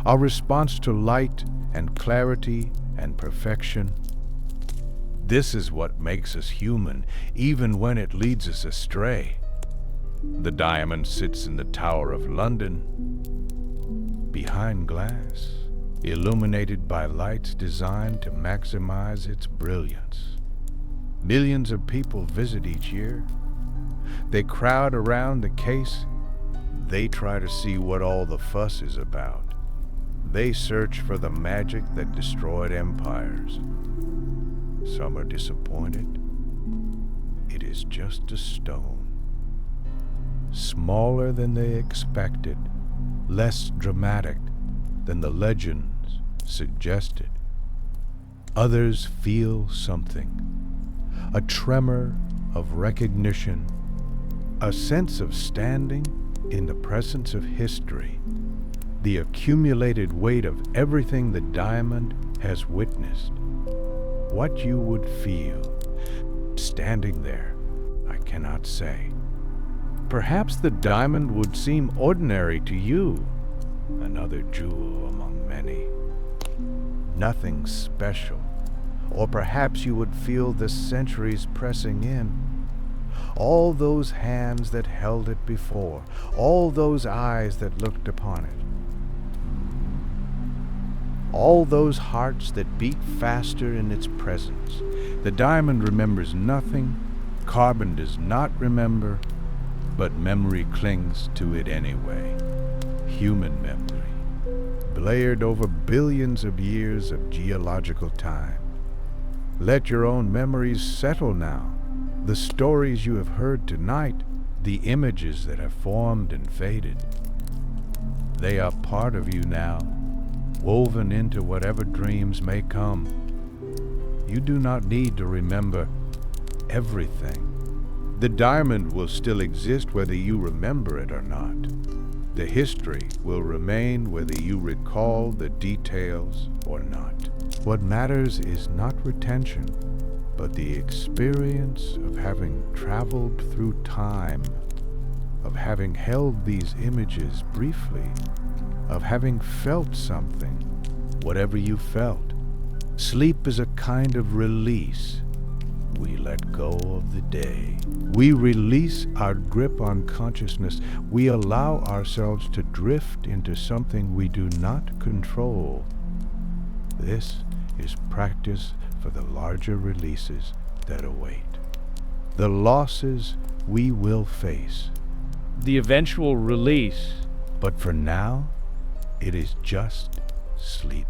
our response to light and clarity and perfection, this is what makes us human, even when it leads us astray. The diamond sits in the Tower of London, behind glass, illuminated by lights designed to maximize its brilliance. Millions of people visit each year. They crowd around the case. They try to see what all the fuss is about. They search for the magic that destroyed empires. Some are disappointed. It is just a stone. Smaller than they expected, less dramatic than the legends suggested. Others feel something, a tremor of recognition, a sense of standing in the presence of history, the accumulated weight of everything the diamond has witnessed. What you would feel standing there, I cannot say. Perhaps the diamond would seem ordinary to you, another jewel among many. Nothing special. Or perhaps you would feel the centuries pressing in. All those hands that held it before, all those eyes that looked upon it. All those hearts that beat faster in its presence. The diamond remembers nothing, carbon does not remember, but memory clings to it anyway. Human memory, layered over billions of years of geological time. Let your own memories settle now. The stories you have heard tonight, the images that have formed and faded. They are part of you now, woven into whatever dreams may come. You do not need to remember everything. The diamond will still exist whether you remember it or not. The history will remain whether you recall the details or not. What matters is not retention, but the experience of having traveled through time, of having held these images briefly, of having felt something, whatever you felt. Sleep is a kind of release. We let go of the day. We release our grip on consciousness. We allow ourselves to drift into something we do not control. This is practice for the larger releases that await. The losses we will face. The eventual release. But for now, it is just sleep.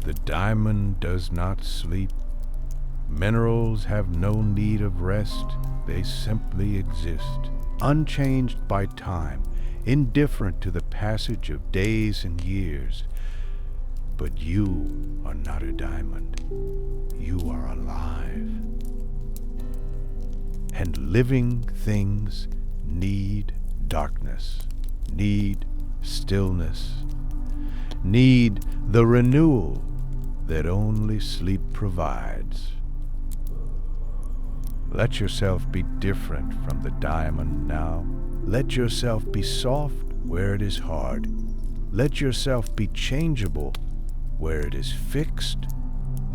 The diamond does not sleep. Minerals have no need of rest. They simply exist, unchanged by time, indifferent to the passage of days and years. But you are not a diamond. You are alive. And living things need darkness, need stillness, need the renewal that only sleep provides. Let yourself be different from the diamond now. Let yourself be soft where it is hard. Let yourself be changeable where it is fixed.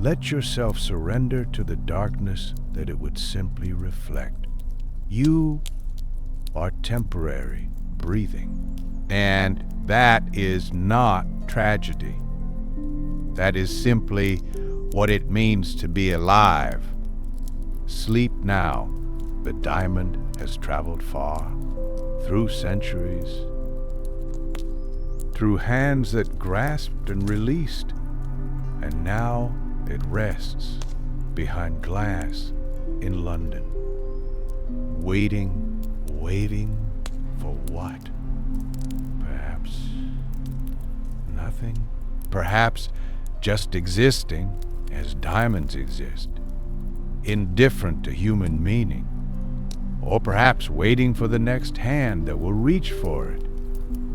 Let yourself surrender to the darkness that it would simply reflect. You are temporary, breathing. And that is not tragedy. That is simply what it means to be alive. Sleep now. The diamond has traveled far, through centuries, through hands that grasped and released, and now it rests behind glass in London, waiting for what? Perhaps nothing? Perhaps just existing as diamonds exist, indifferent to human meaning, or perhaps waiting for the next hand that will reach for it,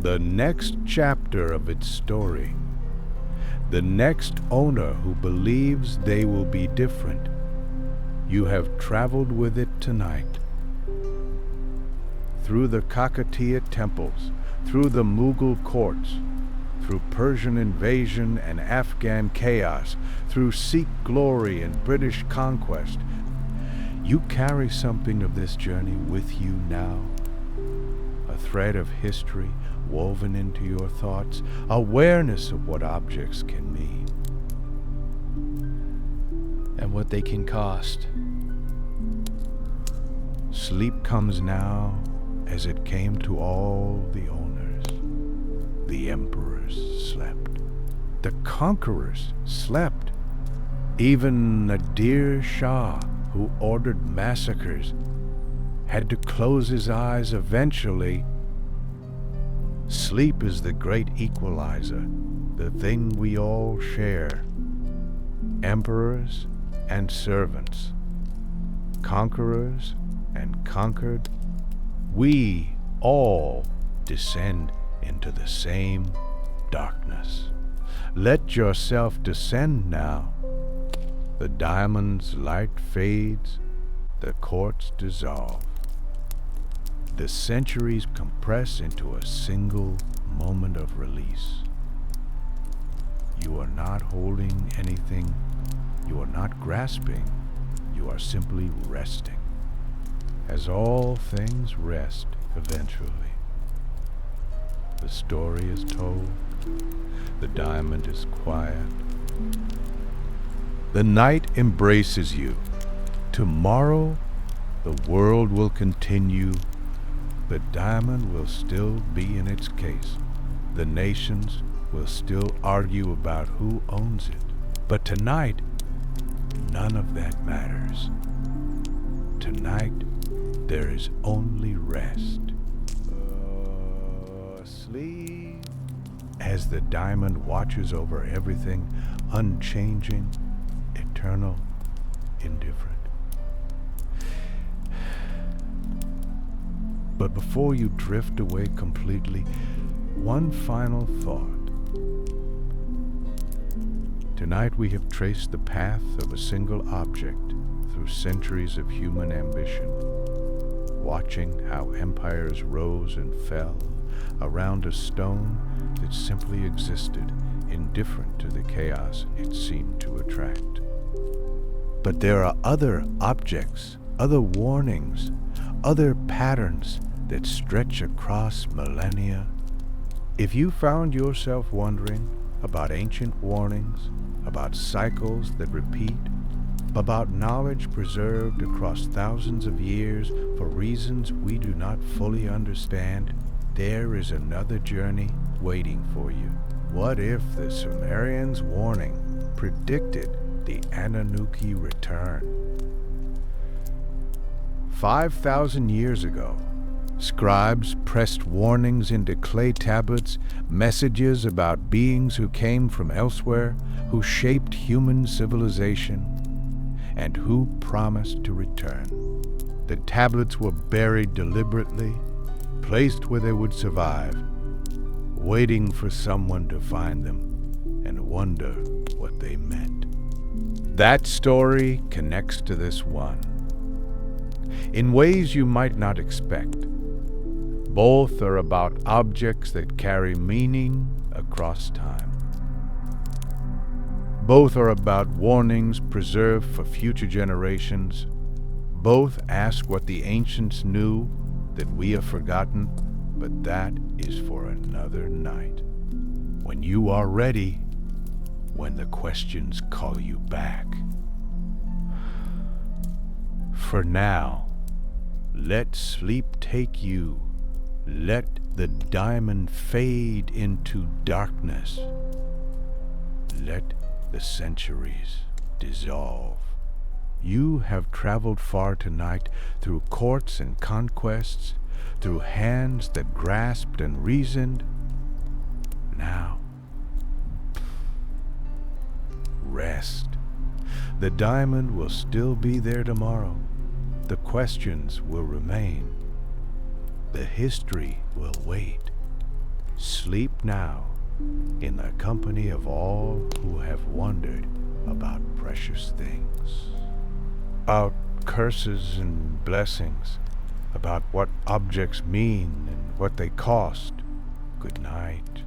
the next chapter of its story, the next owner who believes they will be different. You have traveled with it tonight, through the Kakatiya temples, through the Mughal courts, through Persian invasion and Afghan chaos, through Sikh glory and British conquest. You carry something of this journey with you now, a thread of history woven into your thoughts, awareness of what objects can mean, And what they can cost. Sleep comes now as it came to all the owners. The emperors slept. The conquerors slept. Even Nadir Shah, who ordered massacres, had to close his eyes eventually. Sleep is the great equalizer, the thing we all share. Emperors and servants, conquerors and conquered, we all descend into the same darkness. Let yourself descend now. The diamond's light fades, the courts dissolve. The centuries compress into a single moment of release. You are not holding anything. You are not grasping. You are simply resting. As all things rest eventually. The story is told. The diamond is quiet. The night embraces you. Tomorrow, the world will continue. The diamond will still be in its case. The nations will still argue about who owns it. But tonight, none of that matters. Tonight, there is only rest. Sleep. As the diamond watches over everything, unchanging, eternal, indifferent. But before you drift away completely, one final thought. Tonight we have traced the path of a single object through centuries of human ambition, watching how empires rose and fell around a stone that simply existed, indifferent to the chaos it seemed to attract. But there are other objects, other warnings, other patterns that stretch across millennia. If you found yourself wondering about ancient warnings, about cycles that repeat, about knowledge preserved across thousands of years for reasons we do not fully understand, there is another journey waiting for you. What if the Sumerians' warning predicted the Anunnaki return? 5,000 years ago, scribes pressed warnings into clay tablets, messages about beings who came from elsewhere, who shaped human civilization, and who promised to return. The tablets were buried deliberately, placed where they would survive, waiting for someone to find them and wonder what they meant. That story connects to this one in ways you might not expect. Both are about objects that carry meaning across time. Both are about warnings preserved for future generations. Both ask what the ancients knew that we have forgotten, but that is for another night. When you are ready, when the questions call you back. For now, let sleep take you. Let the diamond fade into darkness. Let the centuries dissolve. You have traveled far tonight through courts and conquests, through hands that grasped and reasoned. Now, rest. The diamond will still be there tomorrow. The questions will remain. The history will wait. Sleep now in the company of all who have wondered about precious things, about curses and blessings, about what objects mean and what they cost. Good night.